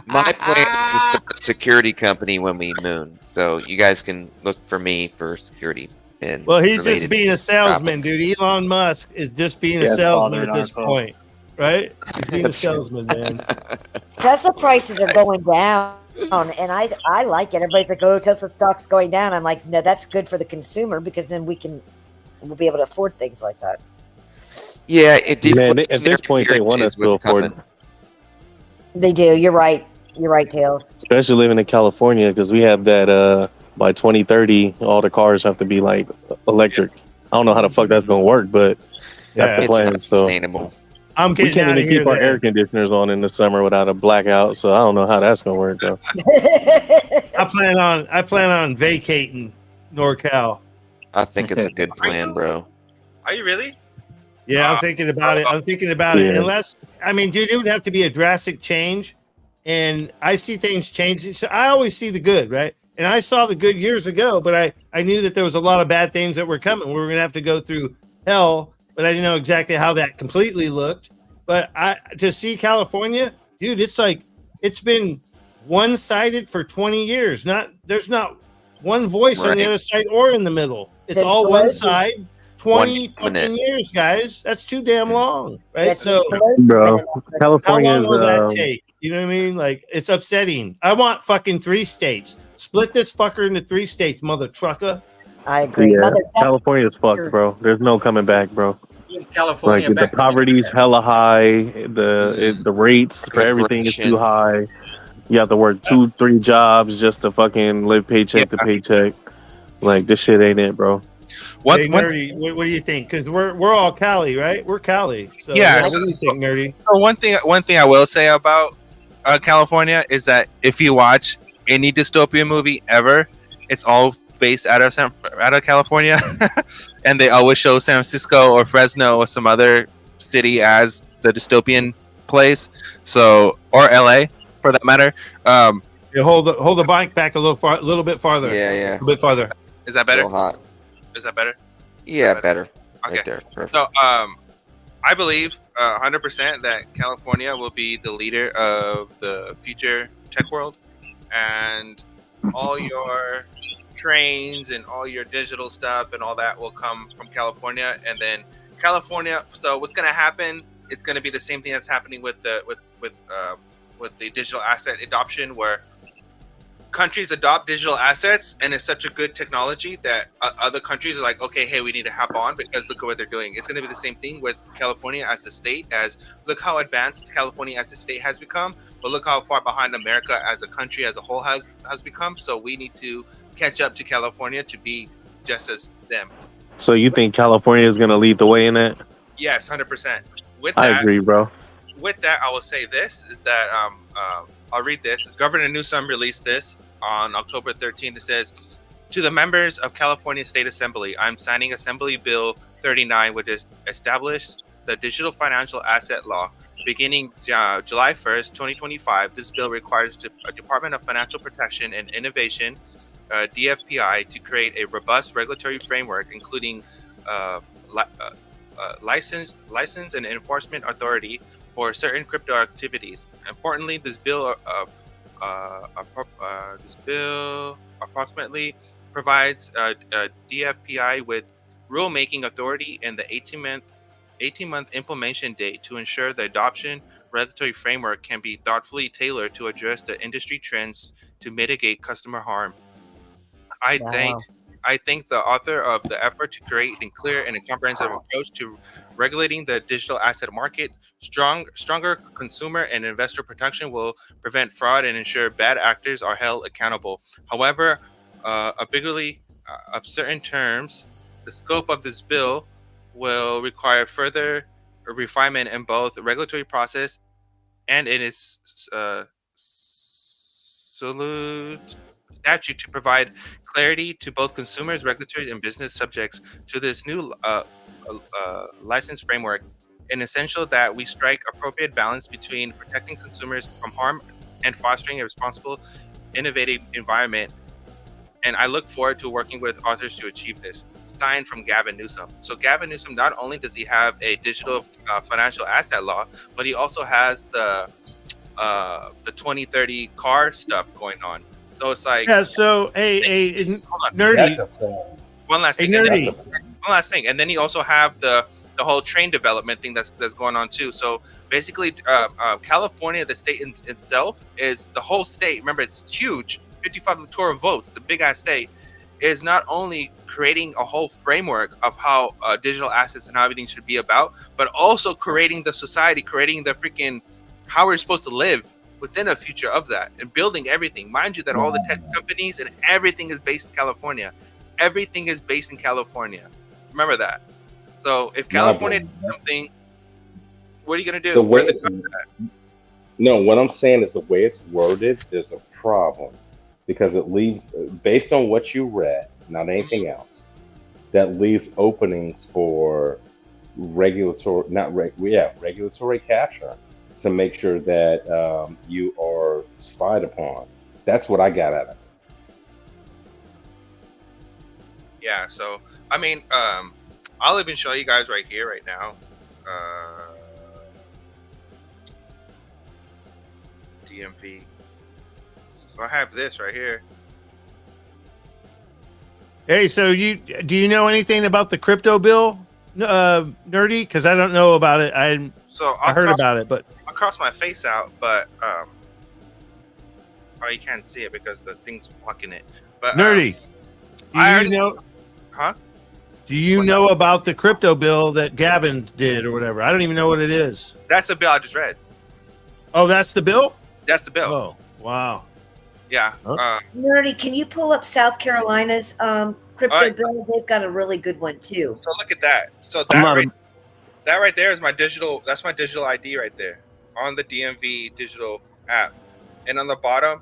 My plan is to start a security company when we moon, so you guys can look for me for security. And Well, he's just related being a salesman, topics. dude. Elon Musk is just being a Yeah, salesman father at in this our point, right? He's being a That's- salesman, man. Tesla prices are going down, and I like it. Everybody's like, "Oh, Tesla stock's going down." I'm like, "No, that's good for the consumer because then we'll be able to afford things like that." Yeah, it Man, at this deflationary point, they period want us is to what's afford, coming. They do. You're right. You're right, Tails. especially living in California, because we have that by 2030, all the cars have to be like electric. I don't know how the fuck that's gonna work, but that's the Yeah, It's plan. not So sustainable. I'm we getting can't out of even here keep our air then. conditioners on in the summer without a blackout. So I don't know how that's gonna work though. I plan on vacating NorCal. I think it's a good plan, bro. Are you really? Yeah, I'm thinking about it. I'm thinking about it. Yeah. Unless, I mean, dude, it would have to be a drastic change. And I see things changing. So I always see the good, right? And I saw the good years ago, but I knew that there was a lot of bad things that were coming. We were going to have to go through hell, but I didn't know exactly how that completely looked. But to see California, dude, it's like it's been one-sided for 20 years. There's not one voice on the Right. other side or in the middle. It's Since all one Pelosi- side. One 20 cabinet. fucking years, guys. That's too damn long, right? That's So Bro, how California long is will that take? You know what I mean? Like, it's upsetting. I want fucking 3 states. Split this fucker into 3 states, mother trucker. I agree. yeah, Mother California is fucked, bro. There's no coming back, bro. California Like the back to poverty's hella high. The rates for everything is too Immigration. high. You have to work 2-3 jobs just to fucking live paycheck to paycheck. Like this shit ain't it, bro. Hey, Nerdy, what do you think? Because we're all Cali, right? We're Cali. So Yeah, what do you think, Nerdy? So one thing I will say about California is that if you watch any dystopian movie ever, it's all based out of California, and they always show San Francisco or Fresno or some other city as the dystopian place. So or LA for that matter. Yeah, hold the mic back a little bit farther. Yeah, yeah. A little bit farther. Is that better? Real hot. Is that better? Yeah, better. Okay. Right there. Perfect. So, I believe 100% that California will be the leader of the future tech world, and all your trains and all your digital stuff and all that will come from California. And then California. So, what's going to happen? It's going to be the same thing that's happening with the digital asset adoption, where countries adopt digital assets, and it's such a good technology that other countries are like, okay, hey, we need to hop on because look at what they're doing. It's going to be the same thing with California as a state. As look how advanced California as a state has become, but look how far behind America as a country as a whole has become. So we need to catch up to California to be just as them. So you think California is gonna lead the way in that? Yes, 100%. With I that, agree, bro. with that, I will say this is that I'll read this. Governor Newsom released this on October 13th. It says, to the members of California State Assembly, I'm signing Assembly Bill 39, which establishes the Digital Financial Asset Law. Beginning July 1st, 2025, this bill requires the Department of Financial Protection and Innovation, DFPI, to create a robust regulatory framework, including license and enforcement authority for certain crypto activities. Importantly, this bill approximately provides DFPI with rulemaking authority and the 18-month implementation date to ensure the adoption regulatory framework can be thoughtfully tailored to address the industry trends to mitigate customer harm. I think the author of the effort to create a clear and a comprehensive approach to regulating the digital asset market, stronger consumer and investor protection will prevent fraud and ensure bad actors are held accountable. However, ambiguity of certain terms, the scope of this bill will require further refinement in both the regulatory process and in its statute to provide clarity to both consumers, regulators, and business subjects to this new license framework. It's essential that we strike appropriate balance between protecting consumers from harm and fostering a responsible, innovative environment. And I look forward to working with authors to achieve this. signed from Gavin Newsom. So Gavin Newsom, not only does he have a digital financial asset law, but he also has the 2030 car stuff going on. So it's like, yeah. So hey, nerdy. One last thing. And then you also have the whole train development thing that's going on too. So basically, California, the state itself, is the whole state. Remember, it's huge, 55 electoral votes. It's a big ass state. Is not only creating a whole framework of how digital assets and how everything should be about, but also creating the society, creating the freaking how we're supposed to live within a future of that, and building everything. Mind you, that all the tech companies and everything is based in California. Everything is based in California. Remember that. So if California does something, what are you going to do? No, what I'm saying is the way it's worded, there's a problem because it leaves, based on what you read, not anything else, that leaves openings for regulatory capture to make sure that you are spied upon. That's what I got out of it. Yeah, so I mean, I'll even show you guys right here, right now. DMV. So I have this right here. Hey, so do you know anything about the crypto bill, nerdy? Because I don't know about it. I heard about it, but I'll cross my face out, but oh, you can't see it because the thing's blocking it. But nerdy, do you know about the crypto bill that Gavin did or whatever? I don't even know what it is. That's the bill I just read. Oh, that's the bill? That's the bill. Oh, wow. Yeah. Nerdy, can you pull up South Carolina's crypto bill? They've got a really good one too. So look at that. So that right there is my digital. That's my digital ID right there on the DMV digital app. And on the bottom,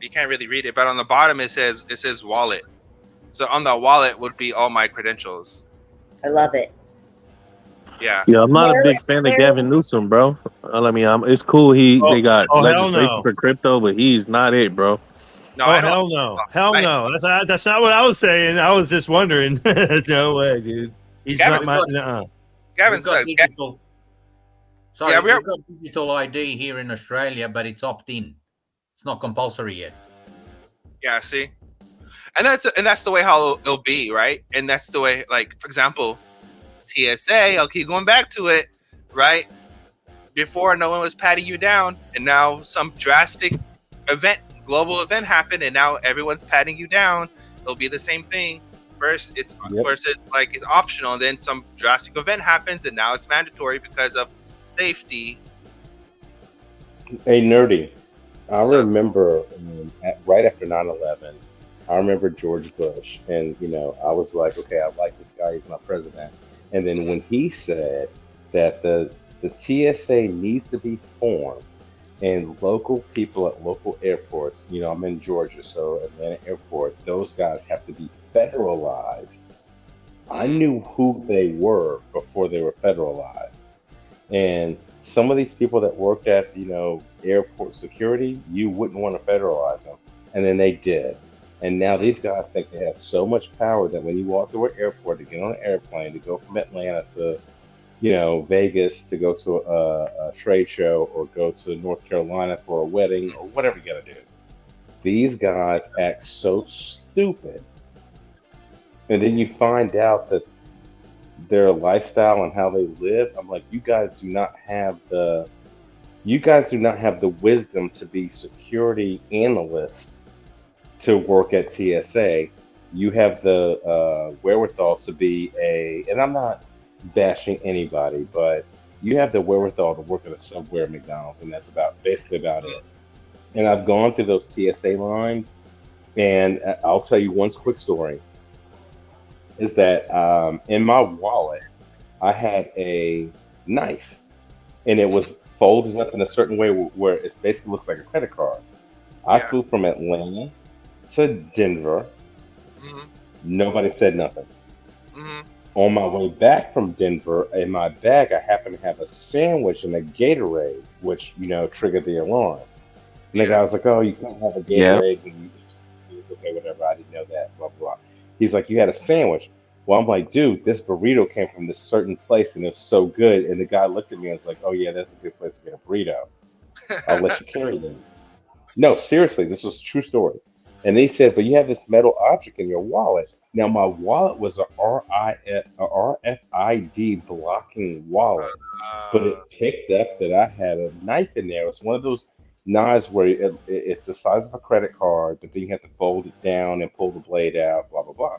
you can't really read it, but on the bottom it says wallet. So on the wallet would be all my credentials. I love it. Yeah. Yeah, I'm not a big fan of Gavin Newsom, bro. I mean, it's cool. They got legislation for crypto, but he's not it, bro. No, hell no. That's not what I was saying. I was just wondering. No way, dude. He's Gavin, not my. Gavin says digital. Sorry, yeah, we've got digital ID here in Australia, but it's opt-in. It's not compulsory yet. Yeah, see, and that's the way how it'll be, right? And that's the way, like, for example, TSA. I'll keep going back to it, right? Before, no one was patting you down, and now some drastic global event happened, and now everyone's patting you down. It'll be the same thing. First, it's optional, and then some drastic event happens, and now it's mandatory because of safety. Hey, nerdy. I remember right after 9/11, I remember George Bush, and I was like, okay, I like this guy, he's my president. And then when he said that the TSA needs to be formed, and local people at local airports, I'm in Georgia, so Atlanta Airport, those guys have to be federalized. I knew who they were before they were federalized. And some of these people that work at, airport security, you wouldn't want to federalize them. And then they did. And now these guys think they have so much power that when you walk through an airport to get on an airplane, to go from Atlanta to, Vegas, to go to a trade show, or go to North Carolina for a wedding, or whatever you got to do. These guys act so stupid. And then you find out that their lifestyle and how they live, I'm like, you guys do not have the wisdom to be security analysts to work at TSA. You have the wherewithal to be and I'm not bashing anybody, but you have the wherewithal to work at a Subway or McDonald's, and that's basically about it. And I've gone through those TSA lines, and I'll tell you one quick story. Is that in my wallet, I had a knife, and it was folded up in a certain way where it basically looks like a credit card. I flew from Atlanta to Denver. Mm-hmm. Nobody said nothing. Mm-hmm. On my way back from Denver, in my bag, I happened to have a sandwich and a Gatorade, which, triggered the alarm. And the guy was like, oh, you can't have a Gatorade. And okay, whatever, I didn't know that, blah, blah. He's like, you had a sandwich. Well, I'm like, dude, this burrito came from this certain place and it's so good. And the guy looked at me and was like, oh yeah, that's a good place to get a burrito. I'll let you carry them. No, seriously, this was a true story. And they said, but you have this metal object in your wallet. Now, my wallet was a RFID blocking wallet, but it picked up that I had a knife in there. It's one of those knives where it's the size of a credit card, but then you have to fold it down and pull the blade out, blah, blah, blah.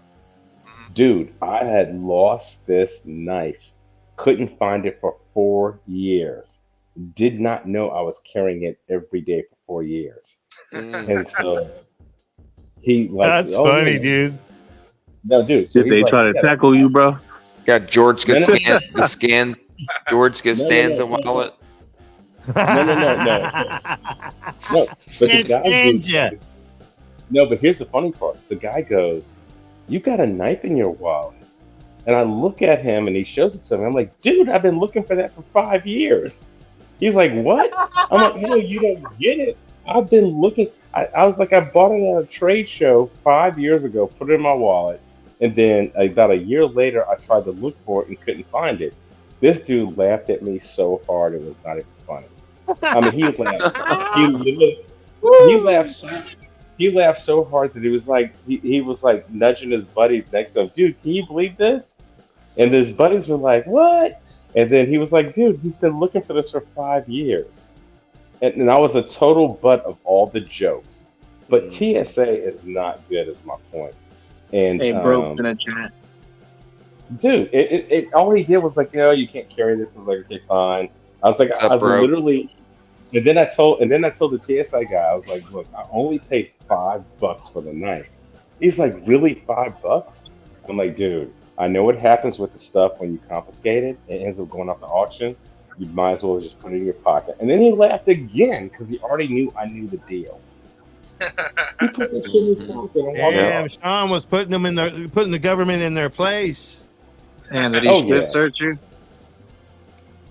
Dude, I had lost this knife. Couldn't find it for 4 years. Did not know I was carrying it every day for 4 years. And so he like, That's oh funny, yeah, dude. no, dude. So Did he's they like, try to tackle you, bro? Got George no, no, Costanza George no, no, Costanza no, no, wallet. no, no, no, no, no. But the Can't guy stand ya. goes, no, but here's the funny part. So the guy goes, "You got a knife in your wallet," and I look at him, and he shows it to me. I'm like, "Dude, I've been looking for that for 5 years." He's like, "What?" I'm like, "No, you don't get it. I've been looking." I was like, I bought it at a trade show 5 years ago, put it in my wallet, and then about a year later, I tried to look for it and couldn't find it. This dude laughed at me so hard it was not even funny. I mean, he laughed. He literally, he laughed so he laughed so hard that he was like nudging his buddies next to him. Dude, can you believe this? And his buddies were like, "What?" And then he was like, "Dude, he's been looking for this for 5 years." And I was a total butt of all the jokes. But TSA is not good, is my point. And Hey, broke in a chat. dude, it all he did was like, you can't carry this. I was like, okay, fine. I was like, What's I up, bro? literally, and then I told the TSA guy, I was like, look, I only paid $5 for the knife. He's like, really, $5? I'm like, dude, I know what happens with the stuff when you confiscate it. It ends up going off the auction. You might as well just put it in your pocket. And then he laughed again because he already knew I knew the deal. He put the shit in his pocket and walked Damn, off. Sean was putting the government in their place. And did he Oh split yeah. search you?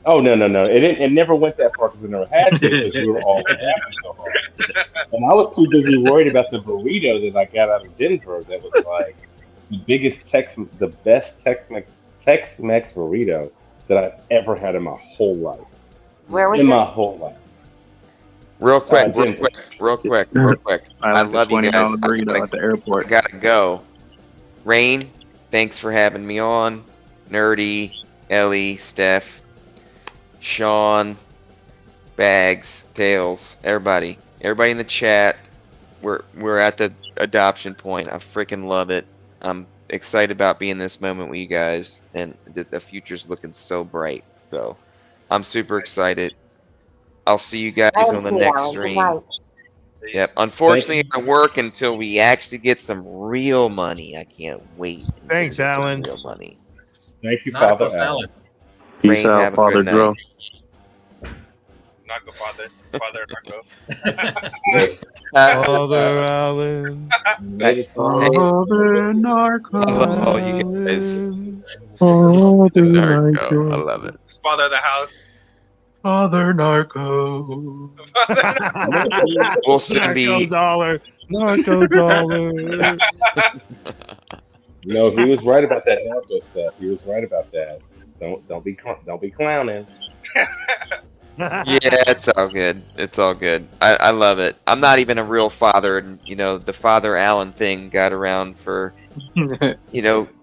Oh no. It never went that far because it never had to because we were all laughing so hard. And I was too busy worried about the burrito that I got out of Denver. That was like the best Tex-Mex burrito that I've ever had in my whole life. Where was In my this? whole life. Real quick. Denver. I I like love the you guys. $20 burrito at the airport. I gotta go. Rain, thanks for having me on. Nerdy, Ellie, Steph, Sean, Bags, Tails, everybody in the chat. We're at the adoption point. I freaking love it. I'm excited about being in this moment with you guys, and the future's looking so bright. So I'm super excited. I'll see you guys on the next stream. Yep. Unfortunately, I work until we actually get some real money. I can't wait. until Thanks, we get some Alan. Real money. Thank you, Narco Father Alan. salad. Peace Rain, out, have a Father good night. Dro. Narco father, Narco. Father Alan. Father Narco. I love all you guys. Father Narco. I Narco. love it. His father of the house. Father Narco. We'll soon Narco be. dollar. Narco dollar. No, he was right about that narco stuff. He was right about that. Don't be clowning. Yeah, it's all good. It's all good. I love it. I'm not even a real father, and the Father Allen thing got around for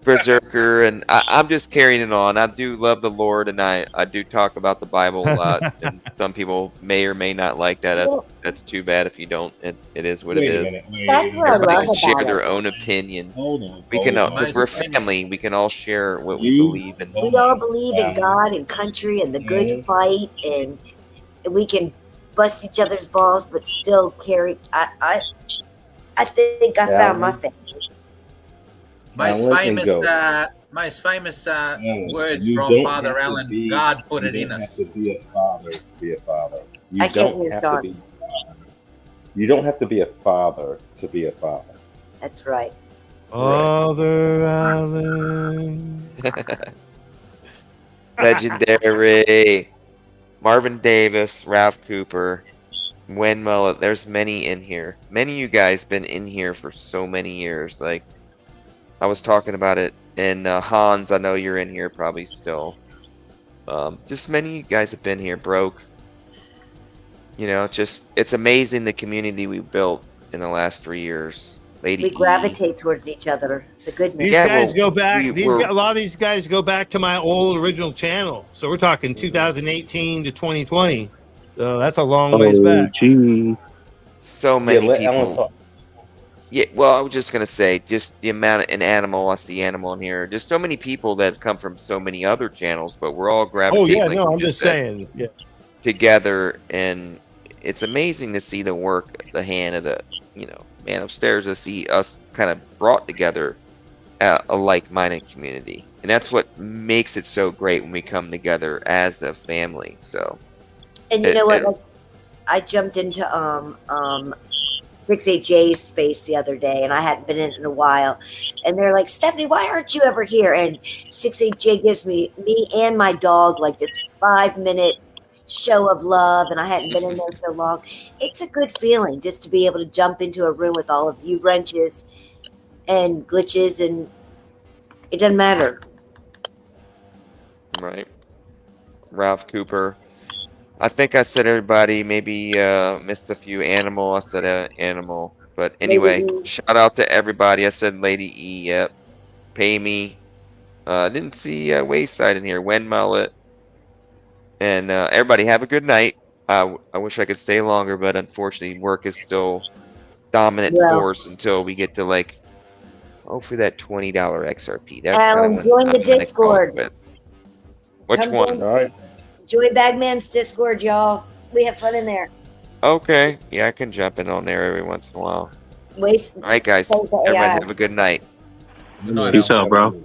Berserker, and I'm just carrying it on. I do love the Lord, and I do talk about the Bible a lot, and some people may or may not like that. That's too bad if you don't. It is what it Wait a is. minute. That's what I Everybody love can share about their it. own opinion. Hold on. We can, hold on. because we're family. We can all share what we You- believe in. We all believe in God and country and the good fight, and we can bust each other's balls, but still carry. I think I found my thing. Most Alan and famous, go. most words You from don't Father have to Allen. be- God put you it in don't us. have to be a father to be a father. You I can't don't hear have Sean. to be. You don't have to be a father to be a father. That's right. Father Alan. Legendary. Marvin Davis, Ralph Cooper, Wen Mullet. There's many in here. Many of you guys been in here for so many years. Like I was talking about it And Hans, I know you're in here probably still. Just many of you guys have been here, Broke. You know, just it's amazing the community we built in the last 3 years. Lady We E. gravitate towards each other. The goodness. These guys go back. A lot of these guys go back to my old original channel. So we're talking 2018 to 2020. So that's a long ways back. Gee. So many let Alan people. talk. Yeah, well, I was just gonna say, just the amount of an animal. I see animal in here. Just so many people that have come from so many other channels, but we're all gravitating. Oh yeah, no, I'm just saying. Yeah. Together, and it's amazing to see the work, the hand of the, man upstairs, to see us kind of brought together a like-minded community, and that's what makes it so great when we come together as a family. So, and you know what? I jumped into 68J's space the other day, and I hadn't been in it in a while. And they're like, Stephanie, why aren't you ever here? And 68J gives me and my dog like this 5-minute show of love, and I hadn't been in there so long. It's a good feeling just to be able to jump into a room with all of you wrenches and glitches, and it doesn't matter. Right. Ralph Cooper. I think I said everybody, maybe missed a few. Animal, I said animal. But anyway, shout out to everybody. I said Lady E, yep. Pay me. Didn't see Wayside in here. Wen Mullet. And everybody have a good night. I wish I could stay longer, but unfortunately work is still dominant force until we get to hopefully that $20 XRP. That's Alan, join the Discord. Which one? All right. Join Bagman's Discord, y'all. We have fun in there. Okay. Yeah, I can jump in on there every once in a while. All right, guys. Everybody have a good night. Peace out, bro.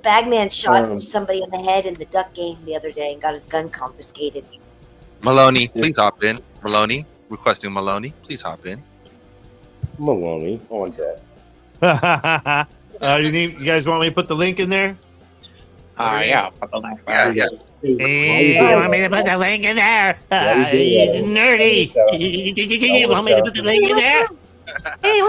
Bagman shot somebody in the head in the duck game the other day and got his gun confiscated. Maloney, please hop in. Maloney, requesting Maloney, please hop in. Maloney on that. You guys want me to put the link in there? Yeah. Yeah. Hey, you want me to put the link in there? Nerdy. You want me to put the link in there? Hey,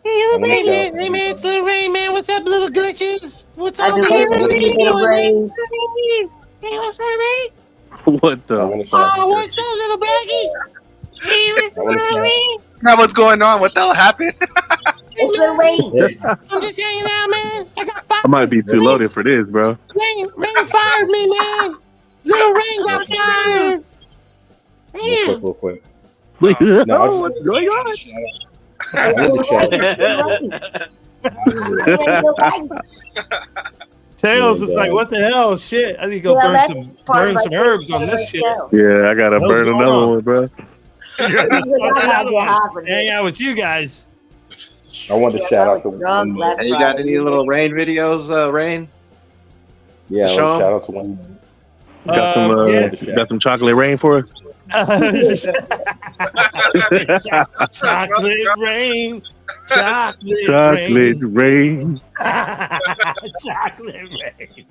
Hey man, it's Little Rain, man. What's up, little glitches? What's up, here? What you doing, man? Hey, what's up, Ray? What the? Oh, what's up, little baggy? Hey, what's up, Ray? Now what's going on? What the hell happened? It's Little Rain. I'm just hanging out, man. I got I might be too loaded for this, bro. Rain fired me, man. Little Rain got fired. Real quick. No, what's going on? Tails is like, what the hell? Shit. I need to go burn some herbs on this shit. Yeah, I gotta burn another one, bro. Hang out with you guys. I want to shout out to Hey, you got any little Rain videos, Rain? Yeah, let's show 'em? shout out to one. Got some chocolate rain for us? Chocolate rain. Chocolate rain. Chocolate rain.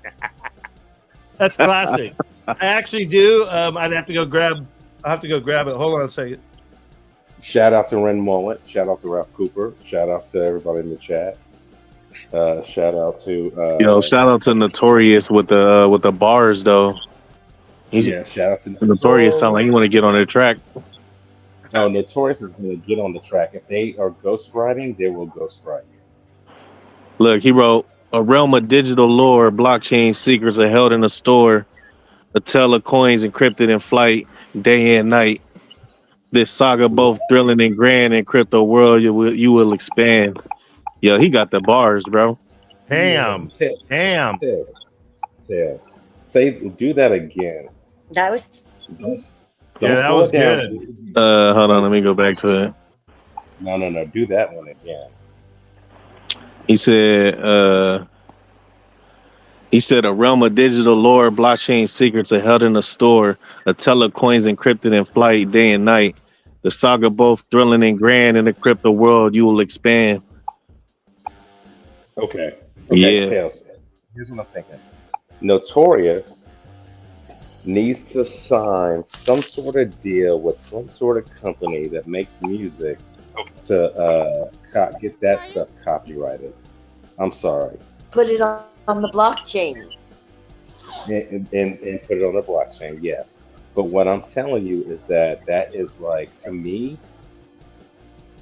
That's classic. I actually do. I'd have to go grab. I'll have to go grab it. Hold on a second. Shout out to Ren Mullet. Shout out to Ralph Cooper. Shout out to everybody in the chat. Shout out to shout out to Notorious with the bars though. Shout out to Notorious. Sound like you want to get on their track. No, Notorious is going to get on the track. If they are ghostwriting, they will ghostwrite. Look, he wrote, a realm of digital lore, blockchain secrets are held in a store, a tell of coins encrypted in flight, day and night. This saga both thrilling and grand in crypto world, you will expand. Yo, he got the bars, bro. Damn. Yes. Do that again. That was... that was good. Hold on, let me go back to it. No. Do that one again. He said, a realm of digital lore, blockchain secrets are held in a store, a teller coins encrypted in flight, day and night. The saga both thrilling and grand in the crypto world, you will expand. Okay. Yeah. Tails. Here's what I'm thinking. Notorious needs to sign some sort of deal with some sort of company that makes music to get that stuff copyrighted. I'm sorry. Put it on the blockchain. And put it on the blockchain, yes. But what I'm telling you is that is like, to me,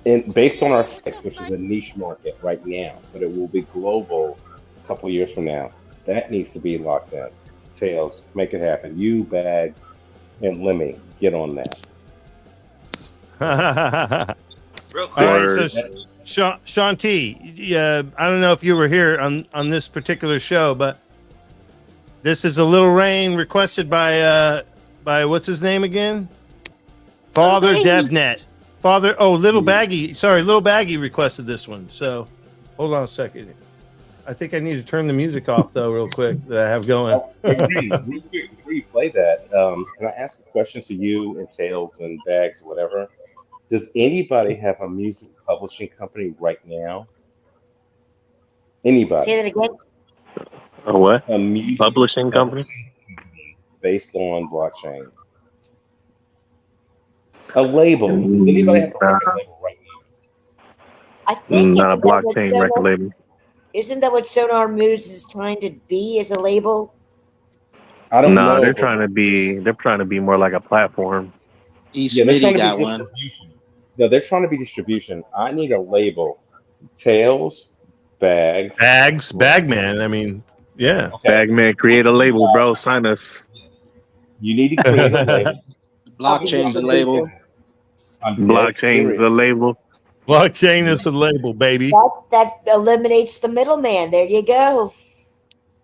and based on our sex, which is a niche market right now, but it will be global a couple of years from now. That needs to be locked in. Tails, make it happen. You, Bags, and Lemmy, get on that. Real All quick. right, so Sean T, I don't know if you were here on this particular show, but this is a Little Rain requested by what's his name again? Father DevNet. Little Baggy. Sorry, Little Baggy requested this one. So hold on a second. I think I need to turn the music off though, real quick, that I have going. Hey, Reed, real quick before you play that, can I ask a question to you and Tails and Bags or whatever? Does anybody have a music publishing company right now? Anybody? Say that again. A what? A music Publishing company? company based on blockchain. A label. Does anybody have a record label right I think Not a isn't that what blockchain record label. Isn't that what Sonar Moods is trying to be as a label? now? I don't No, know, they're but trying to be more like a platform. yeah, they're trying Smitty to be got one. distribution. No, they're trying to be distribution. I need a label. Tails, Bags, Bagman. I mean, yeah. okay. Bagman, create a label, bro. Sign us. You need to create a label. Blockchain's a label. I'm dead Blockchain's serious. the label. Blockchain is the label, baby. That eliminates the middleman. There you go.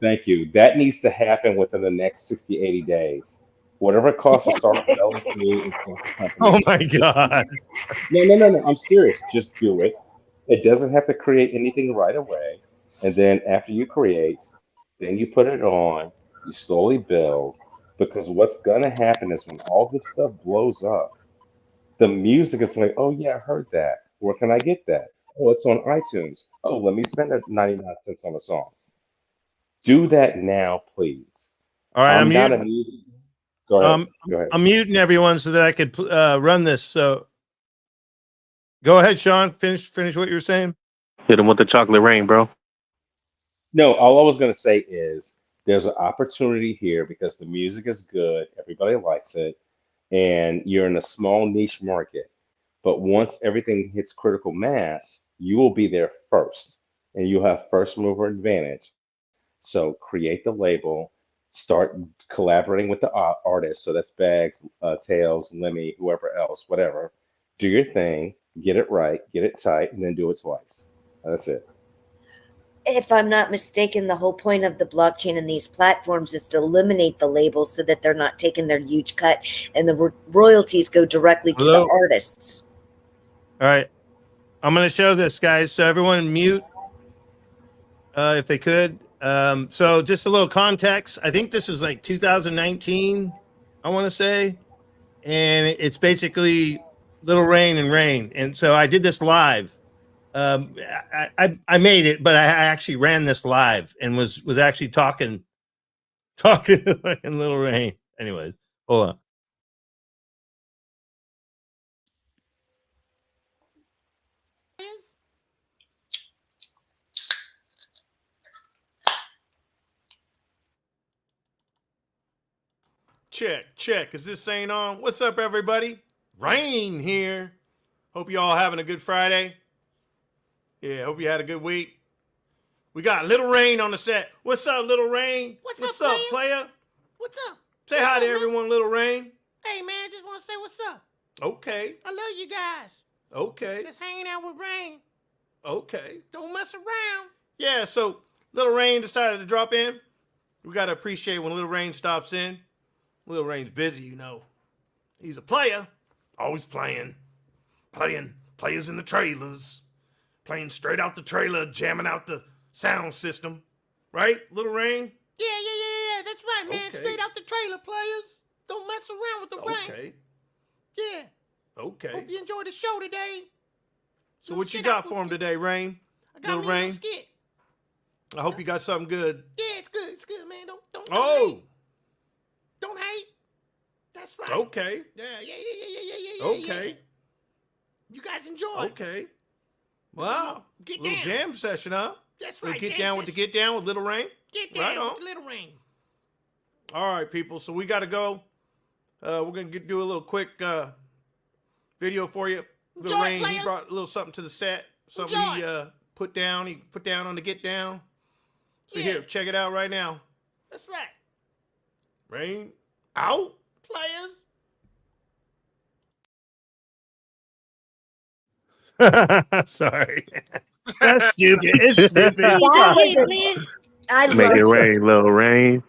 Thank you. That needs to happen within the next 60, 80 days. Whatever it costs to start up an LLC and start the company, Oh my just God. no. I'm serious. Just do it. It doesn't have to create anything right away. And then after you create, then you put it on, you slowly build. Because what's gonna happen is when all this stuff blows up, the music is like, oh yeah, I heard that. Where can I get that? Oh, it's on iTunes. Oh, let me spend 99 cents on a song. Do that now, please. All right, I'm not a music. Go ahead. Go ahead. I'm muting everyone so that I could run this. So go ahead, Sean. Finish what you were saying. Hit him with the chocolate rain, bro. No, all I was going to say is there's an opportunity here because the music is good, everybody likes it, and you're in a small niche market. But once everything hits critical mass, you will be there first, and you'll have first mover advantage. So create the label, start collaborating with the artists. So that's Bags, Tails, Lemmy, whoever else, whatever. Do your thing, get it right, get it tight, and then do it twice. That's it. If I'm not mistaken, the whole point of the blockchain and these platforms is to eliminate the labels so that they're not taking their huge cut and the royalties go directly to the artists. All right. I'm going to show this, guys. So everyone mute if they could. So just a little context. I think this is like 2019, I want to say. And it's basically Little Rain and Rain. And so I did this live. I made it, but I actually ran this live and was actually talking in Little Rain. Anyways, hold on. Check. Is this saying on? What's up, everybody? Rain here. Hope you all having a good Friday. Yeah, hope you had a good week. We got Little Rain on the set. What's up, Little Rain? What's up, player? What's up? Say hi to everyone, Little Rain. Hey, man, just want to say what's up. Okay. I love you guys. Okay. Just hanging out with Rain. Okay. Don't mess around. Yeah, so Little Rain decided to drop in. We got to appreciate when Little Rain stops in. Little Rain's busy, you know. He's a player. Always playing. Players in the trailers. Playing straight out the trailer, jamming out the sound system. Right, Little Rain? Yeah. That's right, man. Okay. Straight out the trailer, players. Don't mess around with the rain. Okay. Yeah. Okay. Hope you enjoyed the show today. So what you got for him today, Rain? I got Little me a Rain? little skit. I hope you got something good. Yeah, it's good. It's good, man. Don't Oh. hate. Don't hate. That's right. Okay. Yeah. Okay. You guys enjoy. Okay. Wow. Get Little down. jam session, huh? That's We'll right. get jam down with the session. Get Down with Little Rain. Get Right down on. with Little Rain. All right, people. So we got to go. We're going to do a little quick video for you. Little Enjoy, Rain, he players. brought a little something to the set. Something Enjoy. he put down. He put down on the Get Down. So Yeah. here, check it out right now. That's right. Rain out. Players. Sorry. That's stupid. It's stupid. I Make it love rain, little rain.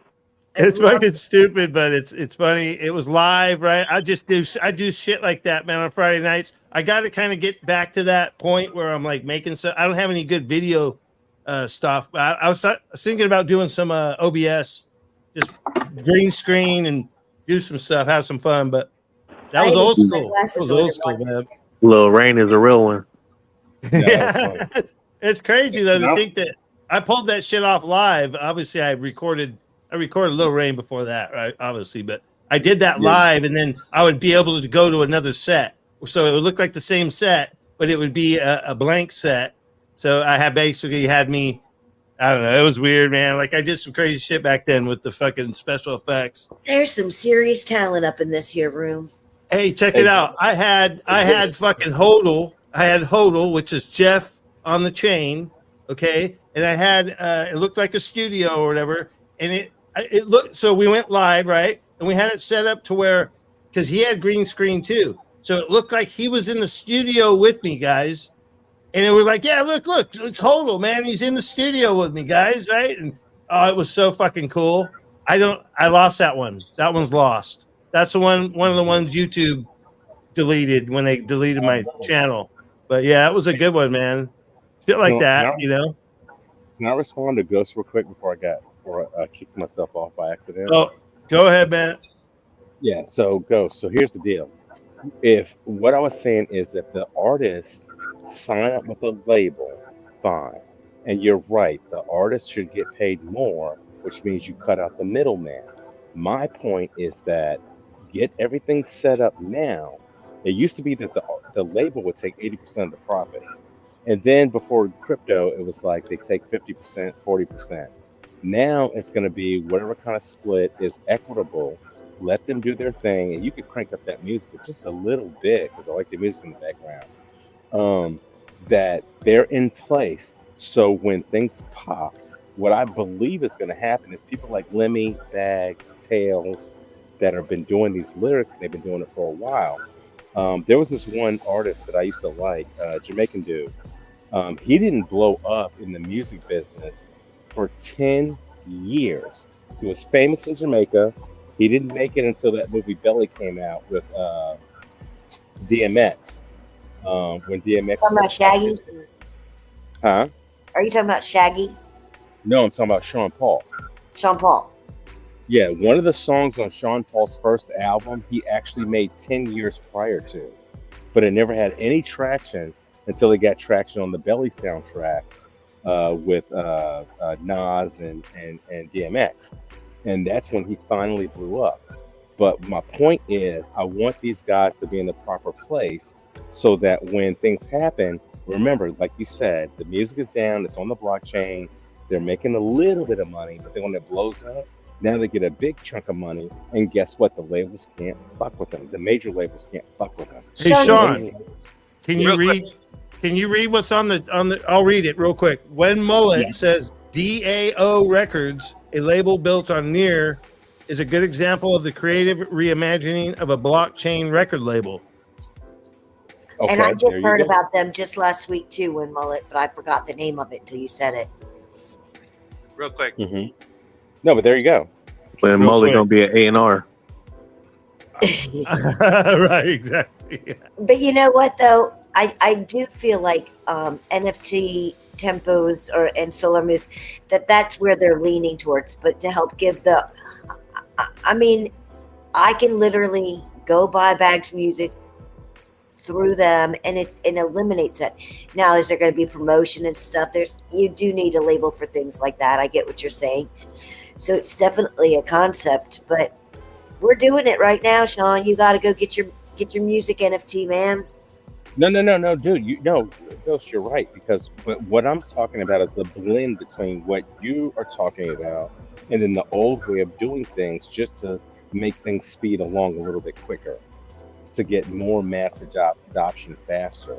It's fucking stupid, but it's funny. It was live, right? I do shit like that, man, on Friday nights. I got to kind of get back to that point where I'm like making stuff. I don't have any good video stuff, but I was thinking about doing some OBS, just green screen and do some stuff, have some fun. But that was old school. That was old school, man. Little rain is a real one. Yeah, it's crazy though to think that I pulled that shit off live. Obviously, I recorded Little Rain before that, right? Obviously, but I did that live, and then I would be able to go to another set, so it would look like the same set, but it would be a blank set. So I had me. I don't know. It was weird, man. Like I did some crazy shit back then with the fucking special effects. There's some serious talent up in this here room. Hey, check it out. I had fucking Hodel. I had Hodel, which is Jeff on the chain. Okay. And I had, it looked like a studio or whatever. And it looked, so we went live, right? And we had it set up to where, because he had green screen too. So it looked like he was in the studio with me, guys. And it was like, yeah, look, it's Hodel, man. He's in the studio with me, guys, right? And oh, it was so fucking cool. I lost that one. That one's lost. That's the one of the ones YouTube deleted when they deleted my channel. But yeah, it was a good one, man. Feel like that, you know. Can I respond to Ghost real quick before I kicked myself off by accident? Oh, go ahead, man. Yeah, so Ghost. So here's the deal. If what I was saying is if the artists sign up with a label, fine. And you're right, the artist should get paid more, which means you cut out the middleman. My point is that get everything set up now. It used to be that the label would take 80% of the profits. And then before crypto, it was like they take 50%, 40%. Now it's going to be whatever kind of split is equitable. Let them do their thing, and you could crank up that music just a little bit because I like the music in the background. That they're in place. So when things pop, what I believe is going to happen is people like Lemmy, Bags, Tails, that have been doing these lyrics, and they've been doing it for a while. There was this one artist that I used to like, Jamaican dude. He didn't blow up in the music business for 10 years. He was famous in Jamaica. He didn't make it until that movie Belly came out with DMX. When DMX Talking about Shaggy? Huh? Are you talking about Shaggy? No, I'm talking about Sean Paul. Sean Paul. Yeah, one of the songs on Sean Paul's first album, he actually made 10 years prior to, but it never had any traction until it got traction on the Belly soundtrack with Nas and DMX. And that's when he finally blew up. But my point is, I want these guys to be in the proper place so that when things happen, remember, like you said, the music is down, it's on the blockchain, they're making a little bit of money, but then when it blows up, now they get a big chunk of money, and guess what? The labels can't fuck with them. The major labels can't fuck with them. Hey, Sean, can you read? Can you read what's on the? I'll read it real quick. When Mullet says DAO Records, a label built on Near, is a good example of the creative reimagining of a blockchain record label. Okay, and I just heard about them just last week too, when Mullet, but I forgot the name of it until you said it. Real quick. Mm-hmm. No, but there you go. When Mullet gonna be an A&R. Right, exactly. But you know what though? I do feel like NFT tempos and Solar Moose, that's where they're leaning towards, but to help give the I mean, I can literally go buy Bags music through them and it eliminates that. Now, is there going to be promotion and stuff? You do need a label for things like that. I get what you're saying. So it's definitely a concept, but we're doing it right now, Sean. You got to go get your music NFT, man. No, dude. Ghost, you're right. Because what I'm talking about is the blend between what you are talking about and then the old way of doing things, just to make things speed along a little bit quicker, to get more mass adoption faster.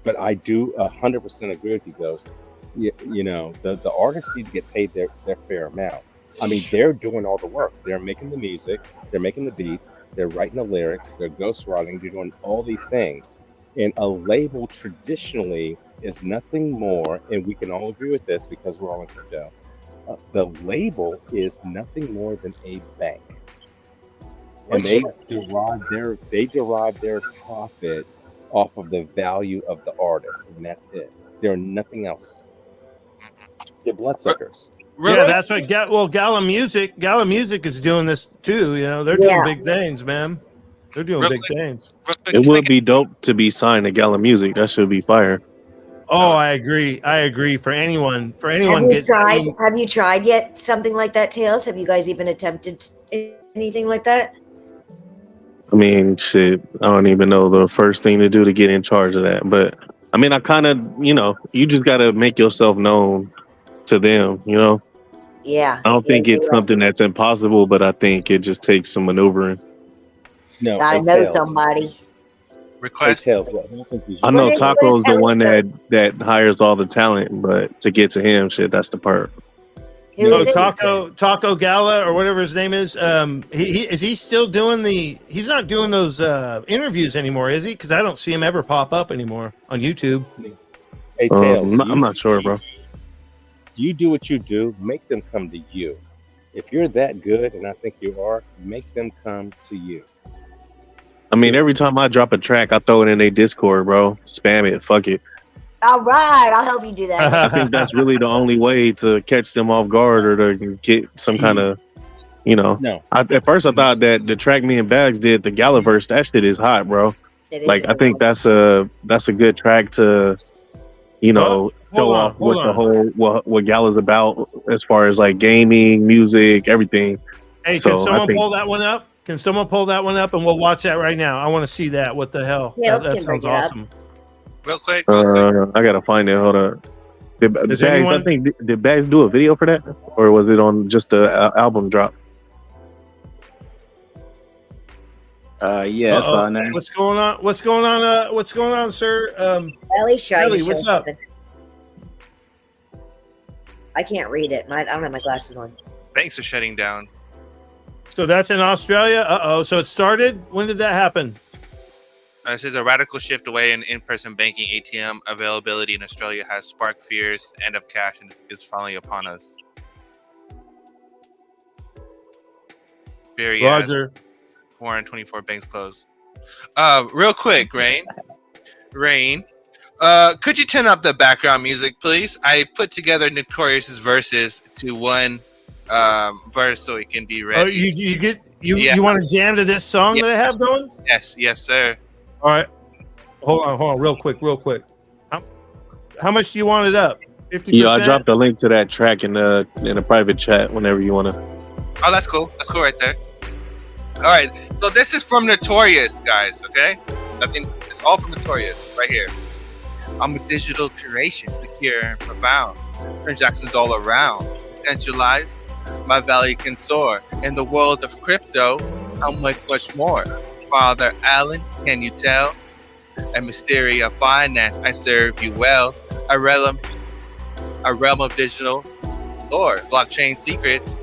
But I do 100% agree with you, Ghost. The artists need to get paid their fair amount. I mean, they're doing all the work. They're making the music, they're making the beats, they're writing the lyrics, they're ghostwriting, they're doing all these things. And a label traditionally is nothing more, and we can all agree with this because we're all in crypto. The label is nothing more than a bank, and they derive their profit off of the value of the artist, and that's it. They're nothing else. They're bloodsuckers. Yeah, that's what. Gala Music is doing this too. They're doing big things, man. They're doing big things. It would be dope to be signed to Gala Music. That should be fire. Oh, I agree. For anyone Have you tried yet something like that, Tails? Have you guys even attempted anything like that? I mean, shit, I don't even know the first thing to do to get in charge of that. But I mean, I kind of, you just got to make yourself known to them, Yeah. I don't think it's something that's impossible, but I think it just takes some maneuvering. No, I know somebody. Request. I know Taco's the one that hires all the talent, but to get to him, shit, that's the part. Taco Gala or whatever his name is. He's still doing he's not doing those interviews anymore, is he? Because I don't see him ever pop up anymore on YouTube. Hey, Tails, I'm not sure, bro. You do what you do. Make them come to you. If you're that good, and I think you are, make them come to you. I mean, every time I drop a track, I throw it in their Discord, bro. Spam it. Fuck it. All right, I'll help you do that. I think that's really the only way to catch them off guard or to get some kind of, No. At first, I thought that the track me and Bags did, the Galaverse, that shit is hot, bro. Like, I think that's a good track to, show off what Gala's about as far as like gaming, music, everything. Hey, can someone pull that one up? Can someone pull that one up and we'll watch that right now? I want to see that. What the hell? Yeah, that sounds awesome. Real quick. I gotta find it. Hold on. Did Bags do a video for that, or was it on just the album drop? Yeah, it's on there. What's going on? What's going on, sir? Ellie, what's up? I can't read it. I don't have my glasses on. Banks are shutting down. So that's in Australia. So it started. When did that happen? It says a radical shift away in-person banking ATM availability in Australia has sparked fears. End of cash is finally upon us. Roger. 424 banks closed. Real quick, Rain. Could you turn up the background music, please? I put together Notorious's verses to one verse so it can be ready. Oh, you want to jam to this song that I have going? Yes, sir. All right. Hold on, real quick. How much do you want it up? 50%? Yeah, I dropped a link to that track in a private chat whenever you want to. Oh, that's cool. That's cool right there. All right. So this is from Notorious, guys, okay? It's all from Notorious right here. I'm a digital curation, secure and profound. Transactions all around. Decentralized. My value can soar. In the world of crypto, I'm much more. Father Allen, can you tell? A mystery of finance, I serve you well. A realm of digital lore, blockchain secrets.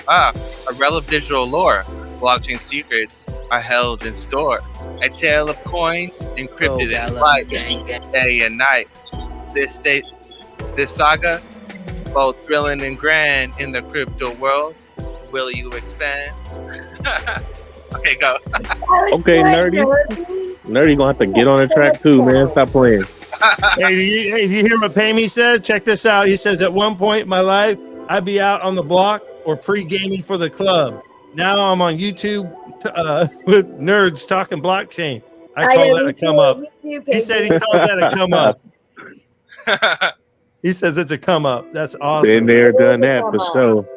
A realm of digital lore, blockchain secrets are held in store. A tale of coins encrypted in flight, day and night. This saga, both thrilling and grand in the crypto world. Will you expand? Okay, go. Okay, Nerdy gonna have to get on the track too, man. Stop playing. Hey, you hear what Pamey says? Check this out. He says, at one point in my life, I'd be out on the block or pre-gaming for the club. Now I'm on YouTube with nerds talking blockchain. I call that a come up. He said he calls that a come up. He says it's a come up. That's awesome. Been there, done that for sure.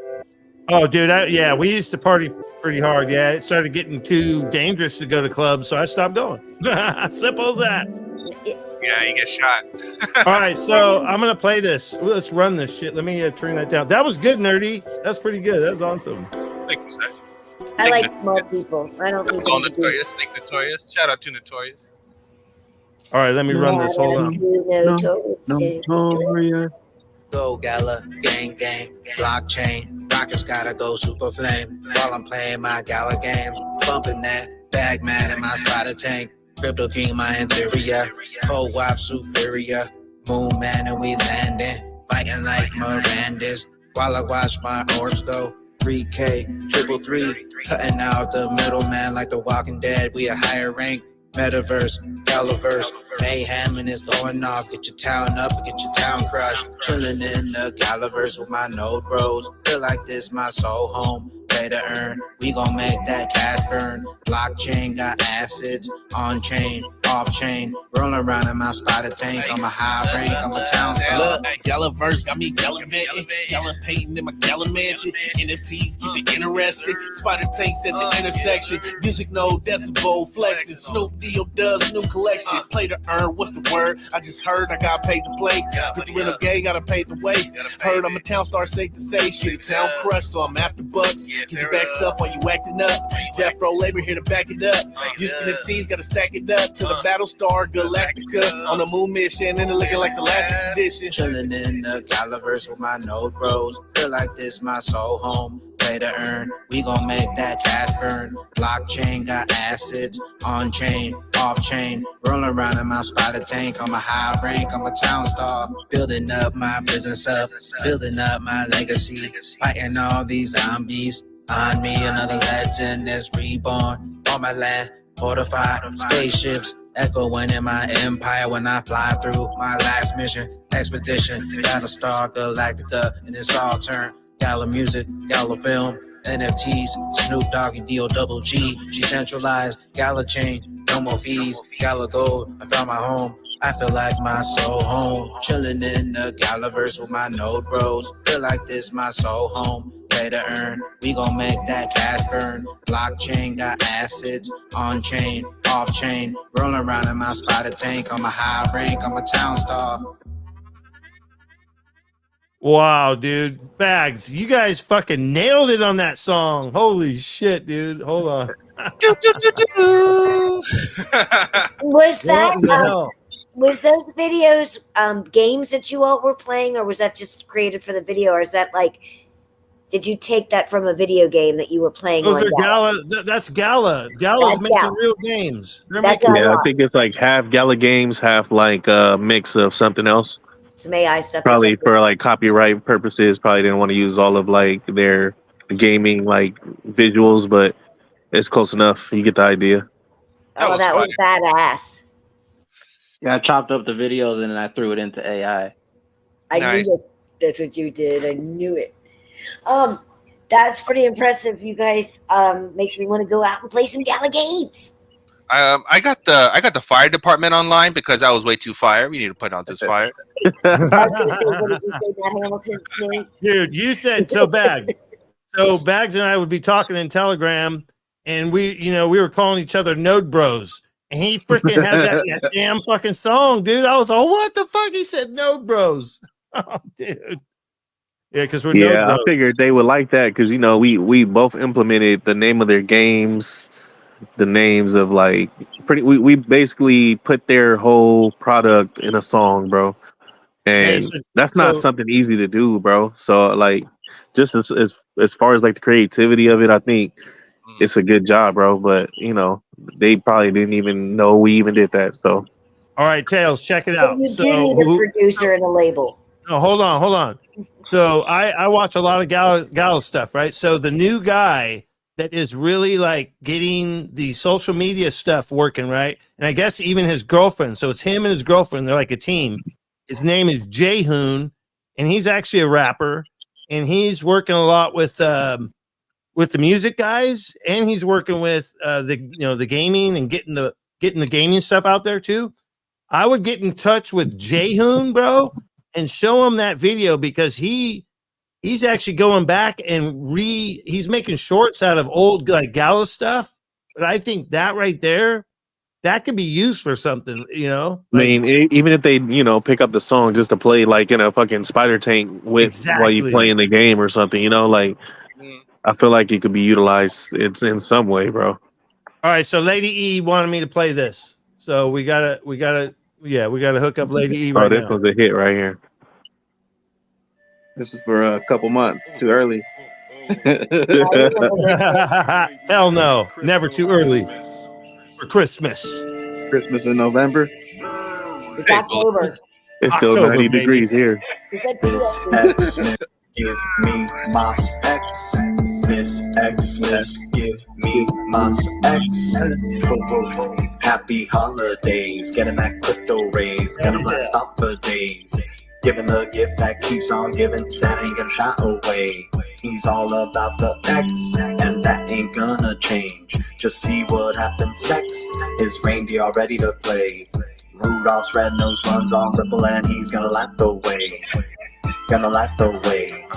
Oh, dude, we used to party pretty hard. Yeah, it started getting too dangerous to go to clubs, so I stopped going. Simple as that. Yeah, you get shot. All right, so I'm gonna play this. Let's run this shit. Let me turn that down. That was good, nerdy. That's pretty good. That's awesome. Thank you, sir. I like smart people. I don't think It's all they do. Notorious. Thank Notorious. Shout out to Notorious. All right, let me run this. Hold on. Notorious. Go Gala, gang, blockchain. Rockets gotta go super flame. While I'm playing my Gala games, bumping that bag man in my spider tank. Crypto King, my interior. Cold Wop superior. Moon man and we landing. Fighting like Mirandas. While I watch my orbs go. 3K, 333. Cutting out the middleman like the Walking Dead. We a higher rank. Metaverse, Galaverse, mayhem and it's going off. Get your town up, get your town crushed. Chilling in the Galaverse with my node bros. Feel like this my soul home. Pay to earn, we gon' make that cash burn. Blockchain got assets, on chain, off chain. Rolling around in my spider tank. I'm a high rank, I'm a town star. Look, Galaverse got me gallivanting, painting in my Gala mansion. NFTs keep it interesting. Spider tanks at the intersection. Music no decibel flexing. Snoop Dio does new collection. Play to earn, what's the word? I just heard I got paid to play. With the rental gay, gotta pay the way. Heard I'm a town star, safe to say. Shit, a town crush, so I'm after bucks. Get your back stuff while you acting up. Death row labor here to back it up. Music NFTs gotta stack it up to the Battlestar Galactica on a moon mission and it looking like the last expedition. Chilling in the Galaverse with my node bros. Feel like this my soul home. Pay to earn, we gon' make that cash burn. Blockchain got assets, on chain, off chain. Rolling around in my spider tank. I'm a high rank, I'm a town star. Building up my business up, building up my legacy. Fighting all these zombies. On me, another legend is reborn. On my land, fortified spaceships. Echoing in my empire when I fly through my last mission. Expedition, Battlestar Galactica, and it's all turned. Gala music, Gala film, NFTs, Snoop Dogg and D.O. Double G. Decentralized, Gala chain, no more fees, Gala gold. I found my home. I feel like my soul home. Chilling in the Galaverse with my node bros. Feel like this my soul home. Pay to earn, we gon' make that cash burn. Blockchain got assets, on chain, off chain. Rolling around in my spider tank. I'm a high rank, I'm a town star. Wow, dude. Bags, you guys fucking nailed it on that song. Holy shit, dude. Hold on. Was that What the hell? was those videos games that you all were playing, or was that just created for the video, or is that like did you take that from a video game that you were playing? Those on are Gala. That's Gala. Gala's That's making Gala. real games. They're That's making. Yeah, I think it's like half Gala games, half like a mix of something else. Some AI stuff. Probably for like copyright purposes. Probably didn't want to use all of like their gaming like visuals, but it's close enough. You get the idea. Oh, that was badass. Yeah, I chopped up the videos and then I threw it into AI. I knew that that's what you did. I knew it. That's pretty impressive, you guys. Makes me want to go out and play some Gala games. I got the fire department online because I was way too fire. We need to put out this fire. I was gonna say, what did you say, Matt Hamilton's name? Dude, you said so. Bags and I would be talking in Telegram, and we were calling each other node bros. And he freaking has that damn fucking song, dude. I was like, what the fuck? He said node bros. Oh, dude. Yeah, because we're node I bros. figured they would like that because we both implemented the name of their games, the names of like we basically put their whole product in a song, bro. And that's not something easy to do, bro. So like just as far as like the creativity of it, I think it's a good job, bro. But they probably didn't even know we even did that. So all right, Tails, check it out. You do need a producer and a label. No, hold on. So I watch a lot of Gala stuff, right? So the new guy that is really like getting the social media stuff working, right? And I guess even his girlfriend. So it's him and his girlfriend. They're like a team. His name is Jay-Hoon, and he's actually a rapper, and he's working a lot with the music guys, and he's working with the gaming and getting the gaming stuff out there too. I would get in touch with Jay-Hoon, bro, and show him that video because he's actually going back and he's making shorts out of old like Gala stuff. But I think that right there, that could be used for something, you know. I mean, even if they, pick up the song just to play like in a fucking spider tank while you play in the game or something, like I feel like it could be utilized. It's in some way, bro. All right, so Lady E wanted me to play this, so we gotta hook up Lady E right now. Oh, this was a hit right here. This is for a couple months. Too early. Hell no, never too early for Christmas. Christmas in November. It's October. It's still October, 90 baby. degrees here. This Xmas give me Mas X. This Xmas give me Mas X. Ho, ho, ho. Happy holidays, getting that crypto raise, gonna blast off for days. Giving the gift that keeps on giving, Santa ain't gonna shy away. He's all about the X, and that ain't gonna change. Just see what happens next. His reindeer all ready to play. Rudolph's red nose runs on ripple, and he's gonna light the way. Gonna light the way.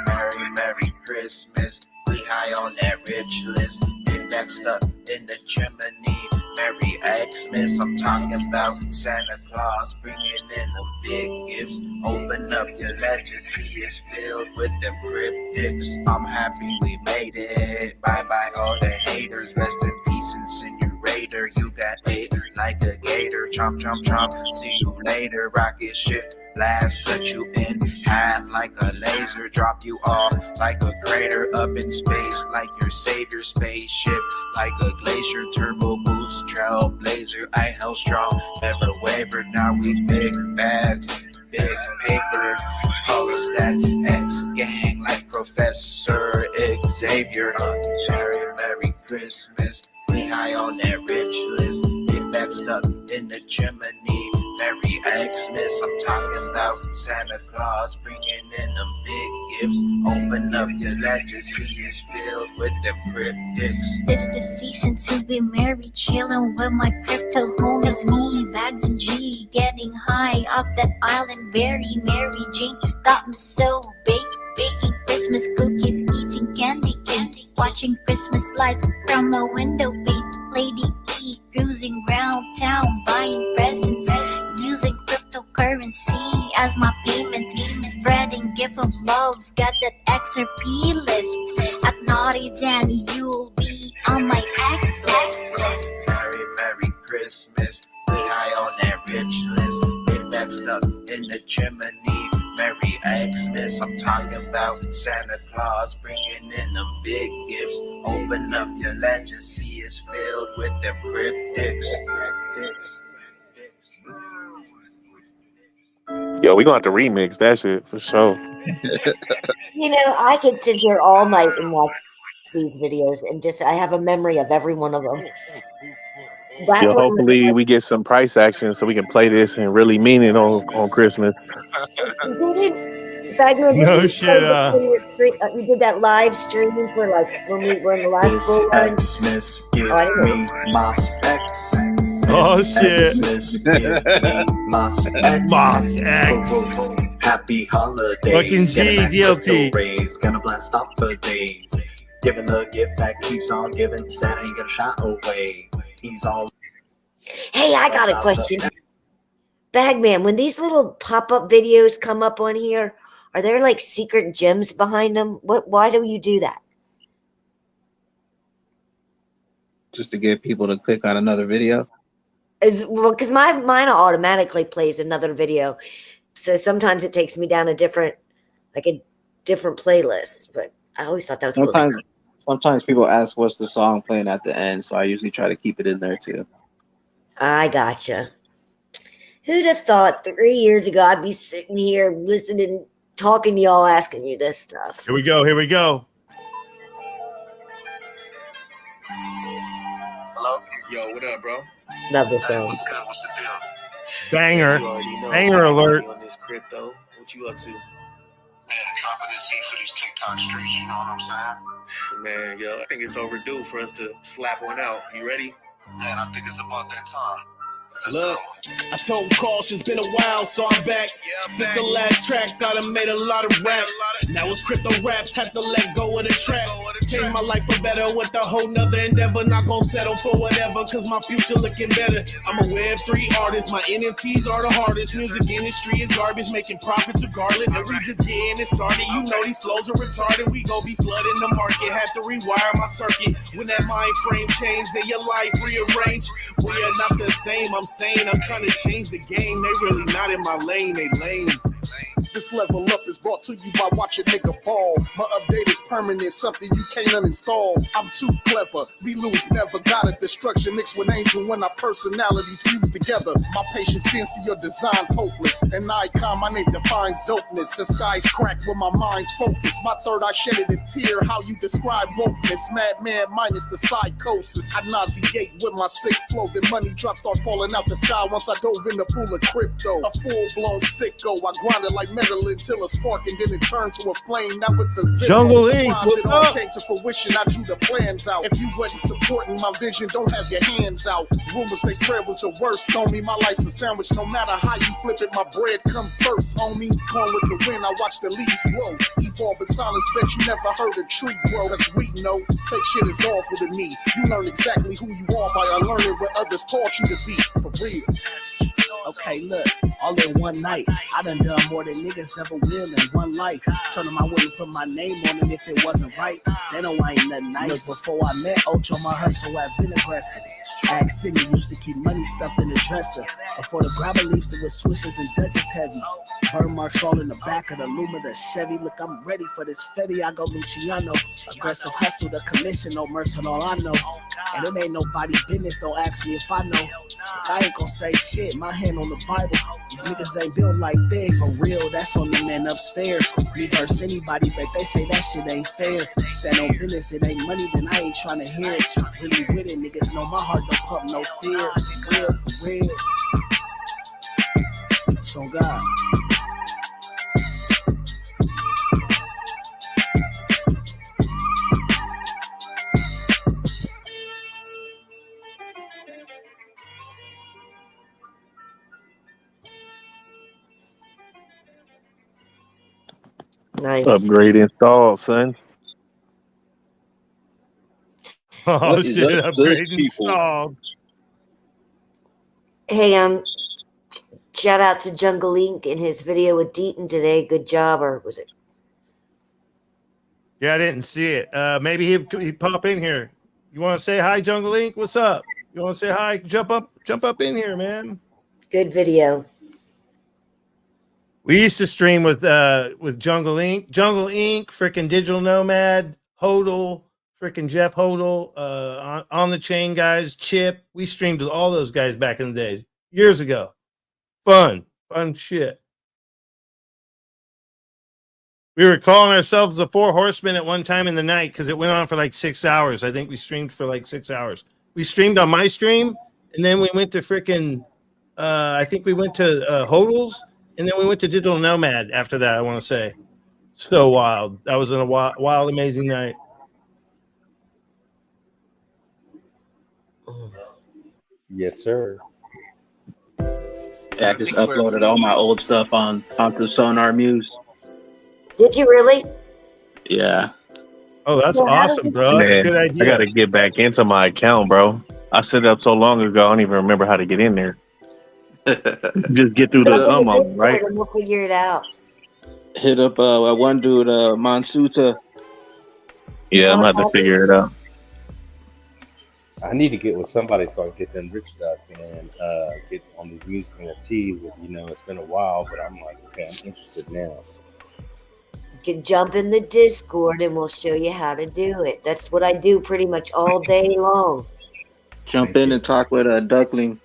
Merry, Merry Christmas. We high on that rich list. Big bag stuck in the chimney. Merry Xmas. I'm talking about Santa Claus bringing in the big gifts. Open up your ledger, see it's filled with them cryptics. I'm happy we made it. Bye bye all the haters. Rest in peace, incinerator. You got ate like a gator. Chomp, chomp, chomp. See you later. Rocket ship. Blast, cut you in half like a laser, drop you off like a crater up in space, like your savior spaceship, like a glacier, turbo boost, trailblazer. I held strong, never wavered. Now we big bags, big paper, call us that X gang like Professor Xavier. Merry, Merry Christmas. We high on that rich list, big bag stuck in the chimney. Merry Xmas, I'm talking about Santa Claus bringing in them big gifts. Open up your ledger, see it's filled with them cryptics. This the season to be merry, chilling with my crypto homies. Me, Bags and G, getting high up that island. Very Mary Jane got me so baked, baking Christmas cookies, eating candy cane, watching Christmas lights from a window pane. Lady E cruising round town, buying presents, using cryptocurrency as my payment. Spreading gift of love, got that XRP list. At Naughty Dan, you'll be on my X list. Merry, Merry Christmas. We high on that rich list. Big bag stuck in the chimney. Merry Xmas. I'm talking about Santa Claus bringing in them big gifts. Open up your ledger, see it's filled with them cryptics. Yo, we gonna have to remix that shit for sure. I could sit here all night and watch these videos, and I have a memory of every one of them. Yo, hopefully we get some price action so we can play this and really mean it on Christmas. No shit. We did that live stream for when we were in the live program. Xmas give me Mas X. Oh shit. Xmas give me Mas X. Mas X. Happy holidays. Fucking G, DLT. Raise, gonna blast off for days. Giving the gift that keeps on giving. Santa ain't gonna shy away. He's all. Hey, I got a question. Bagman, when these little pop-up videos come up on here, are there like secret gems behind them? Why do you do that? Just to get people to click on another video? Because mine automatically plays another video. So sometimes it takes me down a different playlist. But I always thought that was cool. Sometimes people ask what's the song playing at the end, so I usually try to keep it in there too. I gotcha. Who'd have thought 3 years ago I'd be sitting here listening, talking to y'all, asking you this stuff? Here we go. Hello? Yo, what up, bro? Love this song. What's good? What's the deal? Banger. You already know Banger I'm alert. on this crypto. What you up to? Man, dropping this heat for these TikTok streets, you know what I'm saying? Man, yo, I think it's overdue for us to slap one out. You ready? Man, I think it's about that time. Look, I told Caution it's been a while, so I'm back. Since the last track, I done made a lot of raps. Now it's crypto raps, had to let go of the trap. change my life for better with a whole nother endeavor. Not gonna settle for whatever, cause my future looking better. I'm a Web3 artist, my NFTs are the hardest. Music industry is garbage, making profits regardless. And we just getting it started. You know these flows are retarded. We gon' be flooding the market. Had to rewire my circuit. When that mind frame changed, then your life rearranged. We are not the same, I'm saying I'm trying to change the game. They really not in my lane, they lame. This level up is brought to you by watching nigga ball. My update is permanent, something you can't uninstall. I'm too clever, we lose never. Got a destruction mixed with angel when our personalities fuse together. My patience fancy, your design's hopeless. An icon, my name defines dopeness. The skies crack when my mind's focused. My third eye shedded a tear, how you describe wokeness. Madman minus the psychosis. I nauseate with my sick flow. Then money drops start falling out the sky once I dove in the pool of crypto. A full-blown sicko, I grinded like metal until a spark and then it turned to a flame. Now it's a zero. Jungle Ink, Surprise, what's it all up? came to fruition. I drew the plans out. If you wasn't supporting my vision, don't have your hands out. Rumors they spread was the worst, homie. My life's a sandwich. No matter how you flip it, my bread come first, homie. Going with the wind, I watch the leaves blow. Evolve in silence, bet you never heard a tree grow. Cause we know fake shit is awful to me. You learn exactly who you are by unlearning what others taught you to be. For real. Okay, look, all in one night, I done more than niggas ever will in one life. Told them I wouldn't put my name on it if it wasn't right. They know I ain't nothing nice. Look, before I met Ocho, my hustle had been aggressive. Ag City used to keep money stuffed in the dresser. Before the grabber leaves, it was swishers and Dutchess heavy. Burn marks all in the back of the Luma, the Chevy. Look, I'm ready for this Fetty, I go Luciano. Aggressive hustle, the commission, no merchant, all I know. And it ain't nobody business, don't ask me if I know. I ain't gonna say shit, my hand on the Bible. These niggas ain't built like this. For real, that's on the man upstairs. We verse anybody, but they say that shit ain't fair. Stand on business, it ain't money, then I ain't trying to hear it. Really with it, niggas know my heart don't pump no fear. For real, for real. So God. Nice. Upgrade installed, son. Oh What is shit! up, Upgrade good people? installed. Hey, shout out to Jungle Ink in his video with Deaton today. Good job, or was it? Yeah, I didn't see it. Maybe he'd pop in here. You want to say hi, Jungle Ink? What's up? You want to say hi? Jump up in here, man. Good video. We used to stream with Jungle Ink, freaking Digital Nomad, Hodel, freaking Jeff Hodel, on the chain guys, Chip. We streamed with all those guys back in the days, years ago. Fun shit. We were calling ourselves the Four Horsemen at one time in the night because it went on for like 6 hours. I think we streamed for like 6 hours. We streamed on my stream, and then we went to freaking, I think we went to Hodel's, and then we went to Digital Nomad after that, I want to say. So wild. That was a wild, amazing night. Yes, sir. Yeah, I just uploaded all my old stuff onto Sonar Muse. Did you really? Yeah. Oh, that's awesome, bro. That's a good idea. I got to get back into my account, bro. I set it up so long ago, I don't even remember how to get in there. Just get through the some of them, right? And we'll figure it out. Hit up one dude, Mansuta. Yeah, I'm going to have to figure it out. I need to get with somebody so I can get them rich ducks and get on these music NFTs. You know, it's been a while, but I'm like, okay, I'm interested now. You can jump in the Discord and we'll show you how to do it. That's what I do pretty much all day long. Jump in and talk with a duckling.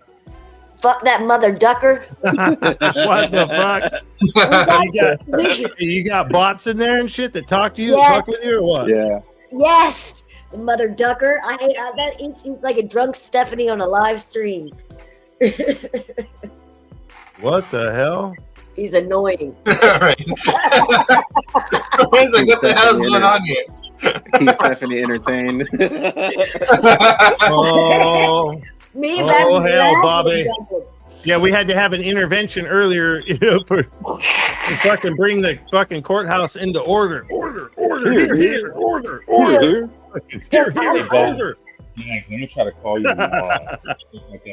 Fuck that mother ducker. What the fuck? you got bots in there and shit that talk to you, Yes. talk with you, or what? Yeah. Yes, the mother ducker. I hate that. He's like a drunk Stephanie on a live stream. What the hell? He's annoying. Right. It's like, what the hell's going on here? Keep Stephanie entertained. Oh, Me, oh hell, Bobby. Yeah, we had to have an intervention earlier, you know, to fucking bring the fucking courthouse into order. Order, here, order. Here, Hey, here, Bags, over. Bags, let me try to call you tomorrow.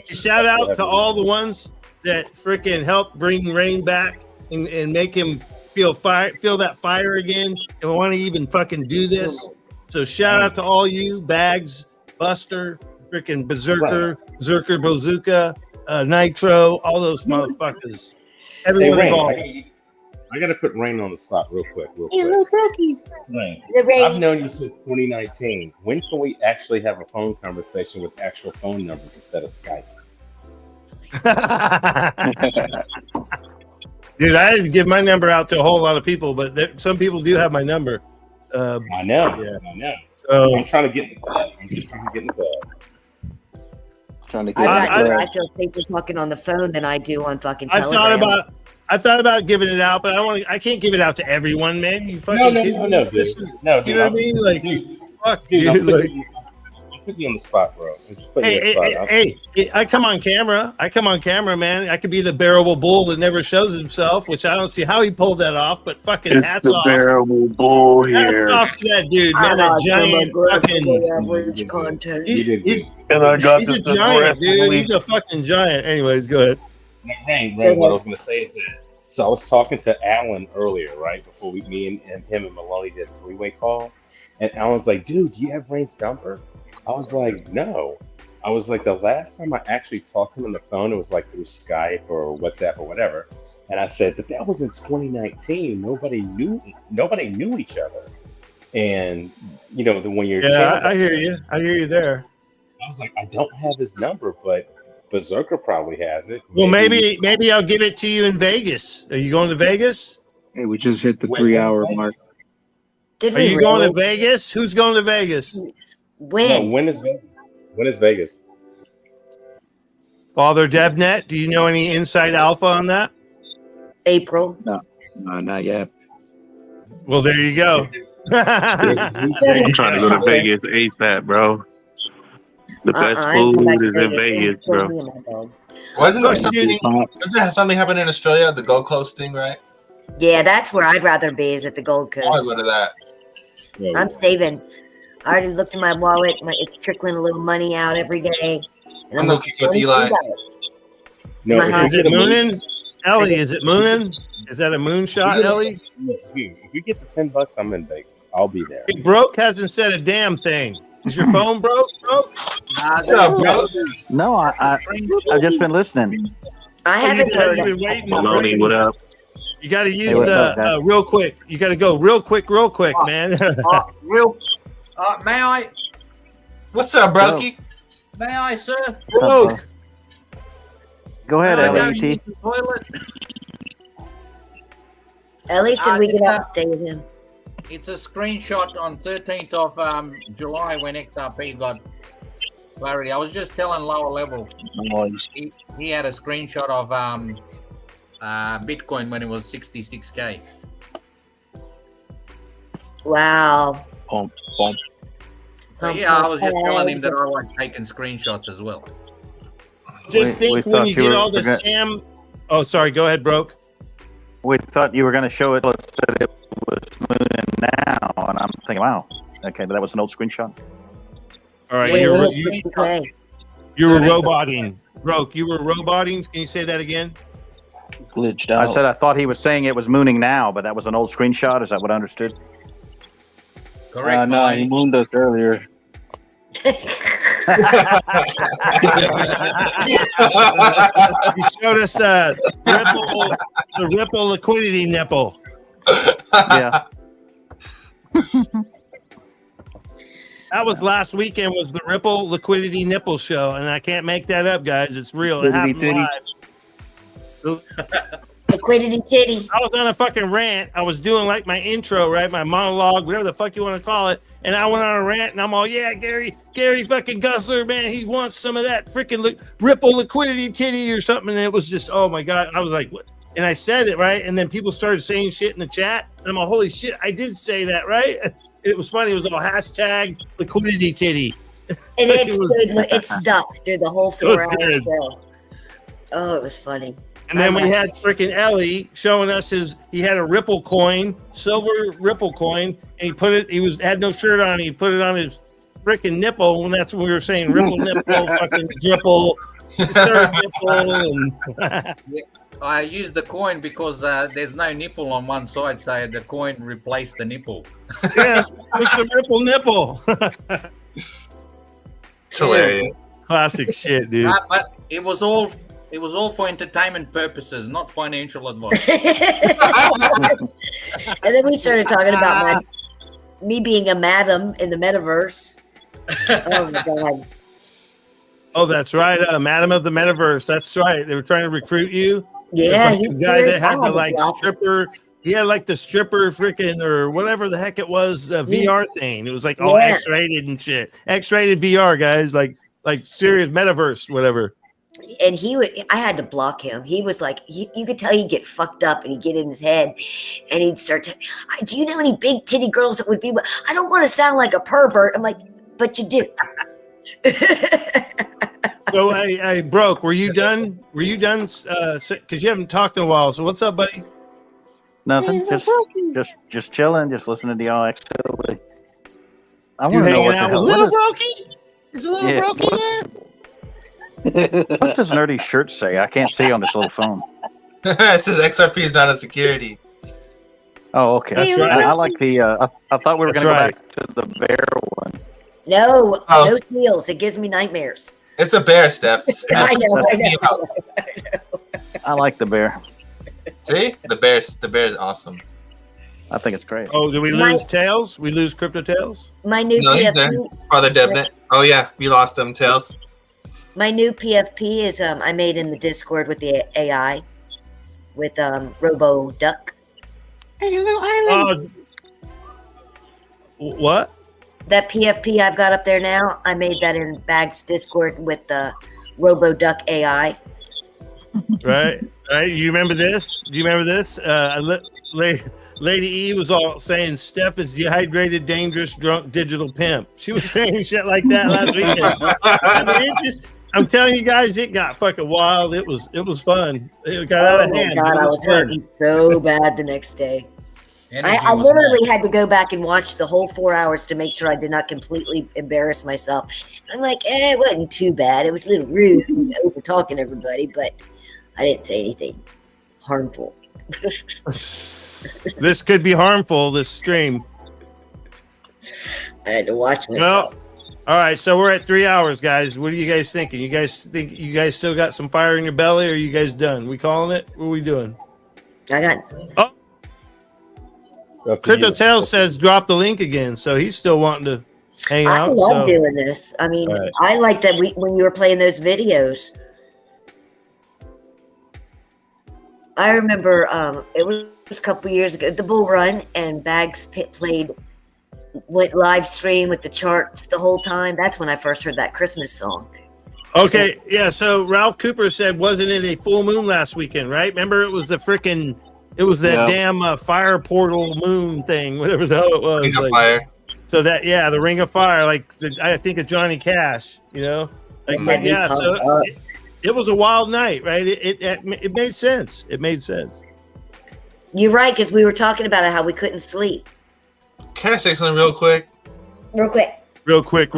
Shout out to all the ones that freaking help bring Rain back and make him feel that fire again, and want to even fucking do this. So shout out to all you, Bags, Buster, freaking Berserker, Zerker Bazooka, Nitro, all those motherfuckers. Everyone Rain, involved. I gotta put Rain on the spot real quick. Rain, I've known you since 2019. When can we actually have a phone conversation with actual phone numbers instead of Skype? Dude, I didn't give my number out to a whole lot of people, but some people do have my number. I know. Yeah. I know. So, I'm trying to get in the club. I'm just trying to get in the club. Trying to I feel safer talking on the phone than I do on fucking Telegram. I thought about giving it out, but I can't give it out to everyone, man. You fucking No, dude. This is, dude, you know what I mean? Like, fuck, dude. I'll put you on the spot, bro. Hey, I come on camera. Man. I could be the bearable bull that never shows himself, which I don't see how he pulled that off, but fucking It's hats the off. bearable bull Hats here. off to that dude, man. That giant fucking. Average content. He's And I got a this giant, dude. aggressively. He's a fucking giant. Anyways, go ahead. Hey, Ray, what I was going to say is that. So I was talking to Alan earlier, right before me and him and Maloney did a three-way call, and Alan's like, "Dude, do you have Rain's number?" I was like, "No." I was like, the last time I actually talked to him on the phone, it was like through Skype or WhatsApp or whatever, and I said that was in 2019. Nobody knew each other, and when you're I hear you there. I was like, I don't have his number, but Berserker probably has it. Well, maybe I'll give it to you in Vegas. Are you going to Vegas? Hey, we just hit the 3-hour mark. Are you going to Vegas? Who's going to Vegas? When? No, when is Vegas? Father DevNet, do you know any inside alpha on that? April. No, not yet. Well, there you go. I'm trying to go to Vegas ASAP, bro. The best food is in Vegas, bro. Wasn't there something happened in Australia, the Gold Coast thing, right? Yeah, that's where I'd rather be, is at the Gold Coast. I want to go to that. I'm saving. I already looked in my wallet. It's trickling a little money out every day. And I'm going to keep with Eli. No, is it mooning? Ellie, is it mooning? Is that a moonshot, Ellie? If you get the $10, I'm in Vegas. I'll be there. Hey, Broke hasn't said a damn thing. Is your phone broke? What's up, bro? No, I've just been listening. I haven't heard. You've been waiting. Maloney, what up? You got to use what's up, the guys? real quick. You got to go real quick, man. May I? What's up, Brokey? May I, sir? Broke. Go ahead, May I go LAT. use the toilet? Ellie said we can all stay with him. It's a screenshot on 13th of July when XRP got clarity. I was just telling lower level. He had a screenshot of Bitcoin when it was 66K. Wow. So yeah, I was just telling him that I like taking screenshots as well. Just think when you get all the Sam. Oh, sorry. Go ahead, Broke. We thought you were going to show it that it was mooning now, and I'm thinking, wow, okay, but that was an old screenshot. All right, you were roboting, Broke. You were roboting. Can you say that again? Glitched out. I said I thought he was saying it was mooning now, but that was an old screenshot. Is that what I understood? Correct. No, he mooned us earlier. You showed us the Ripple liquidity nipple. Yeah. That was last weekend. Was the Ripple liquidity nipple show, and I can't make that up, guys. It's real. It happened live. Liquidity titty. I was on a fucking rant. I was doing like my intro, right? My monologue, whatever the fuck you want to call it. And I went on a rant, and I'm all, yeah, Gary fucking Gusler, man, he wants some of that freaking Ripple liquidity titty or something. And it was just, oh my God. I was like, what? And I said it, right? And then people started saying shit in the chat. And I'm all, holy shit, I did say that, right? It was funny. It was all hashtag liquidity titty. And it stuck through the whole 4 hour show. Oh, it was funny. And then we had freaking Ellie showing us he had a Ripple coin, silver Ripple coin, and he had no shirt on. He put it on his freaking nipple, and that's when we were saying ripple nipple, fucking dripple, third nipple, and I used the coin because there's no nipple on one side, so the coin replaced the nipple. yes, it's the ripple nipple. It's hilarious. Classic shit, dude. But it was all for entertainment purposes, not financial advice. And then we started talking about me being a madam in the metaverse. Oh my god. Oh, that's right. Madam of the Metaverse. That's right. They were trying to recruit you. Yeah, the guy that had the like stripper. He had like the stripper freaking or whatever the heck it was VR thing. It was like all X-rated and shit. X-rated VR, guys. Like serious Metaverse, whatever. And I had to block him. He was like, you could tell he'd get fucked up and he'd get in his head and he'd start to, do you know any big titty girls that would be, I don't want to sound like a pervert. I'm like, but you do. So I broke. Were you done? Were you done? Because you haven't talked in a while. So what's up, buddy? Nothing. Just chilling. Just listening to y'all act silly. I You want to know hanging what the out hell. with What Little is, Brokey? Is Little Brokey there? what does nerdy shirt say? I can't see on this little phone. It says XRP is not a security. Oh, okay. That's right. I like the. I thought we were That's going to right. go back to the bear one. No, Oh. no seals. It gives me nightmares. It's a bear, Steph. I know. I like the bear. See, the bear is awesome. I think it's great. Oh, did we lose Tails? We lose Crypto Tails? My new No, he's there. PFP. Father Debnet. Oh yeah, we lost him, Tails. My new PFP is I made in the Discord with the AI with Robo Duck. What? That PFP I've got up there now, I made that in Bag's Discord with the Robo Duck AI. Right. You remember this? Do you remember this? Lady E was all saying Steph is dehydrated, dangerous, drunk, digital pimp. She was saying shit like that last weekend. I mean, I'm telling you guys, it got fucking wild. It was fun. It got out of hand. God, I was hurting so bad the next day. I literally had to go back and watch the whole 4 hours to make sure I did not completely embarrass myself. I'm like, it wasn't too bad. It was a little rude, over talking everybody, but I didn't say anything harmful. This could be harmful, this stream. I had to watch myself. Well, all right, so we're at 3 hours, guys. What are you guys thinking? You guys think you guys still got some fire in your belly, or are you guys done? We calling it? What are we doing? I got. Oh, Crypto Tails says drop the link again, so he's still wanting to hang I out. love doing this. I mean, Right. I like that when you were playing those videos. I remember it was a couple years ago, the Bull Run, and Bags went live stream with the charts the whole time. That's when I first heard that Christmas song. Okay, yeah. So Ralph Cooper said, wasn't it a full moon last weekend? Right? Remember, it was that damn fire portal moon thing, whatever the hell it was. Ring of Fire. So the Ring of Fire, I think of Johnny Cash. You know, So it was a wild night, right? It made sense. It made sense. You're right, because we were talking about it, how we couldn't sleep. Can I say something real quick? Real quick.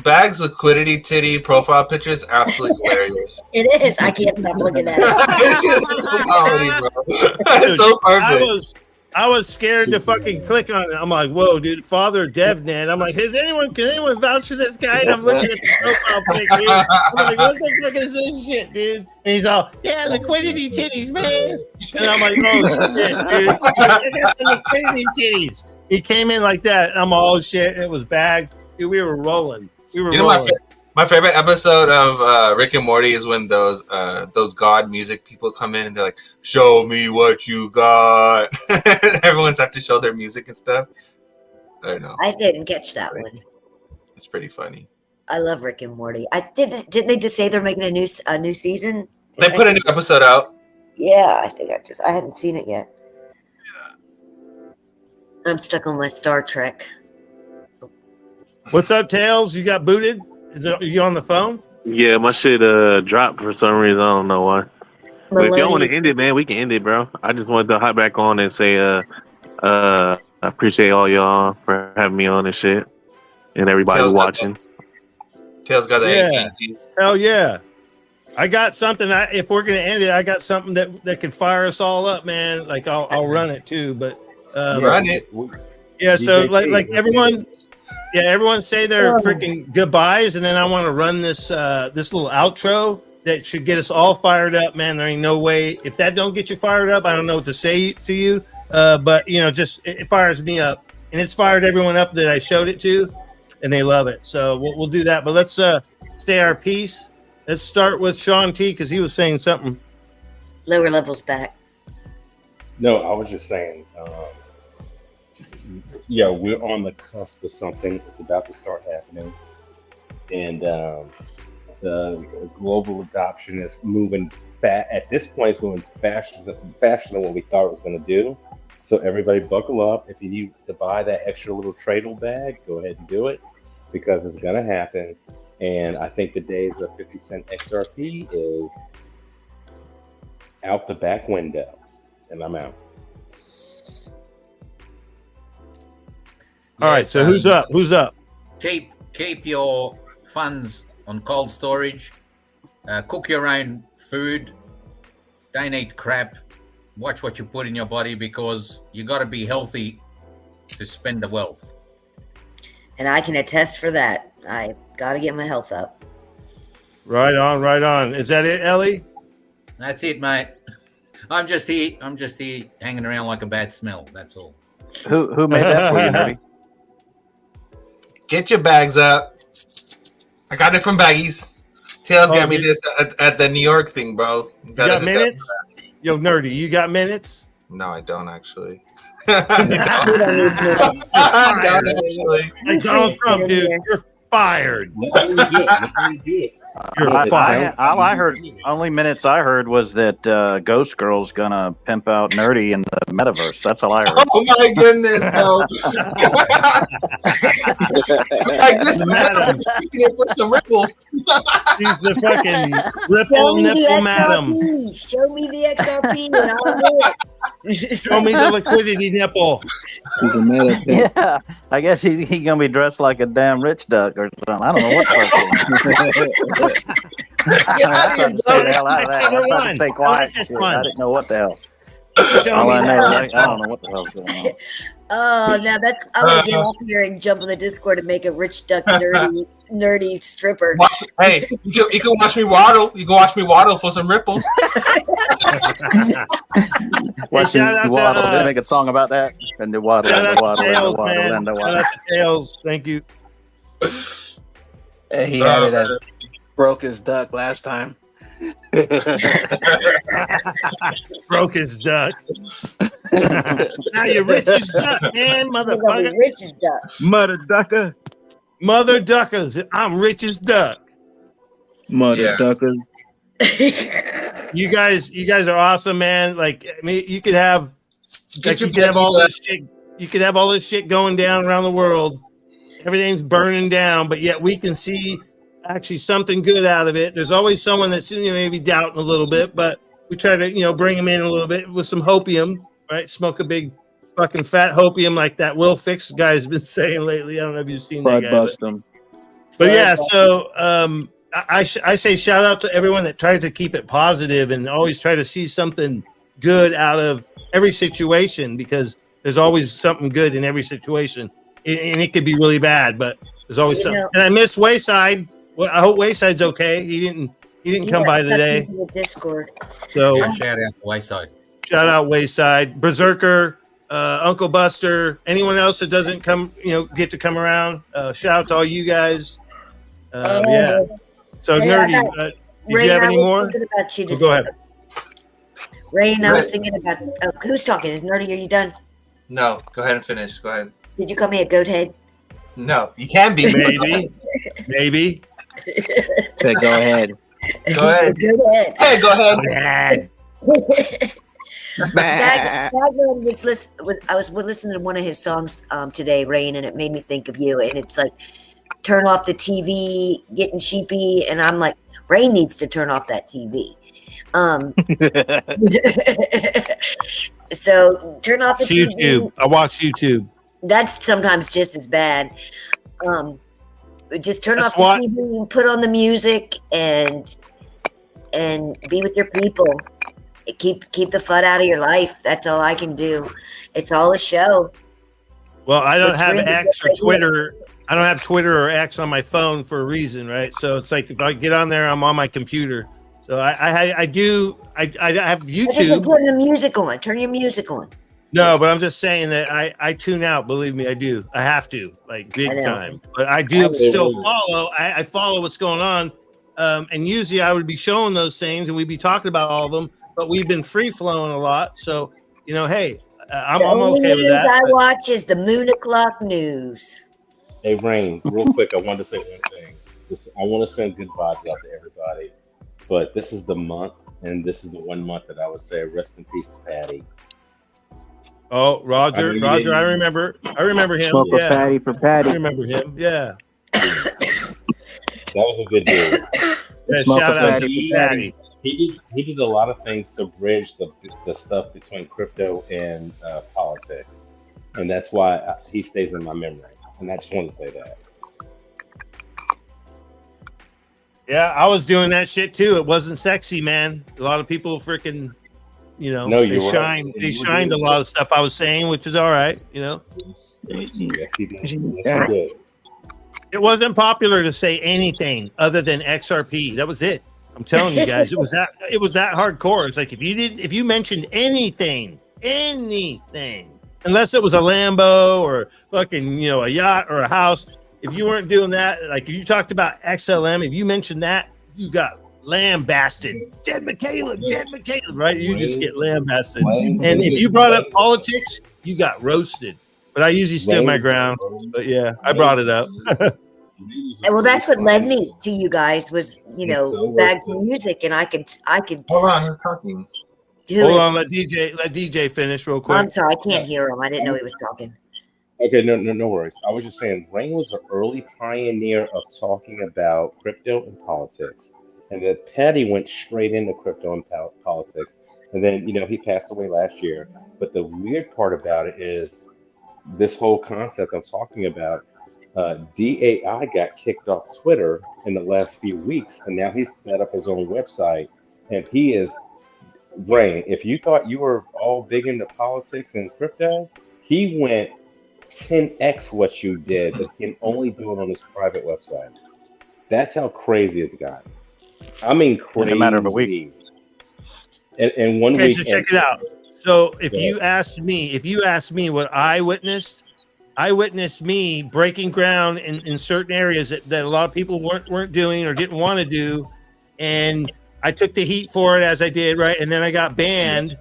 Bag's liquidity titty profile picture is absolutely hilarious. It is. I can't stop looking at it. It's so comedy, bro. It's so perfect. I was scared to fucking click on it. I'm like, whoa, dude, Father DevNet. I'm like, can anyone vouch for this guy? And I'm looking at the profile picture. I'm like, what the fuck is this shit, dude? And he's all, liquidity titties, man. And I'm like, oh shit, dude. I got the liquidity titties. He came in like that. And I'm all, oh shit. It was Bags. Dude, we were rolling. My favorite episode of Rick and Morty is when those God music people come in and they're like, "Show me what you got." Everyone's have to show their music and stuff. I don't know. I didn't catch that one. It's pretty funny. I love Rick and Morty. Didn't they just say they're making a new season? They put a new episode out. Yeah, I think I hadn't seen it yet. I'm stuck on my Star Trek. What's up, Tails? You got booted? Are you on the phone? Yeah, my shit dropped for some reason. I don't know why. But if y'all want to end it, man, we can end it, bro. I just wanted to hop back on and say I appreciate all y'all for having me on and shit. and everybody Tails got watching. Tails got the Yeah. AT&T. Hell yeah. I got something. If we're gonna end it, I got something that could fire us all up, man. Like I'll run it too. But Run it. yeah. So DJT, like everyone, yeah, everyone say their freaking goodbyes, and then I want to run this this little outro that should get us all fired up, man. There ain't no way if that don't get you fired up, I don't know what to say to you. But you know, just it fires me up, and it's fired everyone up that I showed it to, and they love it. So we'll do that. But let's stay our peace. Let's start with Sean T because he was saying something. Lower levels back. No, I was just saying, yeah, we're on the cusp of something. It's about to start happening. And the global adoption is moving at this point, it's moving faster than what we thought it was going to do. So everybody buckle up. If you need to buy that extra little Tradle bag, go ahead and do it because it's going to happen. And I think the days of 50-cent XRP is out the back window. And I'm out. All right, so who's up? Who's up? Keep your funds on cold storage. Cook your own food. Don't eat crap. Watch what you put in your body because you got to be healthy to spend the wealth. And I can attest for that. I got to get my health up. Right on, right on. Is that it, Ellie? That's it, mate. I'm just here hanging around like a bad smell. That's all. Who made that for you, Nerdy? Get your bags up. I got it from Baggies. Tails got me this at the New York thing, bro. You got minutes? Yo, Nerdy, you got minutes? No, I don't actually. Like Donald Trump, dude, you're fired. You're fired. All I heard, only minutes I heard was that Ghost Girl's gonna pimp out Nerdy in the metaverse. That's all I heard. Oh my goodness, bro! Like this, I'm taking it for some ripples. She's the fucking ripple nipple madam. Show me the XRP and I'll do it. Show me the liquidity nipple. Yeah, I guess he's gonna be dressed like a damn rich duck or something. I don't know what the fuck. I tried to stay the hell out of that. I tried to stay quiet. I didn't know what the hell. All I know is I don't know what the hell's going on. Oh, now that's I'm gonna get off here and jump on the Discord and make a rich duck nerdy stripper. Hey, you can watch me waddle. You can watch me waddle for some ripples. Watching you waddle. Did they make a song about that? And the waddle, and the waddle, and the waddle, and the waddle. Shout out to Tails. Thank you. Hey, he had it broke his duck last time. Broke his duck. Now you're rich as duck, man, motherfucker. Rich as duck. Mother ducker. Mother duckers. I'm rich as duck. Mother duckers. You guys are awesome, man. Like, I mean, you could have all this shit. You could have all this shit going down around the world. Everything's burning down, but yet we can see actually something good out of it. There's always someone that's maybe doubting a little bit, but we try to bring them in a little bit with some hopium, right? Smoke a big fucking fat hopium like that Will Fix guy's been saying lately. I don't know if you've seen that guy. But yeah, so I say shout out to everyone that tries to keep it positive and always try to see something good out of every situation because there's always something good in every situation. And it could be really bad, but there's always something. And I miss Wayside. Well, I hope Wayside's okay. He didn't come by today. Discord. So shout out to Wayside. Shout out Wayside, Berserker, Uncle Buster, anyone else that doesn't come, get to come around. Shout out to all you guys. Yeah. So Nerdy, did you have any more? Go ahead. Rain, I was thinking about who's talking. Is Nerdy? Are you done? No, go ahead and finish. Go ahead. Did you call me a goat head? No, you can be. Maybe. Okay, go ahead. Go ahead. Hey, go ahead. I was listening to one of his songs today, Rain, and it made me think of you. And it's like, turn off the TV, getting sheepy, and I'm like, Rain needs to turn off that TV. So turn off the YouTube. TV. I watch YouTube. That's sometimes just as bad. Just turn That's off the what- TV and put on the music and be with your people. Keep the FUD out of your life. That's all I can do. It's all a show. Well, I don't Which have really X or good idea. Twitter. I don't have Twitter or X on my phone for a reason, right? So it's like if I get on there, I'm on my computer. So I have I think you're YouTube. putting the music on. Turn your music on. No, but I'm just saying that I tune out. Believe me, I do. I have to, like, I big know. time. But I do I still know. follow. I follow what's going on. And usually I would be showing those things and we'd be talking about all of them. But we've been free flowing a lot. So, hey, I'm The only okay with news that. I but- watch is the Moon O'Clock News. Hey, Rain, real quick, I wanted to say one thing. I want to send good vibes out to everybody, but this is the month, and this is the 1 month that I would say rest in peace to Patty. Oh, Roger, I remember him. Smoke a Yeah, patty for Patty. I remember him. Yeah. That was a good dude. Yeah, Smoke shout a out patty to Patty. He did a lot of things to bridge the stuff between crypto and politics, and that's why he stays in my memory. And I just want to say that. Yeah, I was doing that shit too. It wasn't sexy, man. A lot of people freaking, No, they you're right. shined. They You were shined a doing lot of stuff I was saying, which is all right. Yes, he did. Yes, he did. It wasn't popular to say anything other than XRP. That was it. I'm telling you guys, it was that hardcore. It's like if you mentioned anything, unless it was a Lambo or fucking, a yacht or a house. If you weren't doing that, like if you talked about XLM, if you mentioned that, you got lambasted. Dead McCaleb, right? You just get lambasted. And if you brought up politics, you got roasted. But I usually stood my ground. But yeah, I brought it up. Well, that's what led me to you guys was, Bags of Music, and I could. Hold on, who's talking? Hold on, let DJ finish real quick. I'm sorry, I can't hear him. I didn't know he was talking. Okay, no worries. I was just saying, Rain was an early pioneer of talking about crypto and politics, and that Patty went straight into crypto and politics. And then, he passed away last year. But the weird part about it is this whole concept I'm talking about. DAI got kicked off Twitter in the last few weeks, and now he's set up his own website, and he is Rain. If you thought you were all big into politics and crypto, he went 10x what you did, but he can only do it on his private website. That's how crazy it's gotten. I mean, crazy. In a matter of a week. And 1 Okay, week. so check it out. So if you asked me what I witnessed me breaking ground in certain areas that a lot of people weren't doing or didn't want to do, and I took the heat for it as I did, right? And then I got banned,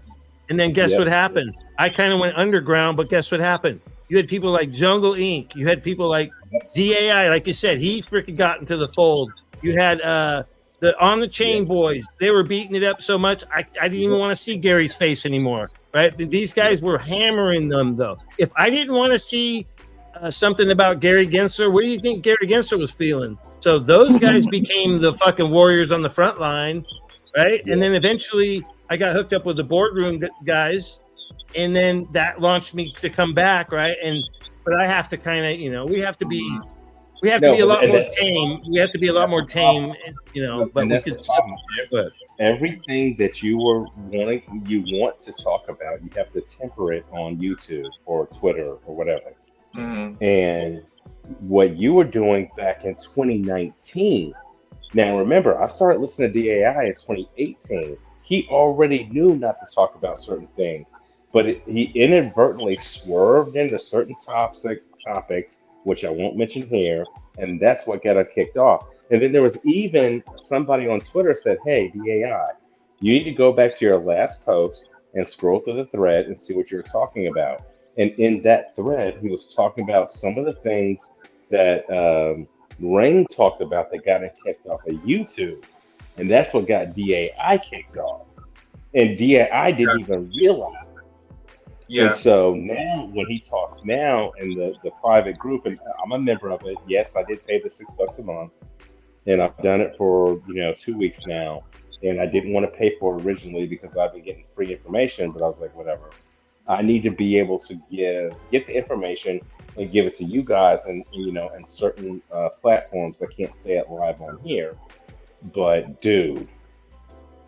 and then guess what happened? I kind of went underground, but guess what happened? You had people like Jungle Inc. You had people like DAI, like you said, he freaking got into the fold. You had the On the Chain boys. They were beating it up so much, I didn't even want to see Gary's face anymore, right? These guys were hammering them, though. If I didn't want to see something about Gary Gensler, what do you think Gary Gensler was feeling? So those guys became the fucking warriors on the front line, right? And then eventually I got hooked up with the boardroom guys, and then that launched me to come back, right? But I have to kind of, we have to be a lot more tame. We have to be a lot more tame, but and we that's could the problem. Everything that you want to talk about, you have to temper it on YouTube or Twitter or whatever. And what you were doing back in 2019. Now, remember, I started listening to DAI in 2018. He already knew not to talk about certain things, but he inadvertently swerved into certain topics, which I won't mention here, and that's what got us kicked off. And then there was even somebody on Twitter said, "Hey, DAI, you need to go back to your last post and scroll through the thread and see what you're talking about." And in that thread, he was talking about some of the things that Rain talked about that got him kicked off of YouTube. And that's what got DAI kicked off. And DAI didn't even realize it. Yeah. And so now when he talks now in the private group, and I'm a member of it, yes, I did pay the $6 a month. And I've done it for 2 weeks now. And I didn't want to pay for it originally because I've been getting free information, but I was like, whatever. I need to be able to get the information and give it to you guys, and and certain platforms. I can't say it live on here, but dude,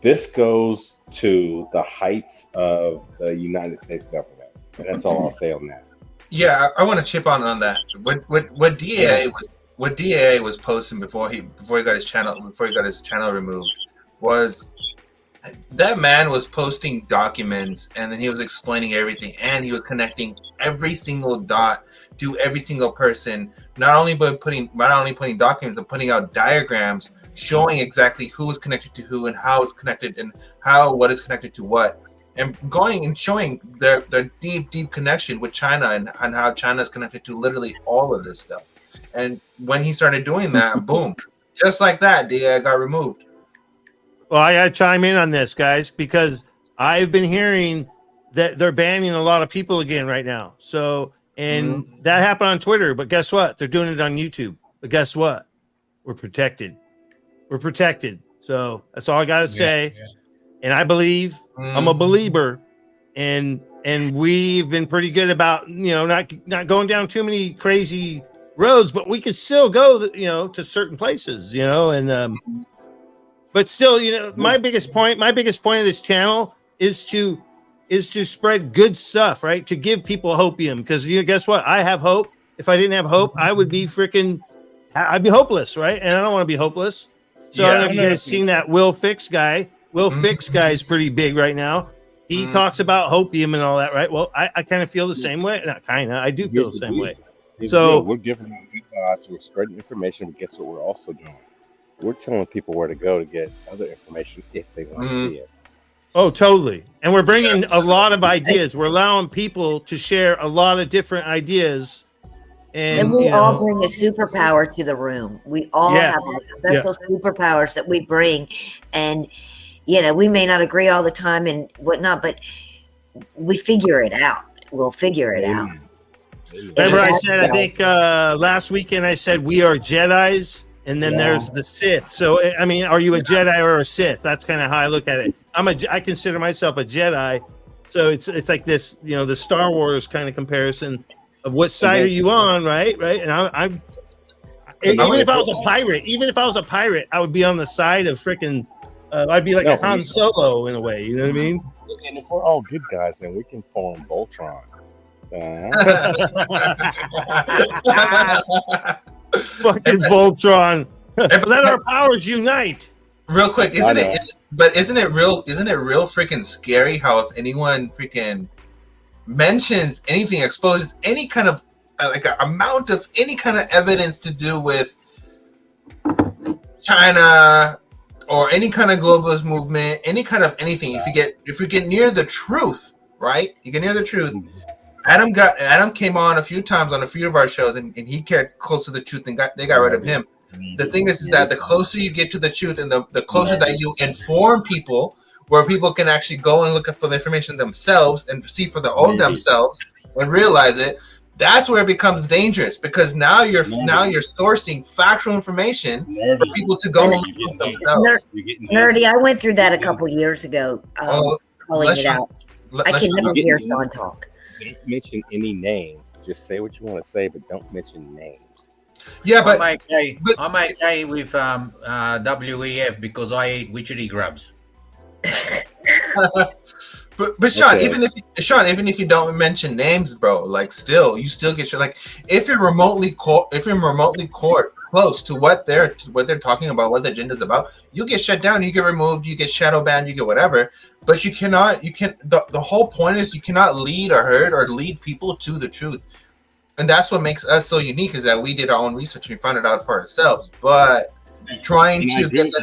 this goes to the heights of the United States government, and that's all I'll say on that. Yeah, I want to chip on that. What DAA was posting before he got his channel removed was that man was posting documents, and then he was explaining everything, and he was connecting every single dot to every single person, not only putting documents, but putting out diagrams showing exactly who was connected to who and how it's connected and what is connected to what, and going and showing their deep connection with China and how China is connected to literally all of this stuff. And when he started doing that, boom, just like that, DAA got removed. Well, I got to chime in on this, guys, because I've been hearing that they're banning a lot of people again right now. So, and that happened on Twitter, but guess what? They're doing it on YouTube. But guess what? We're protected. We're protected. So that's all I got to say. Yeah. And I believe I'm a believer, and we've been pretty good about not going down too many crazy roads, but we could still go to certain places, and but still, my biggest point of this channel is to spread good stuff, right? To give people hopium, because guess what? I have hope. If I didn't have hope, I would be I'd be hopeless, right? And I don't want to be hopeless. So I don't know if you guys seen that Will Fix guy. Will Fix guy is pretty big right now. He talks about hopium and all that, right? Well, I kind of feel the same way. Not kind of. I do feel the same way. So we're giving you guys, we're spreading information, but guess what we're also doing? We're telling people where to go to get other information if they want to see it. Oh, totally. And we're bringing a lot of ideas. We're allowing people to share a lot of different ideas. And we all bring a superpower to the room. We all have special superpowers that we bring. And, we may not agree all the time and whatnot, but we figure it out. We'll figure it out. Remember I said, I think last weekend I said we are Jedis. And then there's the Sith. So, I mean, are you a Jedi or a Sith? That's kind of how I look at it. I consider myself a Jedi. So it's like this, the Star Wars kind of comparison of what side are you on, right? Right. And even if I was a pirate, I would be on the side of freaking. I'd be like a Han Solo in a way. You know what I mean? And if we're all good guys, then we can form Voltron. Fucking Voltron. Let our powers unite. Real quick, isn't it real freaking scary how if anyone freaking mentions anything, exposes any kind of amount of any kind of evidence to do with China or any kind of globalist movement, any kind of anything, if you get near the truth, right? You get near the truth. Adam came on a few times on a few of our shows, and he got close to the truth, and they got rid of him. The thing is that the closer you get to the truth, and the closer that you inform people, where people can actually go and look up for the information themselves and see for their own themselves and realize it, that's where it becomes dangerous, because now you're sourcing factual information for people to go and look for themselves. Nerdy, I went through that a couple years ago, calling it out. I can never hear Sean talk. Don't mention any names. Just say what you want to say, but don't mention names. Yeah, but I'm okay with WEF because I eat witchery grubs. But Sean, even if you don't mention names, bro, you still get shit. Like if you're remotely close to what they're talking about, what the agenda's about, you get shut down, you get removed, you get shadow banned, you get whatever. But the whole point is you cannot lead or herd or lead people to the truth. And that's what makes us so unique, is that we did our own research and we found it out for ourselves. But trying to get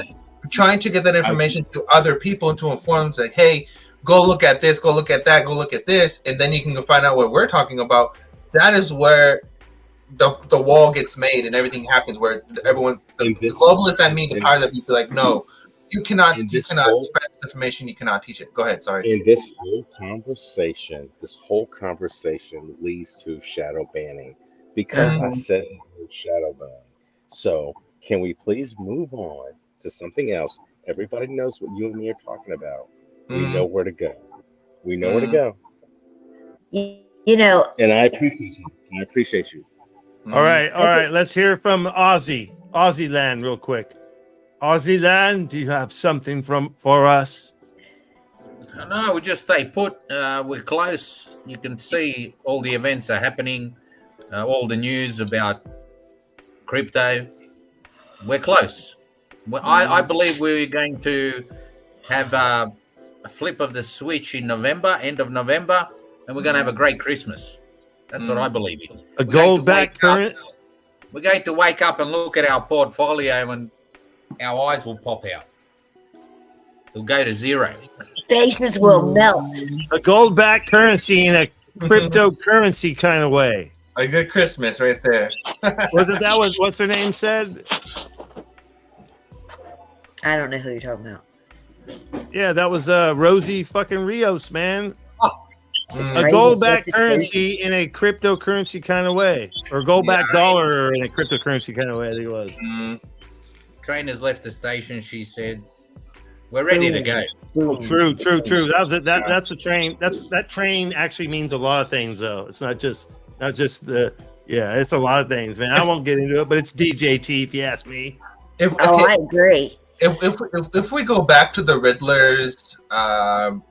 that information to other people and to inform them, like, hey, go look at this, go look at that, go look at this, and then you can go find out what we're talking about. That is where the wall gets made and everything happens, where everyone, the globalists and me, the power that people like, no, you cannot spread this information, you cannot teach it. Go ahead, sorry. And this whole conversation leads to shadow banning, because I said the word shadow ban. So can we please move on to something else? Everybody knows what you and me are talking about. We know where to go. We know where to go. You know. And I appreciate you. I appreciate you. All right. Let's hear from Aussie Land real quick. Aussie Land, do you have something for us? No, we just stay put. We're close. You can see all the events are happening, all the news about crypto. We're close. I believe we're going to have a flip of the switch in November, end of November, and we're going to have a great Christmas. That's what I believe in. A gold-backed current? We're going to wake up and look at our portfolio and our eyes will pop out. It'll go to zero. Faces will melt. A gold-backed currency in a cryptocurrency kind of way. A good Christmas right there. Was it that? What's her name said? I don't know who you're talking about. Yeah, that was Rosie fucking Rios, man. A gold-backed currency in a cryptocurrency kind of way, or gold-backed dollar in a cryptocurrency kind of way. I think it was. Train has left the station. She said, "We're ready to go." True. That was it. That's a train. That train actually means a lot of things, though. It's not just the. Yeah, it's a lot of things, man. I won't get into it, but it's DJT if you ask me. I agree. If we go back to the Riddler's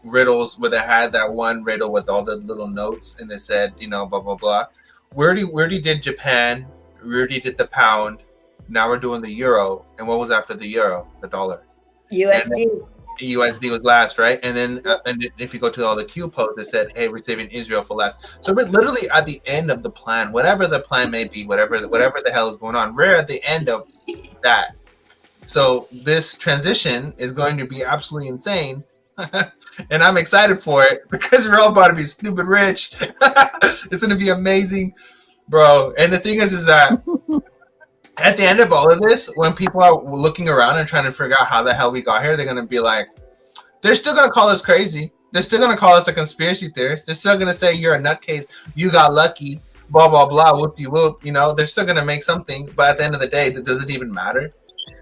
riddles, where they had that one riddle with all the little notes, and they said, blah blah blah. We already did Japan. We already did the pound. Now we're doing the euro. And what was after the euro? The dollar. USD. USD was last, right? And then and if you go to all the Q posts, they said, "Hey, we're saving Israel for last." So we're literally at the end of the plan, whatever the plan may be, whatever the hell is going on. We're at the end of that. So this transition is going to be absolutely insane, and I'm excited for it because we're all about to be stupid rich. It's going to be amazing, bro. And the thing is that at the end of all of this, when people are looking around and trying to figure out how the hell we got here, they're going to be like, they're still going to call us crazy. They're still going to call us a conspiracy theorist. They're still going to say you're a nutcase. You got lucky. Blah, blah, blah. Whoop-de-whoop. They're still going to make something. But at the end of the day, does it even matter?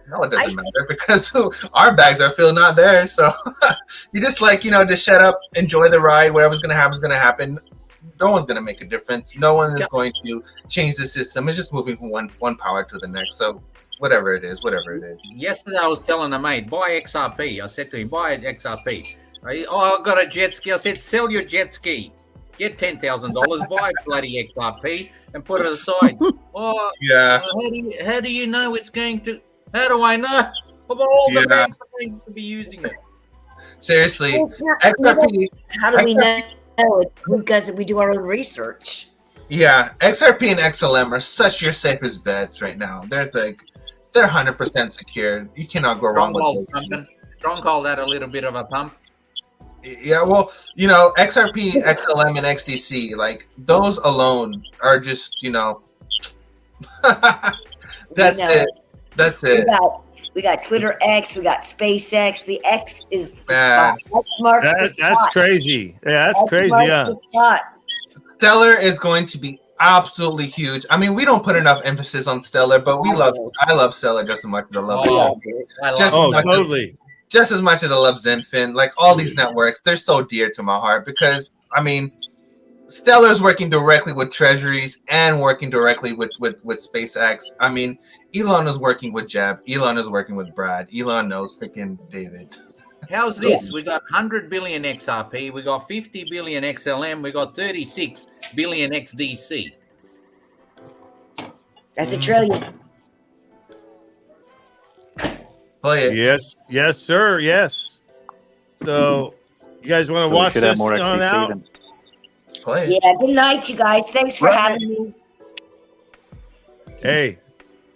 No, it doesn't matter because our bags are filled, not theirs. So you just just shut up, enjoy the ride. Whatever's going to happen is going to happen. No one's going to make a difference. No one is going to change the system. It's just moving from one power to the next. So whatever it is. Yesterday I was telling a mate, buy XRP. I said to him, buy XRP. I got a jet ski. I said, sell your jet ski. Get $10,000, buy bloody XRP and put it aside. Yeah. How do you know it's going to... How do I know? All the banks are going to be using it. Seriously. XRP, how do we know? Because we do our own research. Yeah, XRP and XLM are such your safest bets right now. They're 100% secure. You cannot go wrong with those. Stronghold had a little bit of a pump. Yeah, well, XRP, XLM, and XDC, like those alone are just, that's it. That's it. We got Twitter X, we got SpaceX. The X is man. That's crazy. Yeah, that's crazy. Yeah. Stellar is going to be absolutely huge. I mean, we don't put enough emphasis on Stellar, but I love Stellar just as much as I love totally. Just as much as I love Zenfin. Like all these networks, they're so dear to my heart because Stellar is working directly with treasuries and working directly with SpaceX. I mean, Elon is working with Jeb. Elon is working with Brad. Elon knows freaking David. How's this? We got 100 billion XRP. We got 50 billion XLM. We got 36 billion XDC. That's a trillion. Play it. Yes, sir. Yes. So, you guys want to watch this on out? Play it. Yeah. Good night, you guys. Thanks for having me. Hey,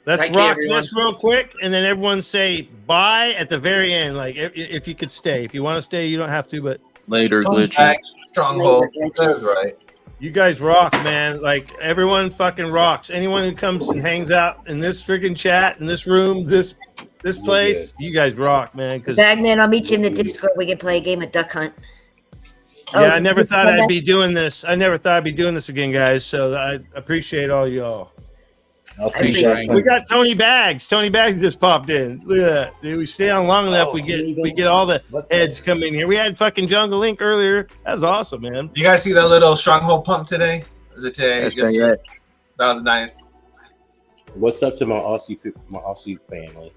let's rock this real quick, and then everyone say bye at the very end. Like, if you could stay. If you want to stay, you don't have to, but later, glitch. Stronghold. That's right. You guys rock, man. Like, everyone fucking rocks. Anyone who comes and hangs out in this freaking chat, in this room, this place, you guys rock, man. Bagman, I'll meet you in the Discord. We can play a game of Duck Hunt. Yeah, I never thought I'd be doing this. I never thought I'd be doing this again, guys. So I appreciate all y'all. I'll see you guys. We got Tony Bags. Tony Bags just popped in. Look at that. Dude, we stay on long enough. We get all the heads come in here. We had fucking Jungle Link earlier. That's awesome, man. You guys see that little stronghold pump today? Was it today? That was nice. What's up to my Aussie family?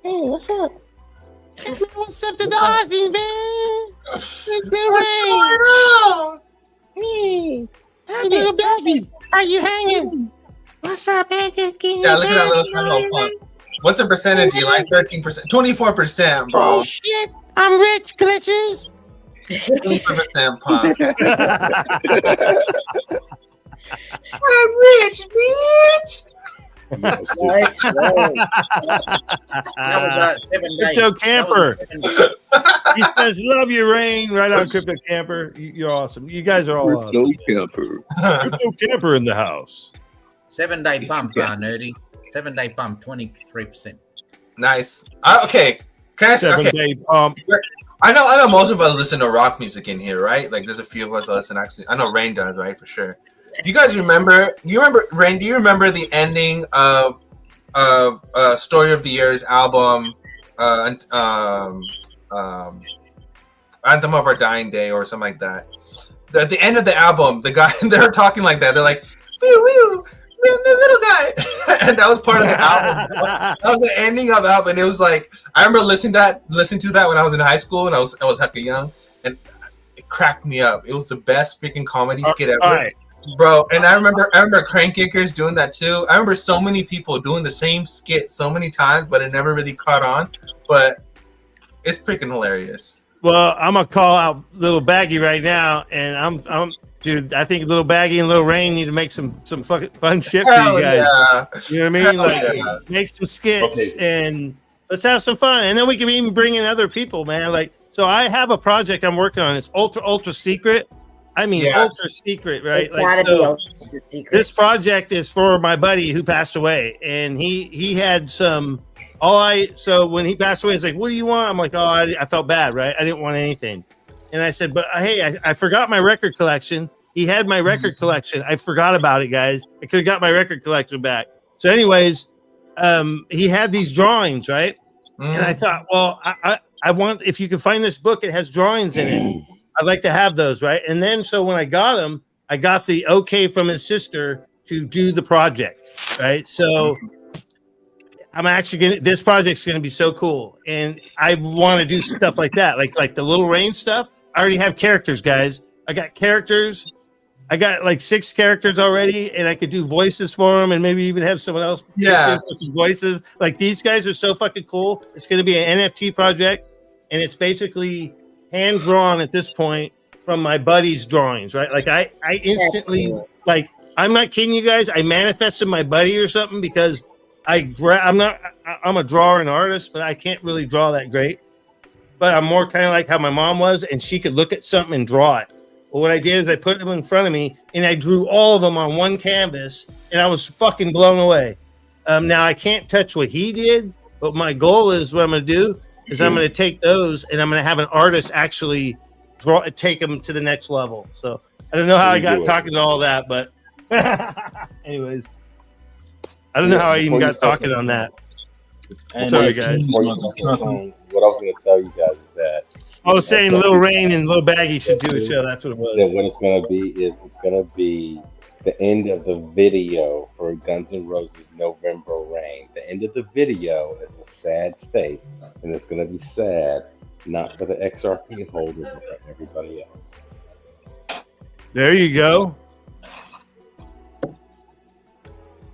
Hey, what's up? What's up to the Aussies, man? What's going on? Hey, little Becky, how you hanging? What's up, Becky? Yeah, look at that little stronghold pump. What's the percentage? You like 13%, 24%, bro. Oh shit! I'm rich, glitches. 24% pump. I'm rich, bitch. That was 7 days. Crypto Camper. He says, "Love you, Rain." Right on, Crypto Camper. You're awesome. You guys are all awesome. Crypto Camper in the house. 7 day pump, nerdy. 7 day pump, 23%. Nice. Okay. Can I say, 7 day pump. I know most of us listen to rock music in here, right? Like there's a few of us that listen. Actually, I know Rain does, right, for sure. Do you guys remember? Rain? Do you remember the ending of Story of the Year's album, Anthem of Our Dying Day, or something like that? At the end of the album, the guy they're talking like that. They're like, "Woo woo, the little guy," and that was part of the album. That was the ending of the album. And it was like I remember listening to that when I was in high school, and I was hecka young, and it cracked me up. It was the best freaking comedy skit ever. Right. Bro, and I remember Crank Kickers doing that too. I remember so many people doing the same skit so many times, but it never really caught on. But it's freaking hilarious. Well, I'm gonna call out Little Baggy right now, and I'm dude. I think Little Baggy and Little Rain need to make some fucking fun shit for you guys. Yeah. You know what I mean? Hell Like make some skits and let's have some fun, and then we can even bring in other people, man. Like, so I have a project I'm working on. It's ultra secret. I mean, ultra secret, right? It's like, gotta be ultra secret. This project is for my buddy who passed away, and he had some. So when he passed away, he's like, "What do you want?" I'm like, "Oh, I felt bad, right? I didn't want anything." And I said, "But hey, I forgot my record collection." He had my record collection. I forgot about it, guys. I could have got my record collection back. So, anyways, he had these drawings, right? And I thought, well, I want, if you can find this book, it has drawings in it. I'd like to have those, right? And then, so when I got him, I got the okay from his sister to do the project, right? So I'm actually this project's gonna be so cool, and I want to do stuff like that, like the Little Rain stuff. I already have characters, guys. I got characters. I got like 6 characters already, and I could do voices for them, and maybe even have someone else pitch in for some voices. Like these guys are so fucking cool. It's gonna be an NFT project, and it's basically hand drawn at this point from my buddy's drawings, right? Like I instantly, like, I'm not kidding you guys. I manifested my buddy or something because I'm a drawer and artist, but I can't really draw that great. But I'm more kind of like how my mom was, and she could look at something and draw it. Well, what I did is I put them in front of me and I drew all of them on one canvas, and I was fucking blown away. Now I can't touch what he did, but my goal is what I'm going to do is I'm going to take those and I'm going to have an artist actually take them to the next level. So I don't know how I got talking to all that, but anyways, I don't know how I even got talking on that. Sorry, guys. What I was going to tell you guys is that I was saying Lil Rain and Lil Baggy should do a show. That's what it was. That what it's going to be is it's going to be the end of the video for Guns N' Roses' November Rain. The end of the video is a sad state, and it's going to be sad not for the XRP holders, but for everybody else. There you go.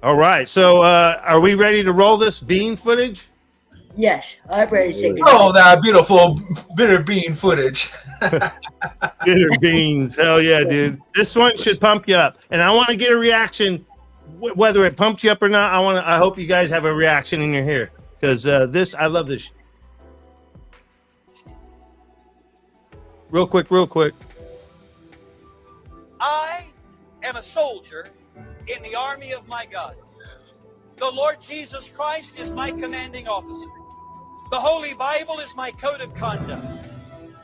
All right. So are we ready to roll this bean footage? Yes, I'm ready to take it. Oh, that beautiful bitter bean footage. Bitter beans. Hell yeah, dude. This one should pump you up. And I want to get a reaction, whether it pumped you up or not. I hope you guys have a reaction in your hair. Because I love this. Real quick. I am a soldier in the army of my God. The Lord Jesus Christ is my commanding officer. The Holy Bible is my code of conduct.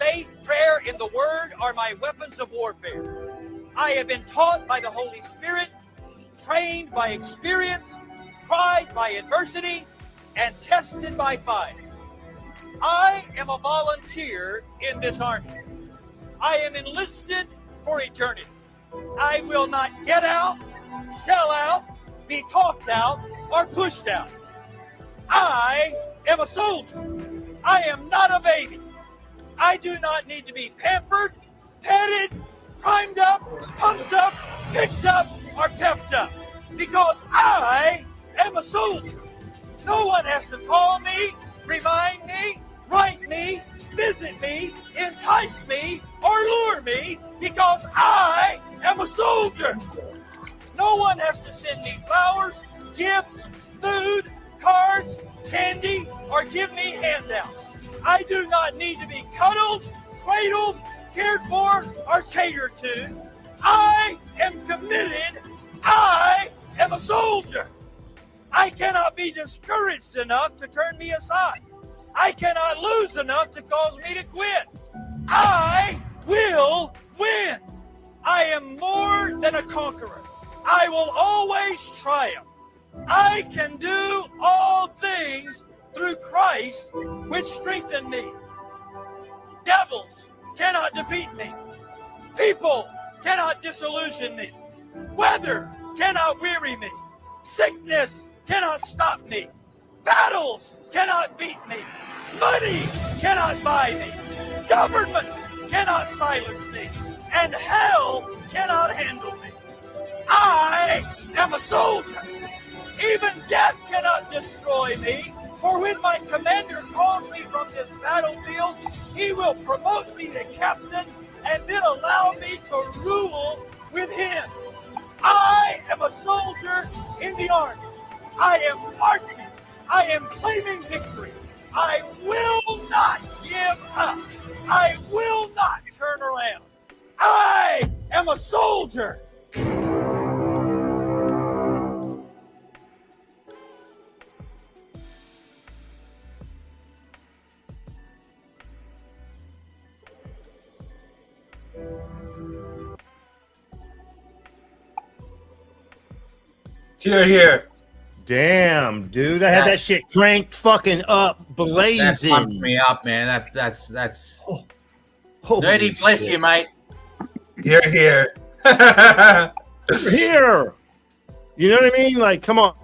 Faith, prayer, and the Word are my weapons of warfare. I have been taught by the Holy Spirit trained by experience, tried by adversity, and tested by fire. I am a volunteer in this army. I am enlisted for eternity. I will not get out, sell out, be talked out, or pushed out. I am a soldier. I am not a baby. I do not need to be pampered, petted, primed up, pumped up, picked up, or pepped up, because I am a soldier. No one has to call me, remind me, write me, visit me, entice me, or lure me, because I am a soldier. No one has to send me flowers, gifts, food, cards, candy, or give me handouts. I do not need to be cuddled, cradled, cared for, or catered to. I am committed. I am a soldier. I cannot be discouraged enough to turn me aside. I cannot lose enough to cause me to quit. I will win. I am more than a conqueror. I will always triumph. I can do all things through Christ, which strengthen me. Devils cannot defeat me. People cannot disillusion me. Weather cannot weary me. Sickness cannot stop me. Battles cannot beat me. Money cannot buy me. Governments cannot silence me. And hell cannot handle me. I am a soldier. Even death cannot destroy me, for when my commander calls me from this battlefield, he will promote me to captain and then allow me to rule with him. I am a soldier in the army. I am marching. I am claiming victory. I will not give up. I will not turn around. I am a soldier. Here, here. Damn, dude. I had that shit cranked fucking up, blazing. That pumps me up, man. That's. Oh, Nerdy, bless shit. you, mate. Here, here. Here. You know what I mean? Like, come on.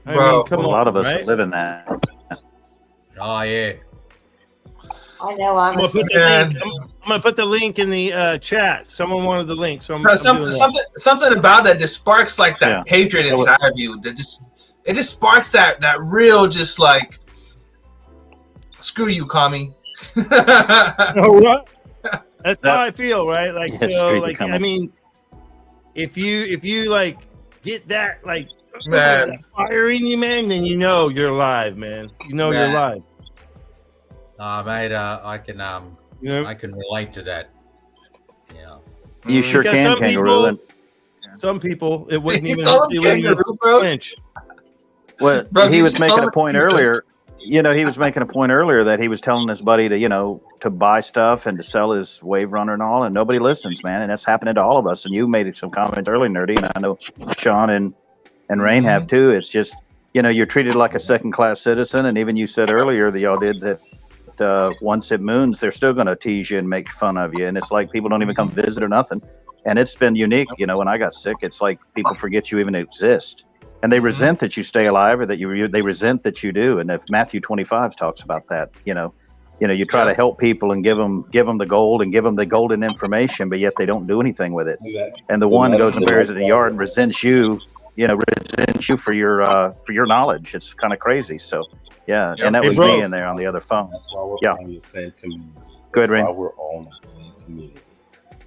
I mean, come a on, lot of us right? live in that. Oh, yeah. I know I'm I'm gonna put the link in the chat. Someone wanted the link, so I'm doing that. Something about that just sparks like that hatred inside of you. That it just sparks that real just like screw you, commie. Oh, right. That's how I feel, right? Like, Yeah, so, straight like, to I mean, if you like get that like Man. that fire in you, man, then you know you're alive, man. You know you're Man. alive. Mate, I can relate to that. Yeah. You sure Because can, some kangaroo. people- Some people, it wouldn't You even. call him It wouldn't even kangaroo, bro? flinch. Well, Bro, he you was just making call a it point kangaroo. earlier. He was making a point earlier that he was telling his buddy to buy stuff and to sell his Wave Runner and all, and nobody listens, man. And that's happening to all of us. And you made some comments earlier, Nerdy, and I know Sean and Rain have too. It's just, you're treated like a second-class citizen, and even you said earlier that y'all did that. Once it moons, they're still going to tease you and make fun of you, and it's like people don't even come visit or nothing. And it's been unique. When I got sick, it's like people forget you even exist, and they resent that you stay alive, or that they resent that you do. And if Matthew 25 talks about that, you try to help people and give them the gold and give them the golden information, but yet they don't do anything with it. And the one goes and buries it in the yard and resents you, for your knowledge. It's kind of crazy. So. Yeah, and that was me in there on the other phone. That's why we're Yeah. on the same community. Go ahead, Rain. That's why we're on the same community.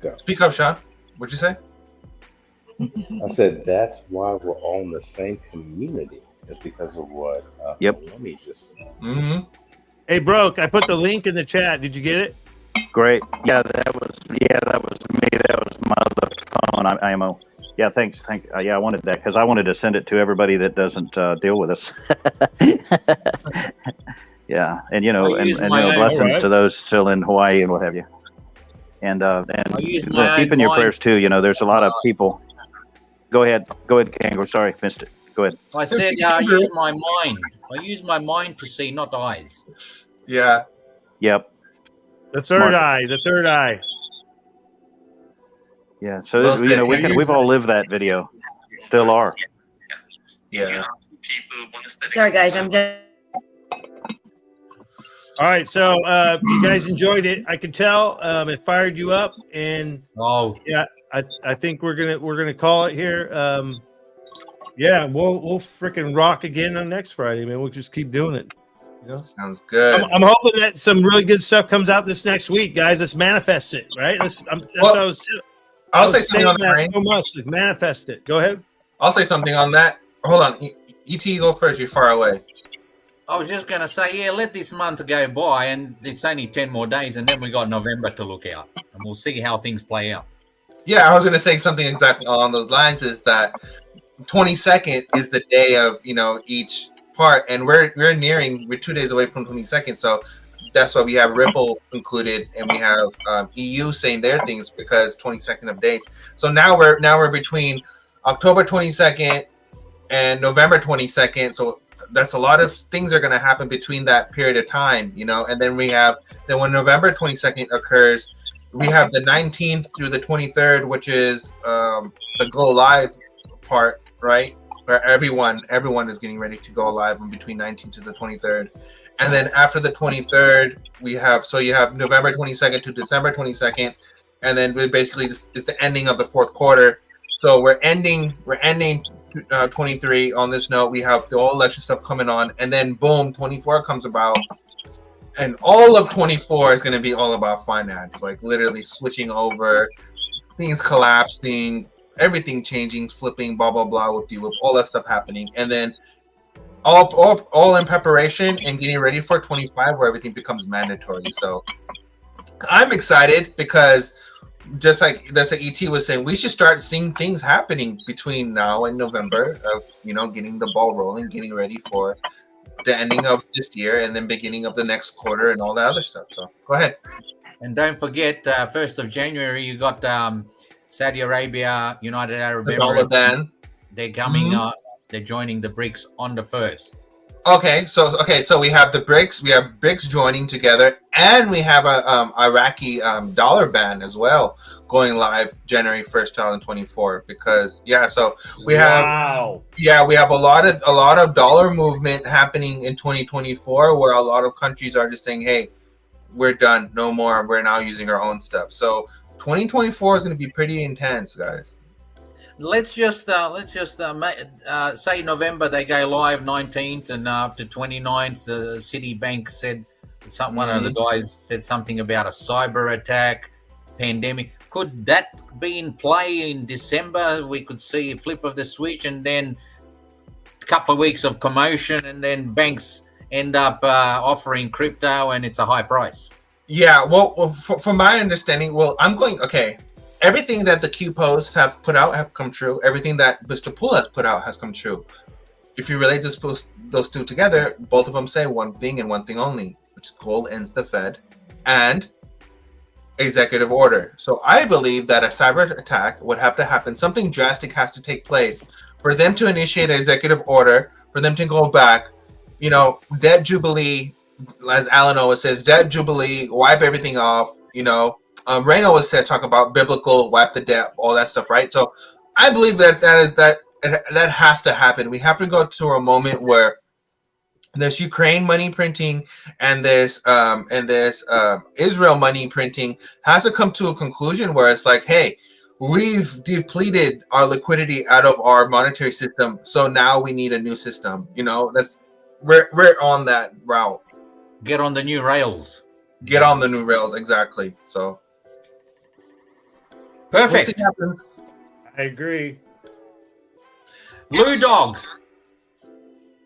Go. Speak up, Sean. What'd you say? I said that's why we're on the same community. It's because of what Naomi just said. Mm-hmm. Hey, Broke, I put the link in the chat. Did you get it? Great. Yeah, that was me. That was my other phone. IMO. Yeah, thanks. I wanted that because I wanted to send it to everybody that doesn't deal with us. Yeah, and blessings to those still in Hawaii and what have you. And keep in your prayers too. There's a lot of people. Go ahead, Kangaroo. Sorry, missed it. Go ahead. I said I use my mind. I use my mind to see, not eyes. Yeah. Yep. The third eye. Yeah. So we've all lived that video. Still are. Yeah. Sorry, guys. I'm just. All right, so you guys enjoyed it. I could tell it fired you up, and yeah, I think we're gonna call it here. Yeah, we'll freaking rock again on next Friday, man. We'll just keep doing it. You know? Sounds good. I'm hoping that some really good stuff comes out this next week, guys. Let's manifest it, right? That's what I was. I'll say something on that. So much, like, manifest it. Go ahead. I'll say something on that. Hold on, ET, go first. You're far away. I was just gonna say, yeah, let this month go by, and it's only 10 more days, and then we got November to look out, and we'll see how things play out. Yeah, I was gonna say something exactly along those lines. Is that 22nd is the day of each part, and we're 2 days away from 22nd, so that's why we have Ripple included, and we have EU saying their things because 22nd of days. So now we're between October 22nd and November 22nd. So that's a lot of things are going to happen between that period of time, and then when November 22nd occurs, we have the 19th through the 23rd, which is the go live part, right? Where everyone is getting ready to go live in between 19th to the 23rd. And then after the 23rd, you have November 22nd to December 22nd. And then we basically it's the ending of the fourth quarter. So we're ending 23 on this note. We have the all election stuff coming on, and then boom, 24 comes about, and all of 24 is going to be all about finance, like literally switching over, things collapsing, everything changing, flipping, blah blah blah, with all that stuff happening, and then all in preparation and getting ready for 25, where everything becomes mandatory. So I'm excited because just like ET was saying, we should start seeing things happening between now and November of getting the ball rolling, getting ready for the ending of this year and then beginning of the next quarter and all that other stuff. So go ahead. And don't forget, 1st of January, you got Saudi Arabia, United Arab Emirates. They're coming up. They're joining the BRICS on the 1st. Okay, so we have the BRICS. We have BRICS joining together, and we have a Iraqi dollar ban as well going live January 1st, 2024. Because so we have we have a lot of dollar movement happening in 2024, where a lot of countries are just saying, "Hey, we're done, no more. We're now using our own stuff." So 2024 is going to be pretty intense, guys. Let's just say November they go live 19th and up to 29th. The Citibank said one of the guys said something about a cyber attack, pandemic. Could that be in play in December? We could see a flip of the switch, and then a couple of weeks of commotion, and then banks end up offering crypto, and it's a high price. Yeah, well, from my understanding, everything that the Q posts have put out have come true. Everything that Mr. Poole has put out has come true. If you relate those two together, both of them say one thing and one thing only, which is gold ends the Fed and executive order. So I believe that a cyber attack would have to happen. Something drastic has to take place for them to initiate an executive order, for them to go back, debt jubilee, as Alan always says, debt jubilee, wipe everything off, Rain always said talk about biblical, wipe the debt, all that stuff, right? So I believe that has to happen. We have to go to a moment where this Ukraine money printing and this Israel money printing has to come to a conclusion where it's like, hey, we've depleted our liquidity out of our monetary system, so now we need a new system. We're on that route. Get on the new rails. Get on the new rails, exactly. So. Perfect. I agree. Lou Dog.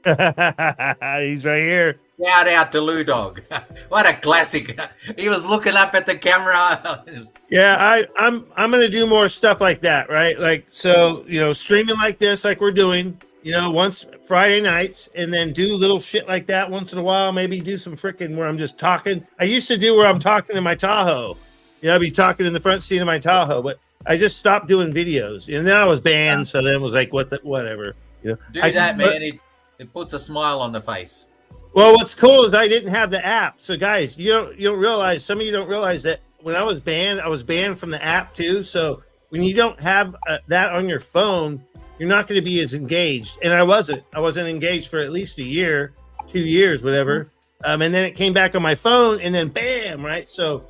He's right here. Shout out to Lou Dog. What a classic. He was looking up at the camera. Yeah, I'm gonna do more stuff like that, right? Like, so, streaming like this, like we're doing, once Friday nights, and then do little shit like that once in a while. Maybe do some freaking where I'm just talking. I used to do where I'm talking in my Tahoe, I'd be talking in the front seat of my Tahoe, but I just stopped doing videos, and then I was banned. So then it was like, whatever. Do that, man. It puts a smile on the face. Well, what's cool is I didn't have the app. So guys, you don't realize, some of you don't realize that when I was banned from the app too. So when you don't have that on your phone, you're not going to be as engaged. And I wasn't engaged for at least a year, 2 years, whatever. And then it came back on my phone, and then bam, right? So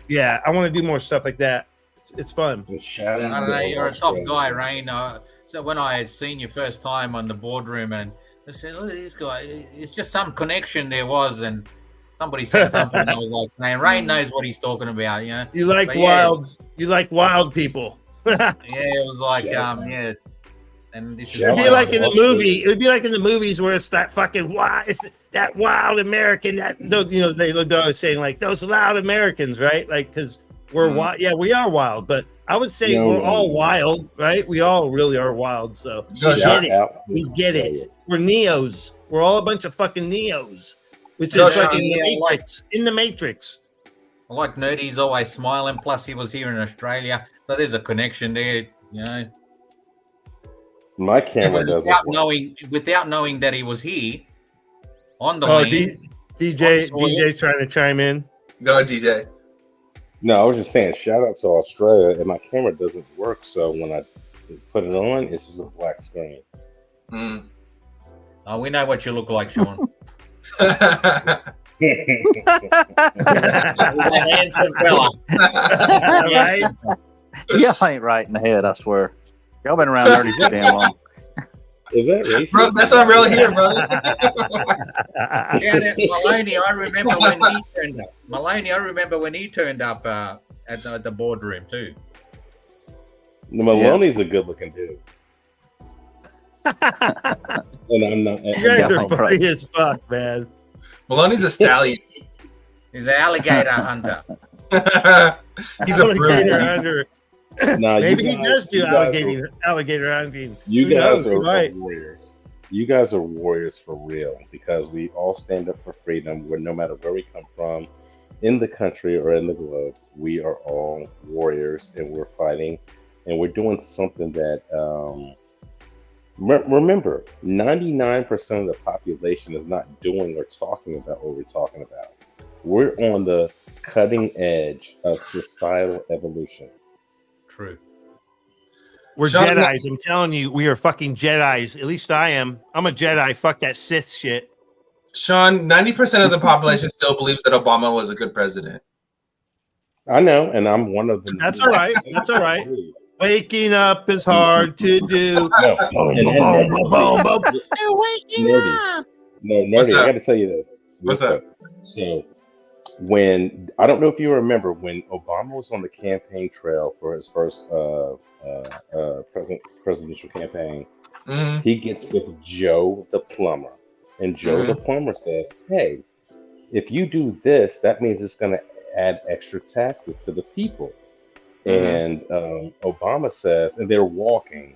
yeah, I want to do more stuff like that. It's fun. I don't know, you're a top guy, Rain. So when I had seen you first time on the boardroom, and I said, "Look at this guy." It's just some connection there was, and somebody said something. And I was like, "Man, Rain knows what he's talking about." You know, you like wild. You like wild people. Yeah, it was like, yeah. And this is It'd be like in the movie. It would be like in the movies where it's that fucking wild. It's that wild American. That they always saying like those loud Americans, right? Like because we're wild. Yeah, we are wild, but I would say we're all wild, right? We all really are wild. So we get it. We're neos. We're all a bunch of fucking neos, which is like in the Matrix. I like Nerdy's always smiling. Plus, he was here in Australia, so there's a connection there. You know. My camera doesn't without knowing that he was here on the lane. DJ trying to chime in. Go ahead, DJ. No, I was just saying shout out to Australia, and my camera doesn't work, so when I put it on, it's just a black screen. Oh, we know what you look like, Sean. He's a handsome fella. Right? Y'all ain't right in the head, I swear. Y'all been around Nerdy for damn long. Is that racist? Bro, that's what I'm really here, brother. Maloney, I remember when he turned up. Maloney, I remember when he turned up at the boardroom too. Maloney's a good-looking dude. And I'm not. You guys are funny as fuck, man. Maloney's a stallion. He's an alligator hunter. He's a alligator hunter. Nah, maybe he does do alligator hunting. You guys are warriors. You guys are warriors for real, because we all stand up for freedom. No matter where we come from, in the country or in the globe, we are all warriors, and we're fighting, and we're doing something that. Remember, 99% of the population is not doing or talking about what we're talking about. We're on the cutting edge of societal evolution. True. We're Jedis. I'm telling you, we are fucking Jedis. At least I am. I'm a Jedi. Fuck that Sith shit. Sean, 90% of the population still believes that Obama was a good president. I know, and I'm one of them. That's all right. That's all right. Waking up is hard to do. No. Waking up. No, Nerdy, I got to tell you this. What's up? So, when I don't know if you remember when Obama was on the campaign trail for his first presidential campaign, he gets with Joe the plumber, and Joe the plumber says, "Hey, if you do this, that means it's going to add extra taxes to the people." And Obama says, and they're walking.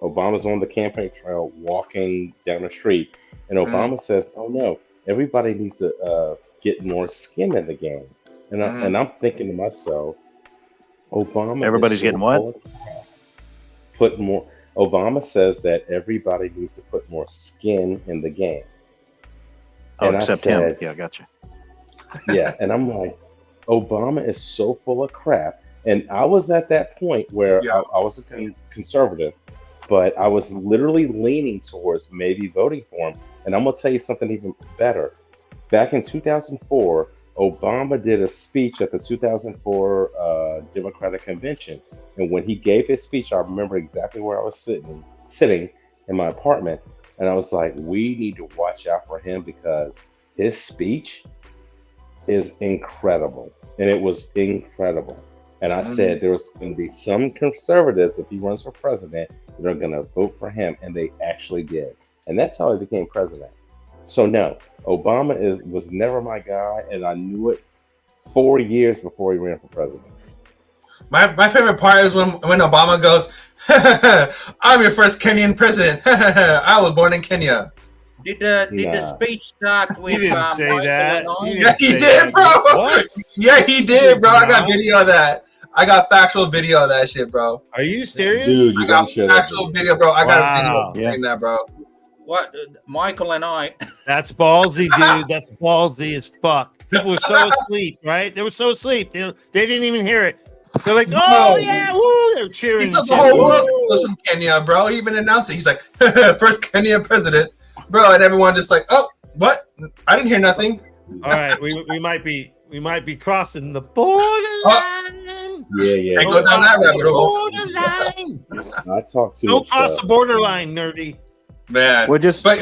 Obama's on the campaign trail walking down the street, and Obama says, "Oh no, everybody needs to get more skin in the game." And I'm thinking to myself, Obama. Everybody's getting what? Put more. Obama says that everybody needs to put more skin in the game. Oh, and except him. Yeah, gotcha. Yeah, and I'm like, Obama is so full of crap. And I was at that point where I was a conservative, but I was literally leaning towards maybe voting for him. And I'm going to tell you something even better. Back in 2004, Obama did a speech at the 2004 Democratic Convention. And when he gave his speech, I remember exactly where I was sitting in my apartment. And I was like, we need to watch out for him, because his speech is incredible. And it was incredible. And I said there's going to be some conservatives, if he runs for president, that are going to vote for him. And they actually did. And that's how he became president. So no, Obama was never my guy. And I knew it 4 years before he ran for president. My favorite part is when Obama goes, "I'm your first Kenyan president. I was born in Kenya." Did the Nah. speech start with didn't say Michael that. and I? You Yeah, didn't he say did, that. bro. What? Yeah, he You did, bro. I got not. video of that. I got factual video of that shit, bro. Are you serious? Dude, you I got gotta share that factual video. video, bro. I got a video Wow. saying that, bro. What? Michael and I. That's ballsy, dude. That's ballsy as fuck. People were so asleep, right? They were so asleep. They didn't even hear it. They're like, oh, Bro, yeah, woo. They're he cheering. took the and shit. whole world Woo. was from Kenya, bro. He even announced it. He's like, first Kenyan president, bro, and everyone just like, oh, what? I didn't hear nothing. All right, we might be crossing the borderline. Yeah. I go down that rabbit hole. Borderline. I talk too Don't much cross stuff. the borderline, nerdy. Man. We'll just But,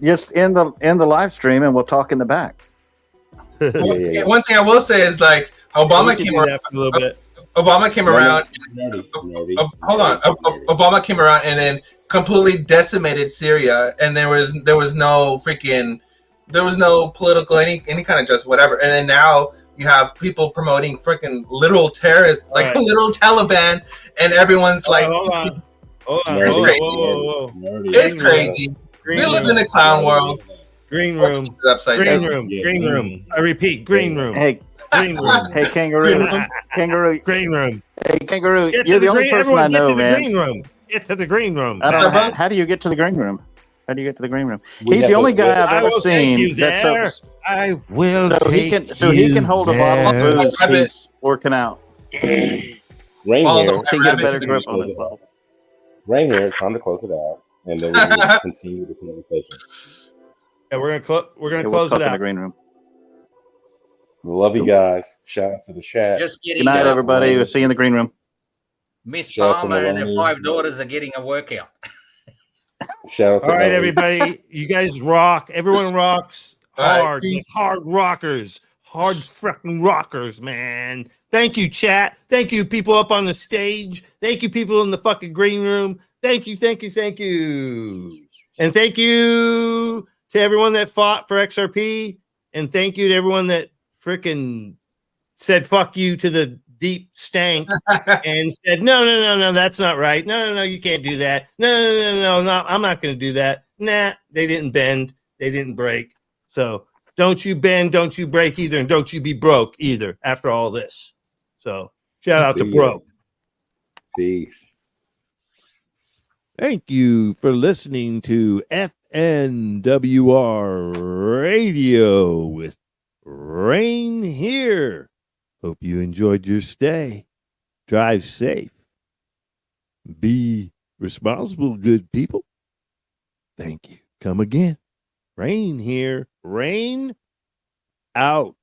just end the live stream and we'll talk in the back. Yeah. one thing I will say is like Obama We can came do around. that for a little bit. Obama came around. Nerdy. Hold on. Obama came around and then completely decimated Syria, and there was no political any kind of justice, whatever. And then now you have people promoting freaking literal terrorists, like Right. literal Taliban, and everyone's like, Hold on. Nerdy. Whoa, crazy. whoa. Nerdy. it's Green room. crazy. Green We live room. in a clown world. Green room. It's upside Green down. room. Yeah. Green room. I repeat, green room. Hey, Green room. hey, kangaroo, kangaroo, Green room. hey, kangaroo. Get You're to the only green. person Everyone I get know, to the man. green room. Get to the green room. I don't What's know, up, bro? how do you get to the green room? How do you get to the green room? We He's have the only to- guy I've I ever will take you seen that's there. so I will he take can hold a bottle there. of booze. Rabbit. He's working out. Rain Follow here. the He can get a rabbit better to the grip green. on it. Bottle. Rain here. It's time to close it out, and then we can continue the conversation. Yeah, we're gonna Yeah, we'll close talk it in the out. green room. We love you guys. Shout out to the chat. Just Good getting night, up. everybody. We'll see you in the green room. Miss Shout out to Palmer and her Melanie. 5 daughters are getting a workout. Shout out to All right, Ellie. everybody. You guys rock. Everyone rocks All right, hard. peace. Hard rockers. Hard freaking rockers, man. Thank you, chat. Thank you, people up on the stage. Thank you, people in the fucking green room. Thank you. And thank you to everyone that fought for XRP. And thank you to everyone that freaking said fuck you to the deep stank and said, no, that's not right. No, you can't do that. No, I'm not going to do that. Nah, they didn't bend. They didn't break. So don't you bend, don't you break either, and don't you be broke either after all this. So shout out to See ya. broke. Peace. Thank you for listening to F.N.W.R. Radio with Rain here. Hope you enjoyed your stay. Drive safe. Be responsible, good people. Thank you. Come again. Rain here. Rain out.